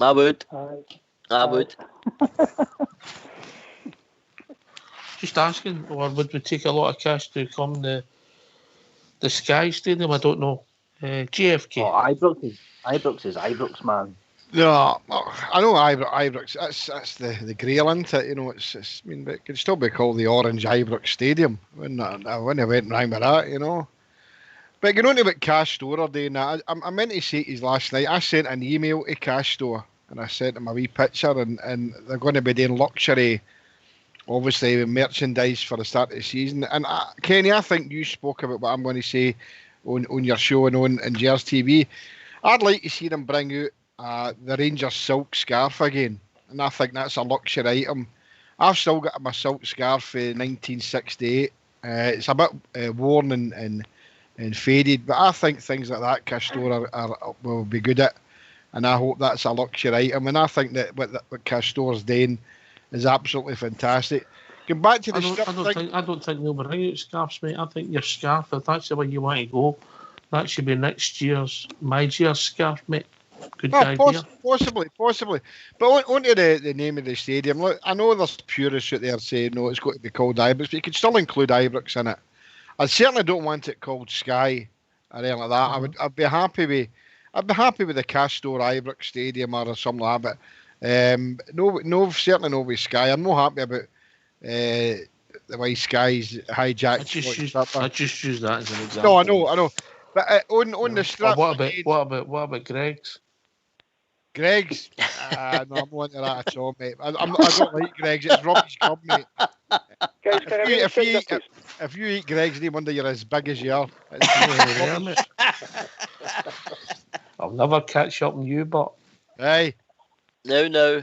I would. I would. Just asking, or would we take a lot of cash to become the Sky Stadium? I don't know. JFK. Ibrox is Ibrox, man. No, I know Ibrox. That's the Grail, isn't it? But it could still be called the Orange Ibrox Stadium. I wouldn't have went wrong with that, But going on to what Cash Store are doing that, I meant to say to you last night, I sent an email to Cash Store and I sent them a wee picture, and they're going to be doing luxury, obviously, merchandise for the start of the season. And Kenny, I think you spoke about what I'm going to say on your show and on Gers TV. I'd like to see them bring out the Rangers silk scarf again, and I think that's a luxury item. I've still got my silk scarf for 1968. It's a bit worn and faded, but I think things like that Cash Store will be good at, and I hope that's a luxury item. And I think that what Cash Store's doing is absolutely fantastic. Going back to the I don't think they'll bring out scarves, mate. I think your scarf, if that's the way you want to go, that should be my year's scarf, mate. Good idea. Possibly. But onto the name of the stadium. Look, I know there's purists out there saying no, it's got to be called Ibrox, but you could still include Ibrox in it. I certainly don't want it called Sky or anything like that. I'd be happy with the Cash Store Ibrox Stadium or something like that. But certainly no with Sky. I'm not happy about the way Sky's hijacked. I just use that as an example. No, I know. But on the strap. What about Greg's? Greg's? No, I'm not into that at all, mate. I don't like Greg's. It's rubbish club, mate. Guys, if you eat Greg's, no wonder you're as big as you are. I'll never catch up on you, but hey, now,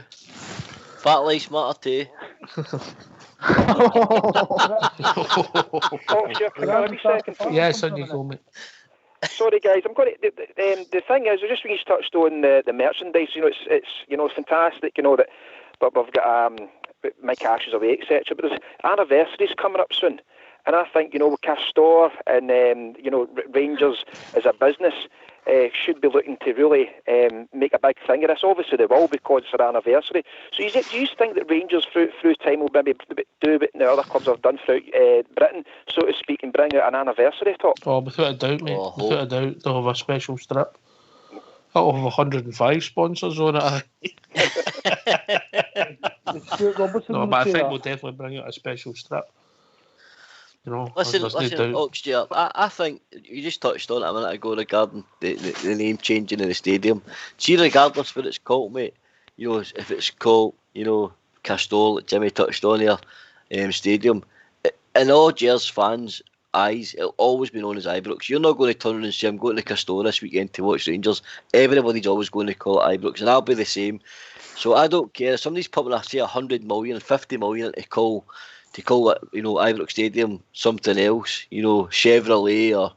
fat lice matter too. Can I have a second? Yes, on you go, mate. Sorry, guys. I'm going to. The thing is, just when you touched on the merchandise, it's fantastic, that, but we've got Mike Ashes away, etc. But there's anniversaries coming up soon, and I think with Castore and Rangers as a business should be looking to really make a big thing of this. Obviously, they will because it's their anniversary. So, do you think that Rangers through time will maybe do what the other clubs have done throughout Britain, so to speak, and bring out an anniversary top? Oh, without a doubt, mate. Without a doubt, they'll have a special strip. That'll have 105 sponsors on it. No, but I think we'll definitely bring out a special strip. Listen, Oxdear, I think you just touched on it a minute ago regarding the name changing in the stadium. See, regardless what it's called, mate, if it's called, Castore, like Jimmy touched on here, stadium, in all Gers fans' eyes, it'll always be known as Ibrox. You're not going to turn around and say, I'm going to Castore this weekend to watch Rangers. Everybody's always going to call it Ibrox, and I'll be the same. So I don't care. If somebody's putting, I say, 100 million, 50 million to call it, Ibrox Stadium something else, Chevrolet or,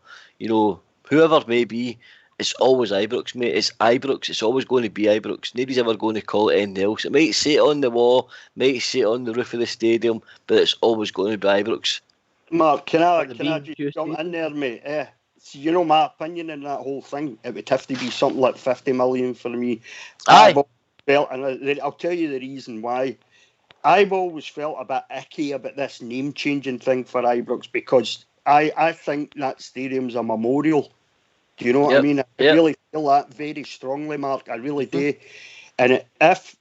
whoever it may be, it's always Ibrox, mate. It's Ibrox. It's always going to be Ibrox. Nobody's ever going to call it anything else. It might say it on the wall, might say it on the roof of the stadium, but it's always going to be Ibrox. Mark, can I just jump in there, mate? So, my opinion on that whole thing, it would have to be something like 50 million for me. Aye. And I'll tell you the reason why. I've always felt a bit icky about this name-changing thing for Ibrox because I think that stadium's a memorial. Do you know what I mean? I really feel that very strongly, Mark. I really do. And if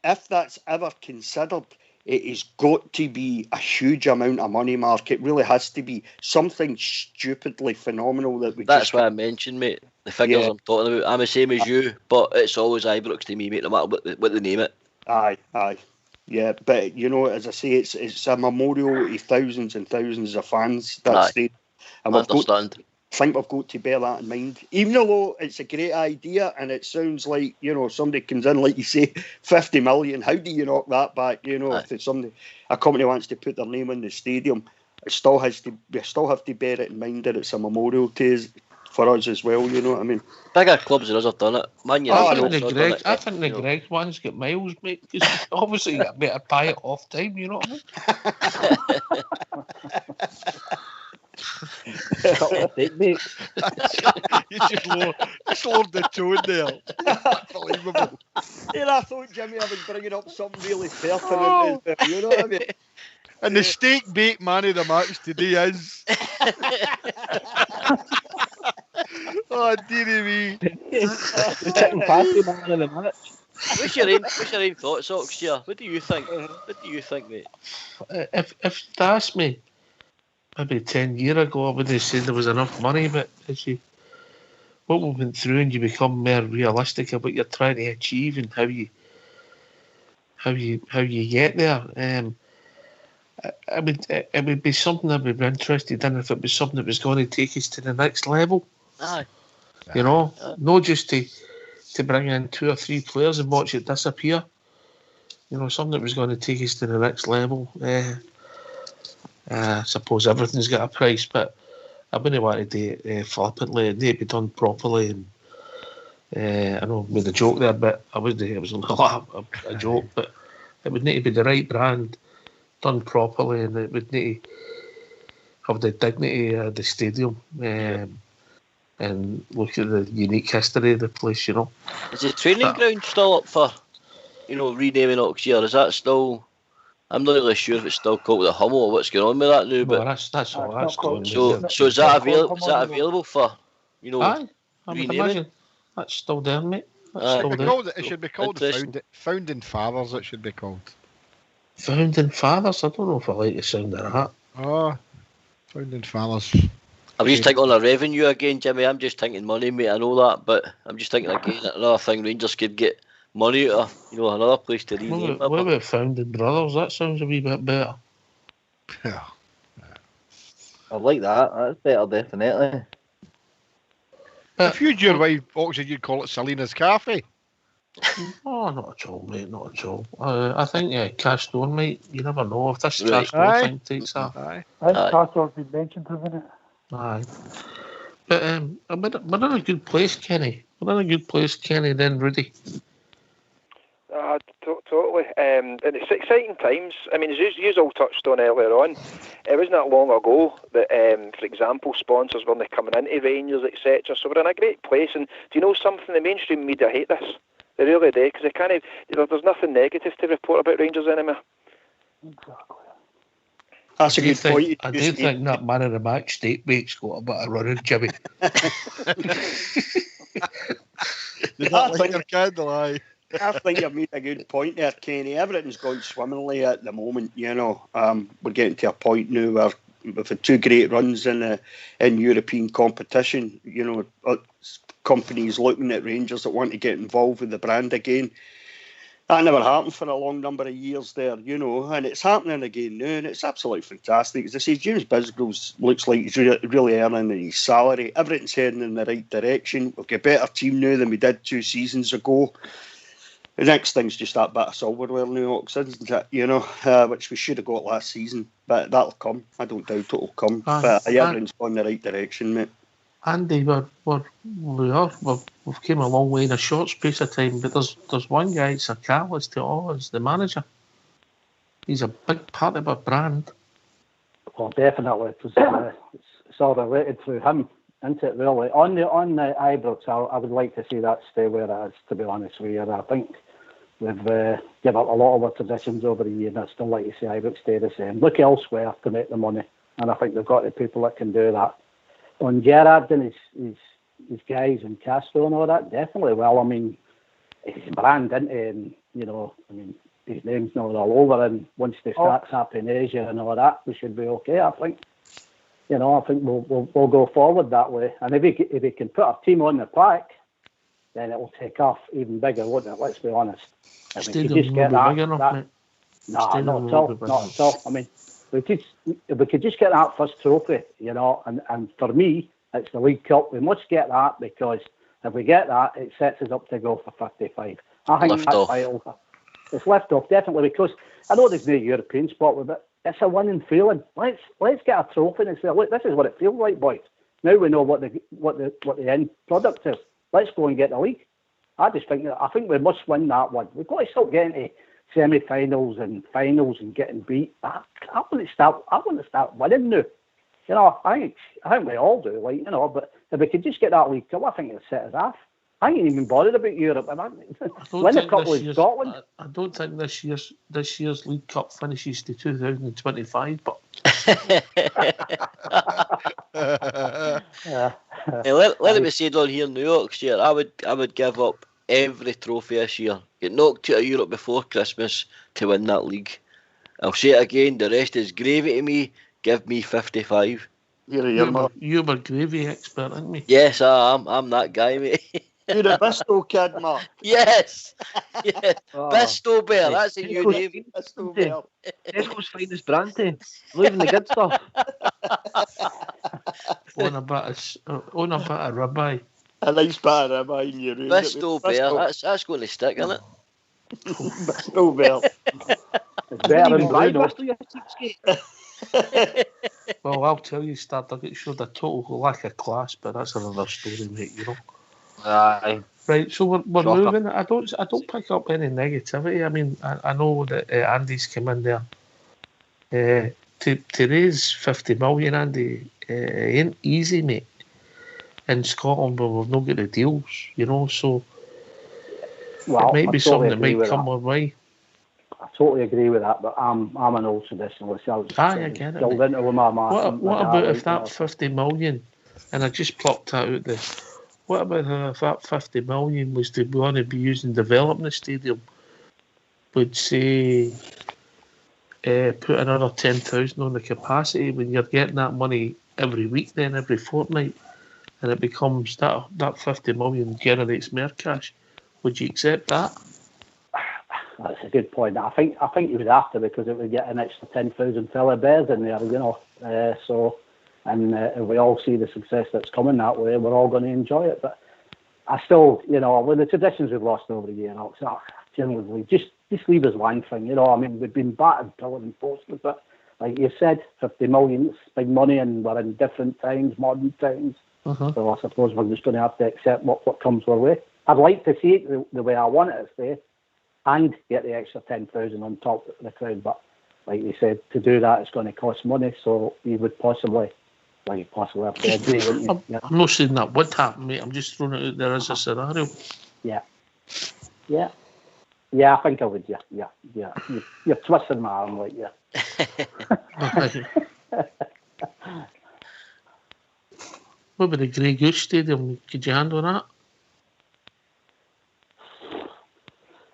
that's ever considered, it has got to be a huge amount of money, Mark. It really has to be something stupidly phenomenal that we. That's why I mentioned, mate. The figures I'm talking about. I'm the same as you, but it's always Ibrox to me, mate. No matter what they name it. Aye. Yeah, but as I say, it's a memorial to thousands and thousands of fans. That's the, and I think we've got to bear that in mind. Even though it's a great idea and it sounds like somebody comes in, like you say, 50 million. How do you knock that back? If a company wants to put their name in the stadium, we still have to bear it in mind that it's a memorial for us as well. You know what I mean? Bigger clubs than us have done it. Man United. I think the Greg one's got miles, mate. Because obviously you better buy it off time. You know what I mean? You just lowered the tone there. Unbelievable. I thought Jimmy I was bringing up something really pertinent. You know what I mean? And the steak bake man of the match today is. Oh, dearie me. The chicken pasty man of the match. What's your own thoughts, Oxia? What do you think? Mate? If you asked me maybe 10 years ago, I would have said there was enough money, but what we've been through, and you become more realistic about what you're trying to achieve and how you get there. It would be something that we'd be interested in if it was something that was going to take us to the next level. Aye. Not just to bring in 2 or 3 players and watch it disappear. Something that was going to take us to the next level. I suppose everything's got a price, but I wouldn't want to do it flippantly. It need to be done properly. And I know with the joke there, but I would say it was a joke, but it would need to be the right brand, done properly, and it would need to have the dignity of the stadium. And look at the unique history of the place, Is the training ground still up for, renaming Oxyar? Is that still? I'm not really sure if it's still called the Hummel or what's going on with that now. But that's all that's going. So is that available? Is that available for Aye, I would imagine that's still there, mate. It should be called the Founding Fathers. It should be called Founding Fathers. I don't know if I like the sound of that. Oh, Founding Fathers. I'm just thinking on the revenue again, Jimmy. I'm just thinking money, mate. I know that, but I'm just thinking again another thing Rangers could get money out of, another place to rename. What about Founding Brothers? That sounds a wee bit better. Yeah. I like that. That's better, definitely. If you'd your wife Oxford, you'd call it Selena's Cafe. Oh, not at all, mate. Not at all. I think Castore, mate. You never know if this Right. Castore thing takes off. Aye. I think Castore's been mentioned, hasn't it? Aye. But we're in a good place, Kenny. We're in a good place, Kenny. Then Rudy. Totally. And it's exciting times. I mean, as you all touched on earlier on, it wasn't that long ago that, for example, sponsors weren't coming into Rangers, etc. So we're in a great place. And do you know something? The mainstream media hate this. They really do, because they can't. There's nothing negative to report about Rangers anymore. Exactly. That's a good point. I do think that man in the match state week's got a bit of running, Jimmy. I think you've made a good point there, Kenny. Everything's going swimmingly at the moment. We're getting to a point now where we've had 2 great runs in European competition. Companies looking at Rangers that want to get involved with the brand again. That never happened for a long number of years there, and it's happening again now, and it's absolutely fantastic. As I say, James Bisgrove looks like he's really earning his salary. Everything's heading in the right direction. We've got a better team now than we did 2 seasons ago. The next thing's just that bit of silverware now, Ox, isn't it? Which we should have got last season, but that'll come. I don't doubt it'll come. But everything's going in the right direction, mate. Andy, we've came a long way in a short space of time, but there's one guy, it's a catalyst to all, it's the manager. He's a big part of our brand. Well, definitely, because it's all related through him, isn't it, really? On the Ibrox, I would like to see that stay where it is, to be honest with you. I think we've given up a lot of our traditions over the years, and I'd still like to see Ibrox stay the same. Look elsewhere to make the money, and I think they've got the people that can do that. On Gerrard and his guys and Castro and all that, definitely. Well, I mean, his brand, isn't it? And, his name's not all over, and once they start tapping Asia and all that, we should be okay, I think. I think we'll go forward that way. And if he can put a team on the track, then it will take off even bigger, won't it? Let's be honest. If we could just get that, not at all. I mean, if we could just get that first trophy, and for me, it's the League Cup. We must get that, because if we get that, it sets us up to go for 55. I think that title, it's left off, definitely, because I know there's no European spot with it. It's a winning feeling. Let's get a trophy and say, look, this is what it feels like, boys. Now we know what the end product is. Let's go and get the league. I think we must win that one. We've got to stop getting to semi-finals and finals and getting beat. I want to start winning now. I think we all do, but if we could just get that League Cup, I think it'll set us off. I ain't even bothered about Europe. Win a couple in Scotland. I don't think this year's League Cup finishes to 2025, but let it be said on here in New York, I would give up every trophy this year. Get knocked out of Europe before Christmas to win that league. I'll say it again, the rest is gravy to me. Give me 55. You're a gravy expert, aren't we? Yes, I'm that guy, mate. You're a Bisto kid, Mark. Yes. Bisto Bear, that's a new name. Bisto Bear. Tesco's finest brand, not even the good stuff. On a bit of ribeye. A nice bit of ribeye in your room. Bisto Bear, that's going to stick, isn't it? Bisto Bear. It's better than Bruno. Well, I'll tell you, Stardog, it showed a total lack of class, but that's another story, mate. Aye. Right, so we're moving. I don't pick up any negativity. I mean, I know that Andy's come in there. To raise 50 million, Andy, ain't easy, mate. In Scotland, but we've not got the deals, so it might be something that might come our way. I totally agree with that, but I'm an old traditionalist. I get it. What about if that 50 million, and I just plucked that out there, what about if that 50 million was to want to be used in developing the stadium? Would say put another 10,000 on the capacity when you're getting that money every week, then every fortnight, and it becomes that 50 million generates more cash. Would you accept that? That's a good point. I think you would have to, because it would get an extra 10,000 fella bears in there, so And if we all see the success that's coming that way, we're all going to enjoy it. But I still, with the traditions we've lost over the year, generally just leave us one thing. I mean, we've been battered pillar and post, but like you said, 50 million, it's big money, and we're in different times, modern times. So I suppose we're just going to have to accept what comes our way. I'd like to see it the way I want it to stay, and get the extra 10,000 on top of the crowd. But like you said, to do that, it's going to cost money. So you would possibly have to agree, wouldn't you? Yeah. I'm not saying that would happen, mate. I'm just throwing it out there as a scenario. Yeah, I think I would. Yeah. You're twisting my arm, like What about the Grey Goose Stadium? Could you handle that?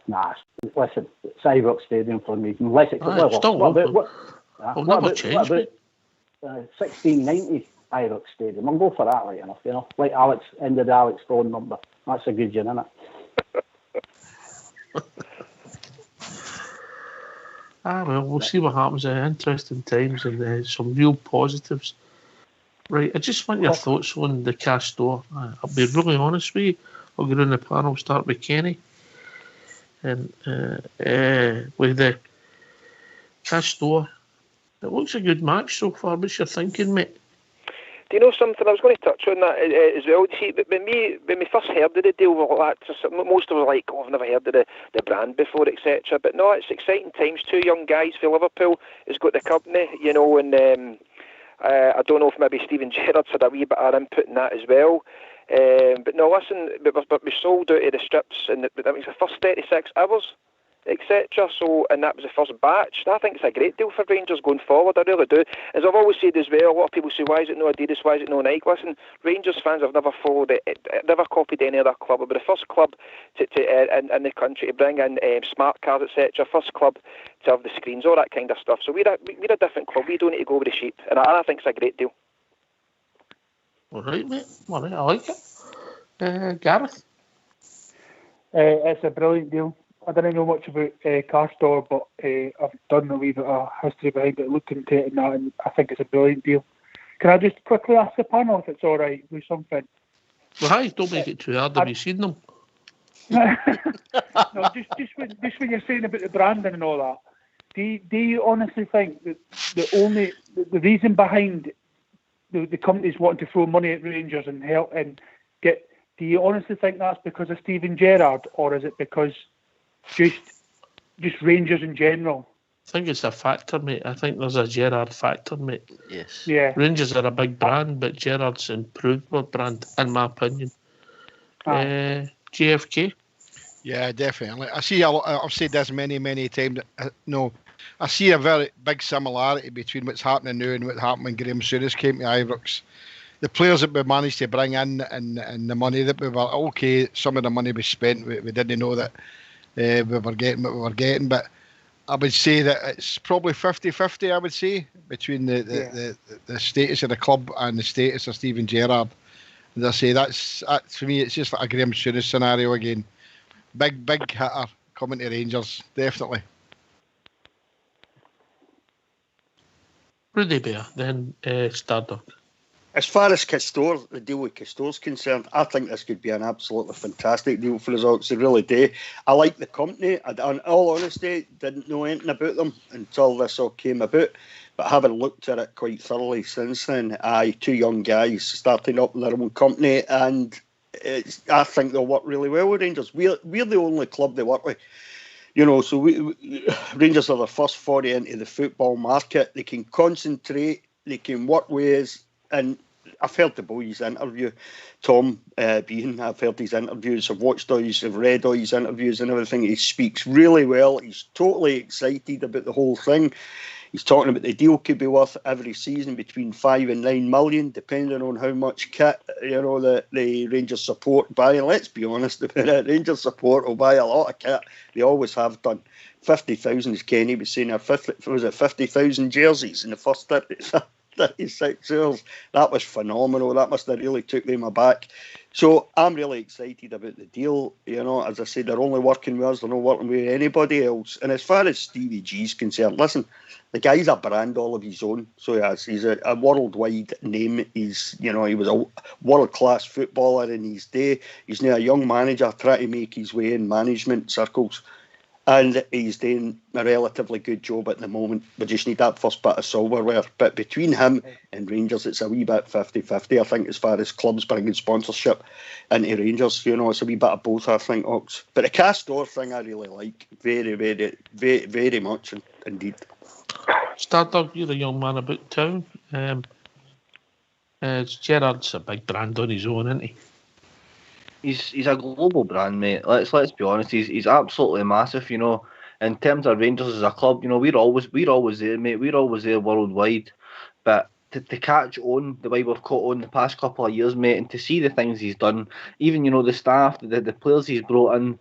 Nah, listen, it's Ibrox Stadium for me. Unless it what about change, mate? 1690 Ibrox Stadium. I'll go for that, like enough. Like Alex ended Alex phone number. That's a good one, isn't it? Well, we'll see what happens. Interesting times and some real positives. Right, I just want your thoughts on the Castore. I'll be really honest with you. I'll go in the panel, start with Kenny. And with the Castore, it looks a good match so far. What's your thinking, mate? Do you know something? I was going to touch on that as well. See, when we first heard of the deal, most of us were like, I've never heard of the brand before, etc. But no, it's exciting times. Two young guys for Liverpool has got the company, and I don't know if maybe Steven Gerrard's had a wee bit of input in that as well. But no, listen, but we sold out of the strips, and that was the first 36 hours, etc. So, and that was the first batch. I think it's a great deal for Rangers going forward. I really do. As I've always said as well, a lot of people say, why is it no Adidas? Why is it no Nike? Listen, Rangers fans have never followed it, never copied any other club. We're the first club in the country to bring in smart cards, etc. First club to have the screens, all that kind of stuff. So we're a different club. We don't need to go with the sheep, and I think it's a great deal. All right, mate. All right, I like it. Gareth? It's a brilliant deal. I don't know much about Castore, but I've done a wee bit of history behind it, looked into it, and I think it's a brilliant deal. Can I just quickly ask the panel if it's all right with something? Well, hi, don't make it too hard. Have you seen them? No, just when you're saying about the branding and all that, do you honestly think that the reason behind the companies wanting to throw money at Rangers and help and get? Do you honestly think that's because of Steven Gerrard, or is it because just Rangers in general? I think it's a factor, mate. I think there's a Gerrard factor, mate. Yes. Yeah. Rangers are a big brand, but Gerrard's improved their brand, in my opinion. JFK? Yeah, definitely. I've said this many times. I see a very big similarity between what's happening now and what happened when Graham Souness came to Ibrox. The players that we managed to bring in and the money that we were, some of the money we spent, we didn't know that we were getting what we were getting, but I would say that it's probably 50-50, I would say, between the status of the club and the status of Steven Gerrard. And I say that's for me, it's just like a Graham Souness scenario again. Big hitter coming to Rangers, definitely. Rudy Bear, then Stardust. As far as Castore, the deal with Castore's concerned, I think this could be an absolutely fantastic deal for us all. They really do. I like the company. In all honesty, didn't know anything about them until this all came about. But having looked at it quite thoroughly since then, two young guys starting up their own company, and I think they'll work really well with Rangers. We're the only club they work with. So Rangers are the first foray into the football market. They can concentrate, they can work with us. And I've heard the boys interview, Tom Behan, I've heard his interviews, I've watched I've read all his interviews and everything. He speaks really well. He's totally excited about the whole thing. He's talking about the deal could be worth every season between 5 and 9 million, depending on how much kit, the Rangers support buy. And let's be honest about it, Rangers support will buy a lot of kit. They always have done. 50,000, as Kenny was saying, 50,000 jerseys in the first 36 hours. That was phenomenal. That must have really took them aback. So I'm really excited about the deal. You know, as I said, they're only working with us. They're not working with anybody else. And as far as Stevie G's concerned, listen, the guy's a brand all of his own. So he's a worldwide name. He was a world-class footballer in his day. He's now a young manager trying to make his way in management circles. And he's doing a relatively good job at the moment. We just need that first bit of silverware. But between him and Rangers, it's a wee bit 50-50, I think, as far as clubs bringing sponsorship into Rangers. You know, it's a wee bit of both, I think, Ox. But the Castore thing I really like very, very, very, very much indeed. Stardog, you're a young man about town. Gerrard's a big brand on his own, isn't he? He's a global brand, mate. Let's be honest. He's absolutely massive. You know, in terms of Rangers as a club, you know, we're always there, mate. We're always there worldwide. But to catch on the way we've caught on the past couple of years, mate, and to see the things he's done, even you know the staff, the players he's brought in,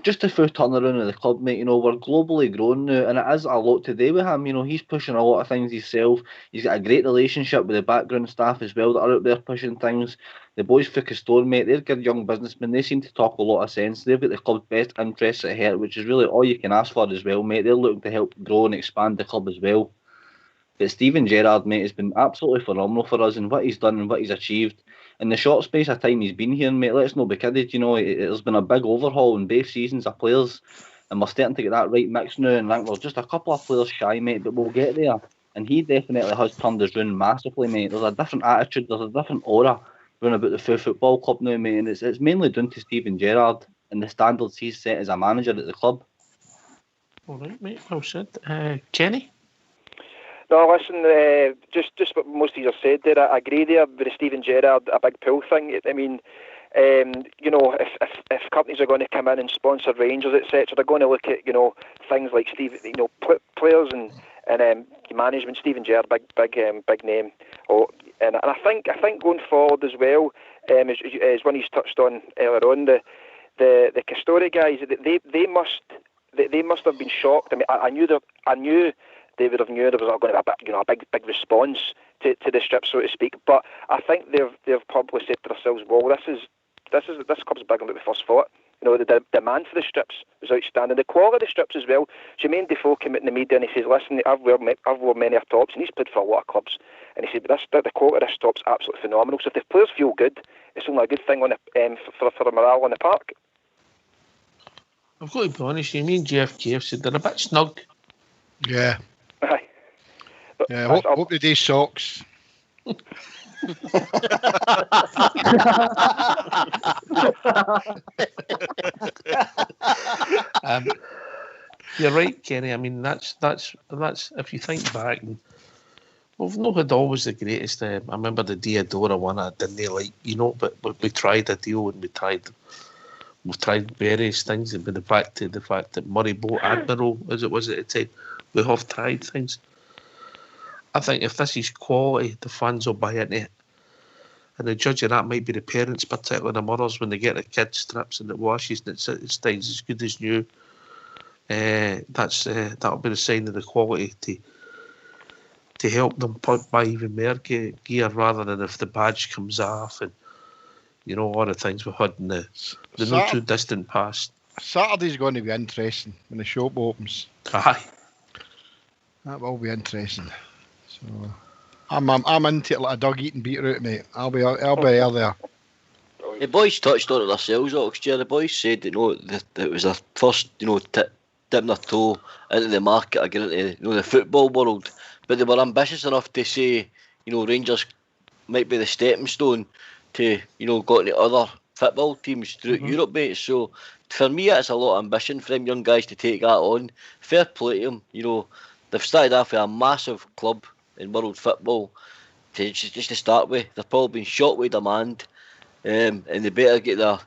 just the full turnaround of the club, mate. You know, we're globally grown now, and it is a lot to do with him. You know, he's pushing a lot of things himself. He's got a great relationship with the background staff as well that are out there pushing things. The boys for Castore, mate, they're good young businessmen. They seem to talk a lot of sense. They've got the club's best interests at heart, which is really all you can ask for as well, mate. They're looking to help grow and expand the club as well. But Steven Gerrard, mate, has been absolutely phenomenal for us and what he's done and what he's achieved. In the short space of time he's been here, mate, let's not be kidded. You know, there's been a big overhaul in both seasons of players, and we're starting to get that right mix now. And I think we're just a couple of players shy, mate, but we'll get there. And he definitely has turned us round massively, mate. There's a different attitude, there's a different aura going about the full football club now, mate, and it's mainly down to Steven Gerrard and the standards he's set as a manager at the club. All right, mate, well said. Kenny? No, listen, just what most of you have said there, I agree there with the Steven Gerrard, a big pull thing. I mean, you know, if companies are going to come in and sponsor Rangers, etc., they're going to look at, you know, things like players and management. Steven Gerrard, big name. And I think going forward as well, as one he's touched on earlier on, the Castore guys, they must have been shocked. I mean, I knew they would have knew there was going to be a big response to the strip, so to speak. But I think they've probably said to themselves, well, this club's bigger than we first thought. You know, the demand for the strips was outstanding. The quality of the strips as well. Jermaine Defoe came out in the media and he says, listen, I've worn many of tops, and he's played for a lot of clubs. And he said, the quality of this top's absolutely phenomenal. So if the players feel good, it's only a good thing on for the morale on the park. I've got to be honest, you mean JFK have said they're a bit snug. Yeah. Aye. Yeah, hope they do socks. You're right, Kenny. I mean, that's if you think back, we've not had always the greatest. I remember the Diadora one. I didn't like, you know, but we tried a deal and we've tried various things, and been back to the fact that Murray Boat Admiral, as it was at the time, we have tried things. I think if this is quality, the fans will buy into it. And the judge of that might be the parents, particularly the mothers, when they get the kids strips and it washes and it stays as good as new. That'll be the sign of the quality to help them buy even more gear, rather than if the badge comes off and, you know, all the things we had in the not too distant past. Saturday's going to be interesting when the shop opens. Aye. That will be interesting. So I'm into it like a dog eating beetroot, mate. I'll be there. The boys touched on it themselves, Oxford. The boys said that it was their first, dipping their toe into the market or getting into the football world. But they were ambitious enough to say, Rangers might be the stepping stone to, go into other football teams throughout Europe, mate. So for me, it's a lot of ambition for them young guys to take that on. Fair play to them. They've started off with a massive club in world football just to start with. They've probably been shot with demand, and they better get their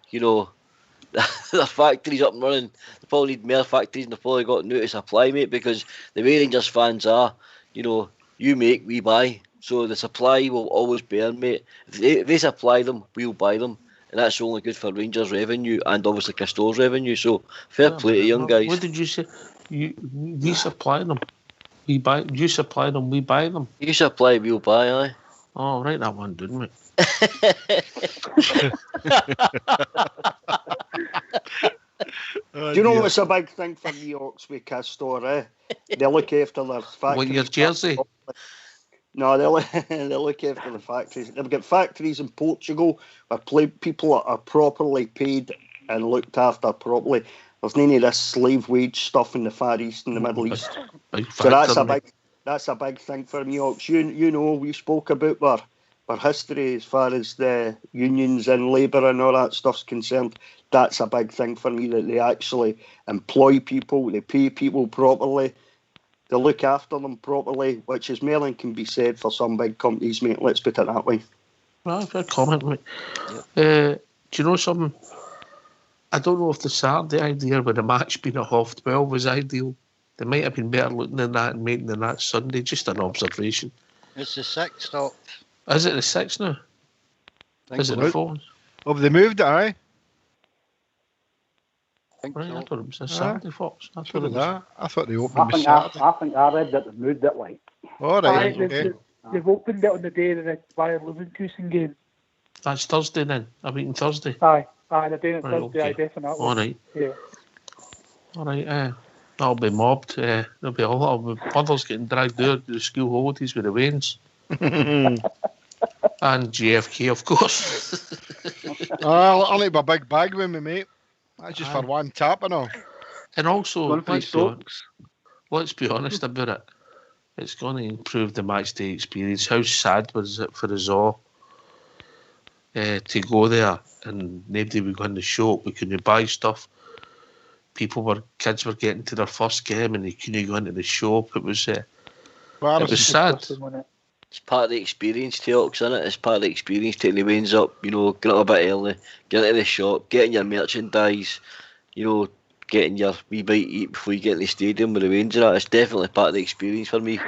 their factories up and running. They probably need more factories, and they've probably got new to supply, mate, because the way Rangers fans are, you make, we buy. So the supply will always be in, mate. If they supply them, we'll buy them. And that's only good for Rangers' revenue and obviously Castore's revenue. So fair play to young guys. What did you say? We supply them? We buy. You supply them. We buy them. You supply, we'll buy. Aye. Oh, write that one, didn't we? Do you know what's a big thing for New York's with Castore? They look after their factories. What, your jersey? No, they look after the factories. They've got factories in Portugal where people are properly paid and looked after properly. There's none of this slave wage stuff in the Far East and the Middle East. So that's a big thing for New York. You know, we spoke about our history as far as the unions and labour and all that stuff's concerned. That's a big thing for me, that they actually employ people, they pay people properly, they look after them properly, which is more than can be said for some big companies, mate. Let's put it that way. Well, fair comment, mate. Do you know something? I don't know if the Saturday idea with the match being at 12:30 was ideal. They might have been better looking than that and making than that Sunday. Just an observation. It's the 6th stop. Is it the 6th now? Is it the 4th? Have they moved it, aye? Right, I thought it was a Saturday, Fox. I thought they opened it Saturday. I think I read that they moved it, like. All right, okay. They've opened it on the day of the Bayer Leverkusen game. That's Thursday then. I mean Thursday. Aye, they're doing it Thursday, okay. aye, definitely. All right. Yeah. All right, that'll be mobbed. There'll be a lot of others getting dragged out to the school holidays with the Waynes. And JFK, of course. I'll need my big bag with me, mate. That's just for one tap, I know. And also, let's be honest about it. It's going to improve the match day experience. How sad was it for us all to go there and nobody would go in the shop? We couldn't buy stuff. Kids were getting to their first game and they couldn't go into the shop. It was sad. It's part of the experience, Teox, isn't it? It's part of the experience, taking the Waynes up, you know, getting up a bit early, getting into the shop, getting your merchandise, you know, getting your wee bite to eat before you get to the stadium with the Waynes are at. It's definitely part of the experience for me.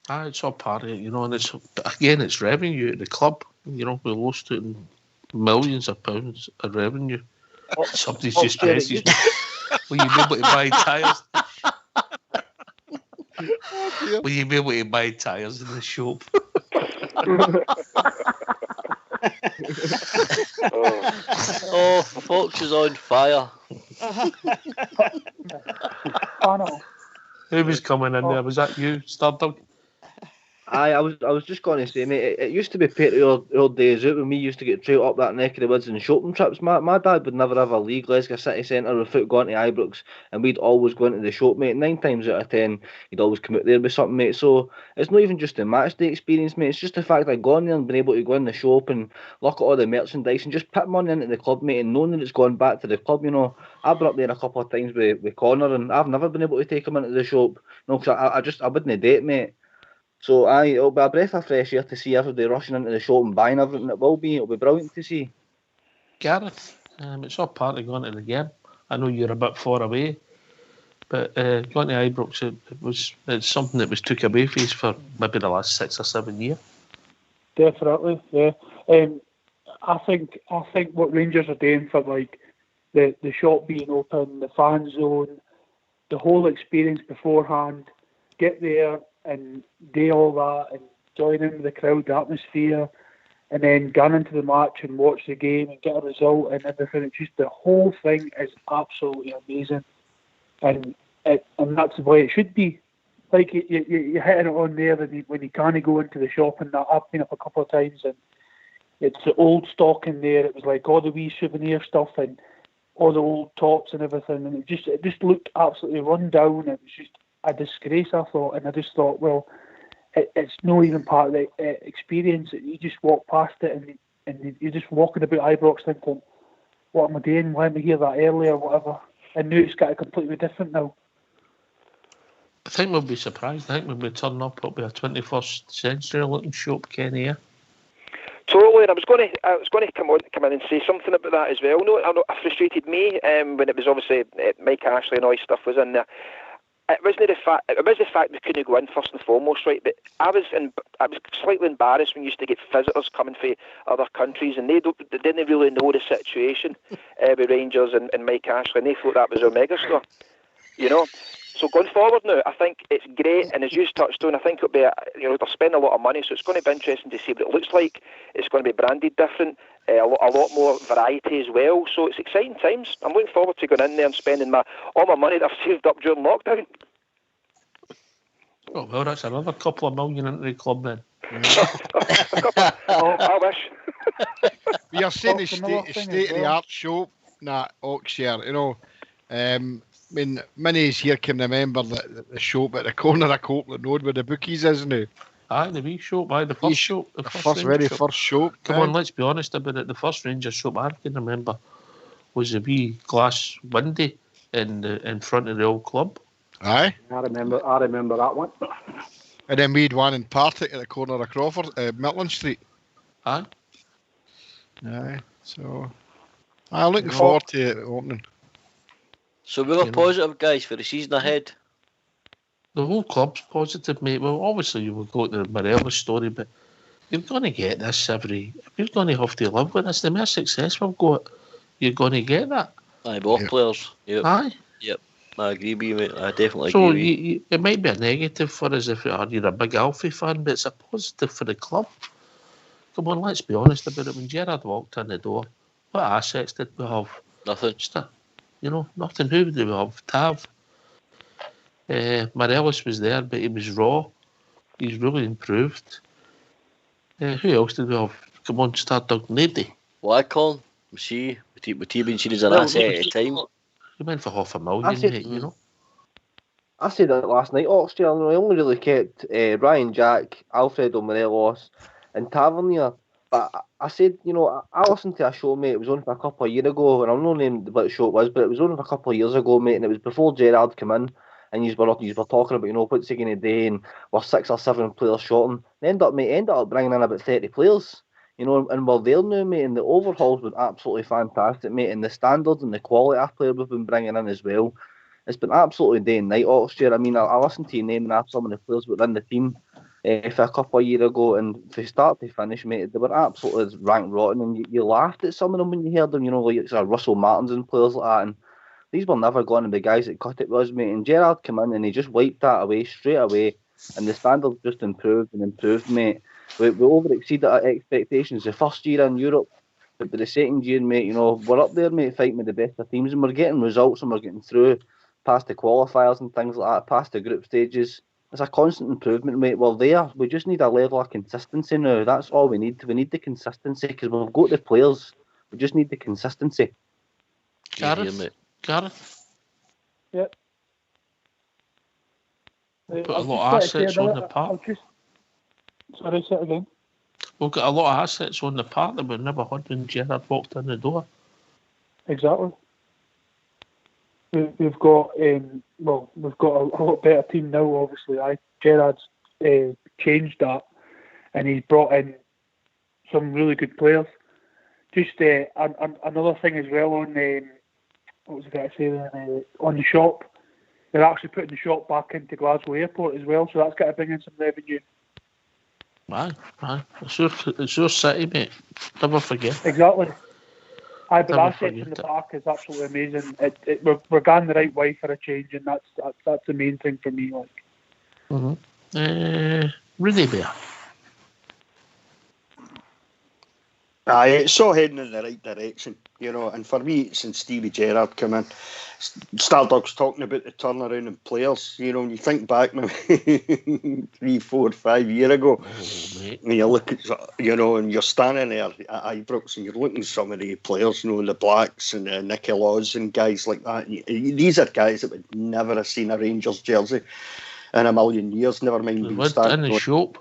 It's all part of it, you know, and it's revenue at the club. You know, we lost it in millions of pounds of revenue. Somebody's just messaged me. Will you be able to buy tyres? Will you be able to buy tyres in the shop? Oh, Fox is on fire. Who was coming in there? Was that you, Stardog? I was just going to say, mate, it used to be part of the old days out when we used to get trailed up that neck of the woods and shopping trips. My dad would never have a league, Glasgow City Centre, without going to Ibrox, and we'd always go into the shop, mate. 9 times out of 10, he'd always come out there with something, mate. So it's not even just the match day experience, mate. It's just the fact that I've gone there and been able to go in the shop and look at all the merchandise and just put money into the club, mate, and knowing that it's gone back to the club, you know. I've been up there a couple of times with Connor, and I've never been able to take him into the shop, no, because I wouldn't date, mate. So it'll be a breath of fresh air to see everybody rushing into the shop and buying everything. It'll be brilliant to see. Gareth, it's all part of going to the game. I know you're a bit far away, but going to Ibrox, it's something that was took away from us for maybe the last 6 or 7 years. Definitely, yeah. I think what Rangers are doing for like the shop being open, the fan zone, the whole experience beforehand, get there and do all that and join in with the crowd, the atmosphere, and then get into the match and watch the game and get a result and everything. It's just the whole thing is absolutely amazing, and that's the way it should be. Like you're hitting it on there when you can't go into the shop and that. I've been up a couple of times and it's the old stock in there. It was like all the wee souvenir stuff and all the old tops and everything, and it just looked absolutely run down. It was just a disgrace, I thought, and I just thought, well, it's not even part of the experience. You just walk past it and you're just walking about Ibrox thinking, what am I doing? Why am I here that early or whatever? And now it's got a completely different now. I think we'll be surprised. I think when we turn up, it'll be a 21st century looking shop, Kenny, yeah? Totally, and I was going to come in and say something about that as well. No, it frustrated me when it was obviously Mike Ashley and all his stuff was in there. It was the fact we couldn't go in first and foremost, right? But I was slightly embarrassed when we used to get visitors coming from other countries, and they didn't really know the situation with Rangers and Mike Ashley, and they thought that was our megastar. You know. So going forward now, I think it's great, and as you touched on, I think it'll be, they're spending a lot of money, so it's going to be interesting to see what it looks like. It's going to be branded different, a lot more variety as well. So it's exciting times. I'm looking forward to going in there and spending all my money that I've saved up during lockdown. Oh well, that's another couple of million into the club then. I wish. We are saying the state of the art shop, Oxshire. I mean, many here can remember the shop at the corner of Copeland Road where the bookies is now. Aye, the wee shop, the first shop. The first shop. Come on, let's be honest about it. The first Rangers shop I can remember was a wee glass window in front of the old club. Aye. I remember that one. And then we had one in Partick at the corner of Crawford, Milton Street. Aye. Aye. So, I'm looking forward to it opening. So we're positive, guys, for the season ahead. The whole club's positive, mate. Well, obviously you will go to the Morelos story, but you're going to get this you're going to have to live with this. The more success we've got, you're going to get that. Aye, both players. Yep. Aye. Yep. I agree with you, mate. I definitely agree with you. It might be a negative for us if you're a big Alfie fan, but it's a positive for the club. Come on, let's be honest about it. When Gerrard walked in the door, what assets did we have? Nothing. Nothing. Who did we have? Tav. Morelos was there, but he was raw. He's really improved. Who else did we have? Come on, start talking. Nobody. Colin? Was he being seen as an asset at the time? He went for $500,000, mate, I said that last night. Oxford, I only really kept Ryan Jack, Alfredo Morelos, and Tavernier. But I said, I listened to a show, mate. It was on for a couple of years ago, and I'm not naming what show it was, but it was on for a couple of years ago, mate. And it was before Gerrard came in, and you were talking about, what's he going to do, and we're 6 or 7 players short. And they ended up bringing in about 30 players, and we're there now, mate. And the overhauls were absolutely fantastic, mate. And the standards and the quality of player we've been bringing in as well. It's been absolutely day and night, Oxford. I mean, I listened to you naming off some of the players within the team for a couple of years ago, and from start to finish, mate, they were absolutely ranked rotten, and you laughed at some of them when you heard them, like Russell Martins and players like that, and these were never going to be guys that cut it with us, mate. And Gerrard came in and he just wiped that away straight away, and the standards just improved, mate. We over-exceeded our expectations the first year in Europe, but by the second year, mate, we're up there, mate, fighting with the best of teams, and we're getting results, and we're getting through past the qualifiers and things like that, past the group stages. It's a constant improvement, mate. We're there. We just need a level of consistency now. That's all we need. We need the consistency because we've got the players. We just need the consistency. Gareth? Yep. Put a lot of assets on the park. Sorry, say it again. We've got a lot of assets on the park that we've never had when Gerrard walked in the door. Exactly. We've got we've got a lot better team now. Obviously, Gerrard's changed that, and he's brought in some really good players. Just another thing as well on what was I going to say then? On the shop, they're actually putting the shop back into Glasgow Airport as well, so that's got to bring in some revenue. Aye, it's your city, mate. Never forget. Exactly. Aye, but assets in the park is absolutely amazing. We're going the right way for a change, and that's the main thing for me. Really bear. Aye, it's all heading in the right direction, and for me, since Stevie Gerrard came in, Stardog's talking about the turnaround in players, when you think back maybe 3, 4, 5 years ago, and you look at, and you're standing there at Ibrox and you're looking at some of the players, the Blacks and the Nicky Laws and guys like that, and these are guys that would never have seen a Rangers jersey in a million years, never mind being standing in the shop.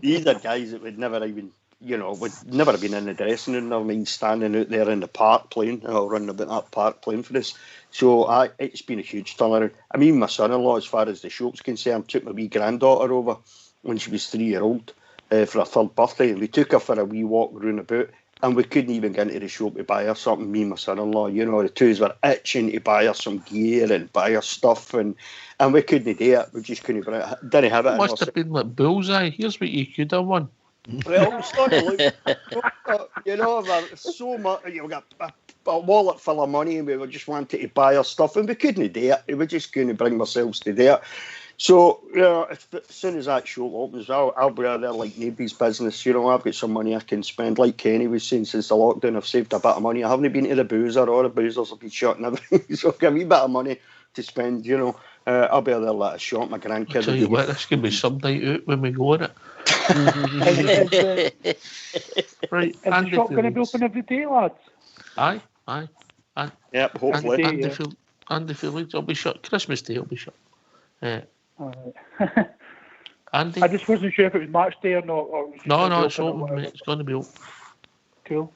These are guys that would never even, would never have been in the dressing room, never mind standing out there in the park playing, or running about that park playing for us. So it's been a huge turnaround. I mean, my son-in-law, as far as the shop's concerned, took my wee granddaughter over when she was 3-year-old for her 3rd birthday. We took her for a wee walk round about, and we couldn't even get into the shop to buy her something, me and my son-in-law. The twos were itching to buy her some gear and buy her stuff, and we couldn't do it. We just didn't have it. It must have been like bullseye. Here's what you could have won. Well, I'm starting to look, you know, so much, you've got a wallet full of money and we were just wanting to buy our stuff and we couldn't do it. We were just going to bring ourselves to do it. So, you know, as soon as that show opens, I'll be out there like nobody's business. You know, I've got some money I can spend. Like Kenny was saying, since the lockdown, I've saved a bit of money. I haven't been to the boozer, or the boozers have been shut and everything. So I've got a wee bit of money to spend, you know. I'll be out there like a shot. My grandkid. I'll tell you what, this could be some night out when we go on it. Right, is the shop going to be open every day, lads? Aye. Yep, hopefully. Andy Phillips will be shut. Christmas Day will be shut. Andy? I just wasn't sure if it was match day or not. Or no, it's open, mate. It's going to be open. Cool.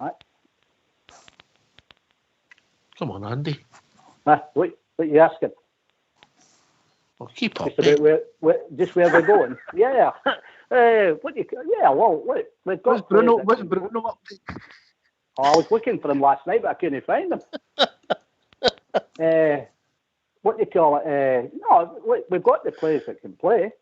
Right. Come on, Andy. What are you asking? Well, keep up. Just about just where we're going. Yeah. What do you? Yeah. Well, we've got. What's Bruno up to? Oh, I was looking for him last night, but I couldn't find him. What do you call it? No, we've got the players that can play,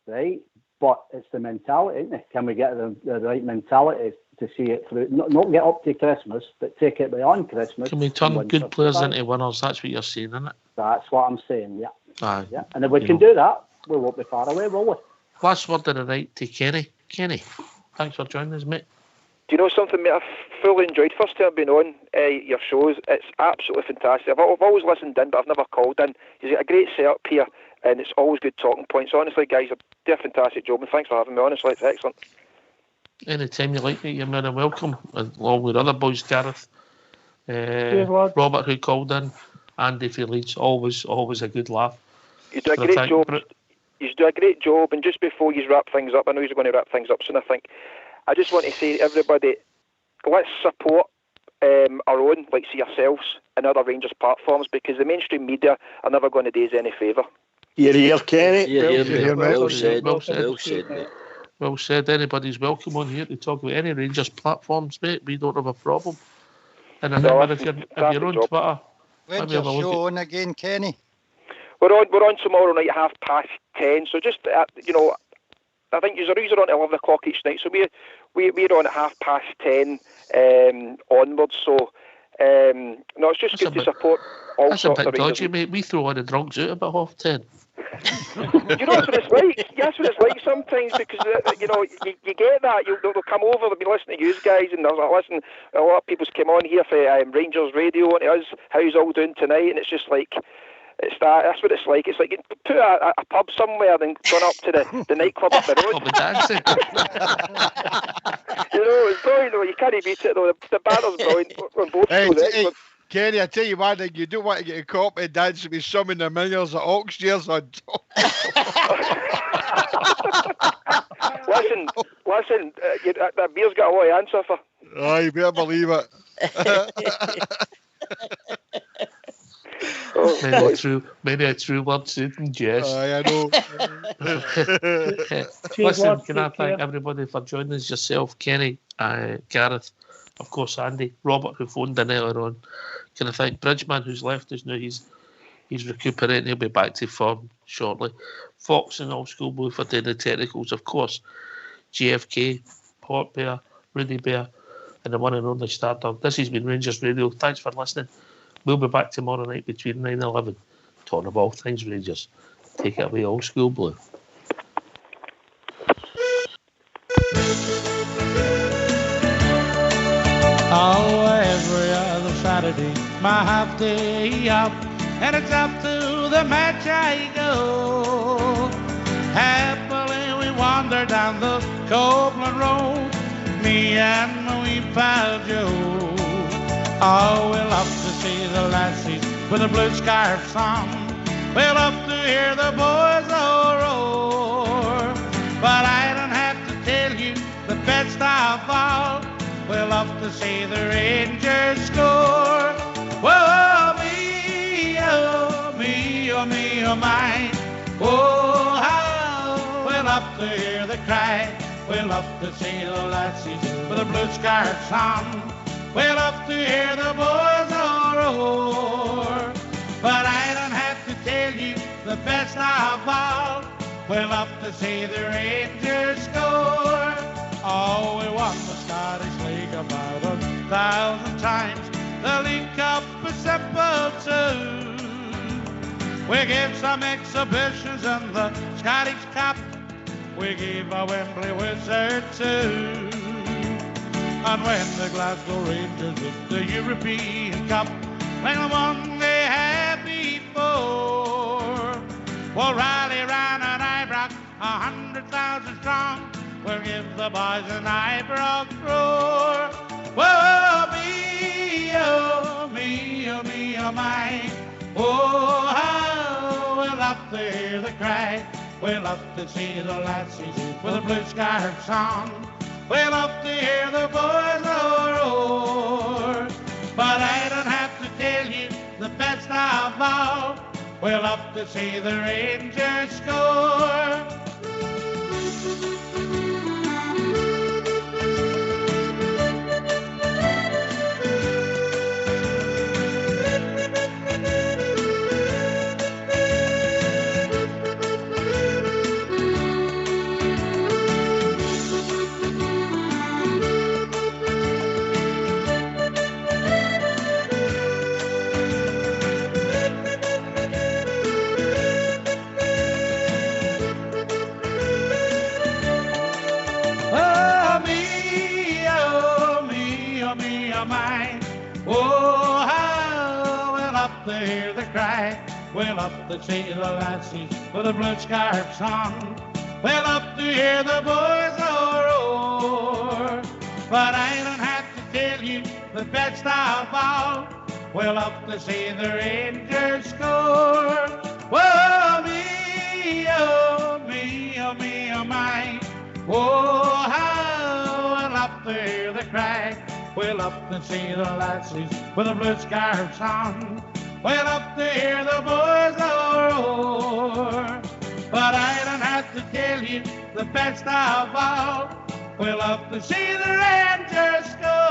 right? But it's the mentality, isn't it? Can we get the right mentality to see it through? Not get up to Christmas, but take it beyond Christmas. Can we turn good players into winners? That's what you're saying, isn't it? That's what I'm saying, yeah. Aye. Yeah. And if we can do that, we won't be far away, will we? Last word of the night to Kenny. Kenny, thanks for joining us, mate. Do you know something, mate? I've fully enjoyed first time being on your shows. It's absolutely fantastic. I've always listened in, but I've never called in. You've got a great setup here, and it's always good talking points. Honestly, guys, you do a fantastic job, and thanks for having me. Honestly, it's excellent. Anytime you like it, you're more than welcome, along with other boys, Gareth, Robert, who called in, Andy for Leeds. Always a good laugh. You do a great job. You do a great job, and just before you wrap things up, I know you're going to wrap things up soon, I think. I just want to say to everybody, let's support our own, like see yourselves, and other Rangers platforms, because the mainstream media are never going to do us any favour. You're here, Kenny. Well said, mate. Well said. Anybody's welcome on here to talk about any Rangers platforms, mate. We don't have a problem. And remember, if you're on Twitter, when's your show on again, Kenny? We're on tomorrow night at 10:30. So just I think you're on at 11 o'clock each night. So we're on at 10:30 onwards. So it's just good to support all that's sorts a bit of Rangers. dodgy, mate. We throw all the drunks out about 10:30. You know, that's what it's like. That's what it's like sometimes, because you get that. They'll come over, they'll be listening to you guys, and they'll listen. A lot of people's come on here for Rangers Radio and us. How's all doing tonight? And it's just like. That's what it's like. It's like you put a pub somewhere and gone up to the nightclub up the road. It's brilliant. You can't beat it though. The banner's brilliant on both shows. Kenny, I tell you one thing, you don't want to get a cop and dance with some of the millions of oxteers on top. Listen, that beer's got a lot to answer for. Oh, you better believe it. Maybe a true word said in jest. I know. Listen, can I thank everybody for joining us? Yourself, Kenny, Gareth, of course, Andy, Robert, who phoned in earlier on. Can I thank Bridgeman, who's left us now? He's recuperating. He'll be back to form shortly. Fox and Old School Blue for doing the technicals, of course. JFK, Port Bear, Rudy Bear, and the one and only Stardom. This has been Rangers Radio. Thanks for listening. We'll be back tomorrow night between 9 and 11, talking about all things Rangers. Take it away, Old School Blue. Oh, every other Saturday, my half day up, and it's up to the match I go. Happily we wander down the Copeland Road, me and my wee pal Joe. Oh, we love to see the lassies with the blue scarves on. We love to hear the boys all roar. But I don't have to tell you the best of all. We love to see the Rangers score. Whoa, me, oh, me, oh, me, oh, mine. Oh, how we love to hear the cry. We love to see the lassies with the blue scarves on. We love to hear the boys all roar. But I don't have to tell you the best of all. we'll love to see the Rangers score. Oh, we won the Scottish League about 1,000 times. The League Cup is simple too. We gave some exhibitions in the Scottish Cup. We gave a Wembley Wizard too. And when the Glasgow Rangers win the European Cup, like the one they had before, we'll rally round an Ibrox 100,000 strong. We'll give the boys an Ibrox roar. Whoa, me, oh, me, oh, me, oh, my. Oh, how we'll love to hear the cry. We'll love to see the lassies with a blue scarves on. We'll love to hear the boys roar. But I don't have to tell you the best of all. We'll love to see the Rangers score. Oh, how we'll love to hear the cry. We'll love to see the lassies with the blue scarves on. We'll love to hear the boys roar. But I don't have to tell you the best of all. We'll love to see the Rangers score. Whoa, me, oh, me, oh, me, oh, my. Oh, how we'll love to hear the cry. We'll up to see the lassies with the blue scarves on. We'll up to hear the boys roar. But I don't have to tell you the best of all. We'll up to see the Rangers score.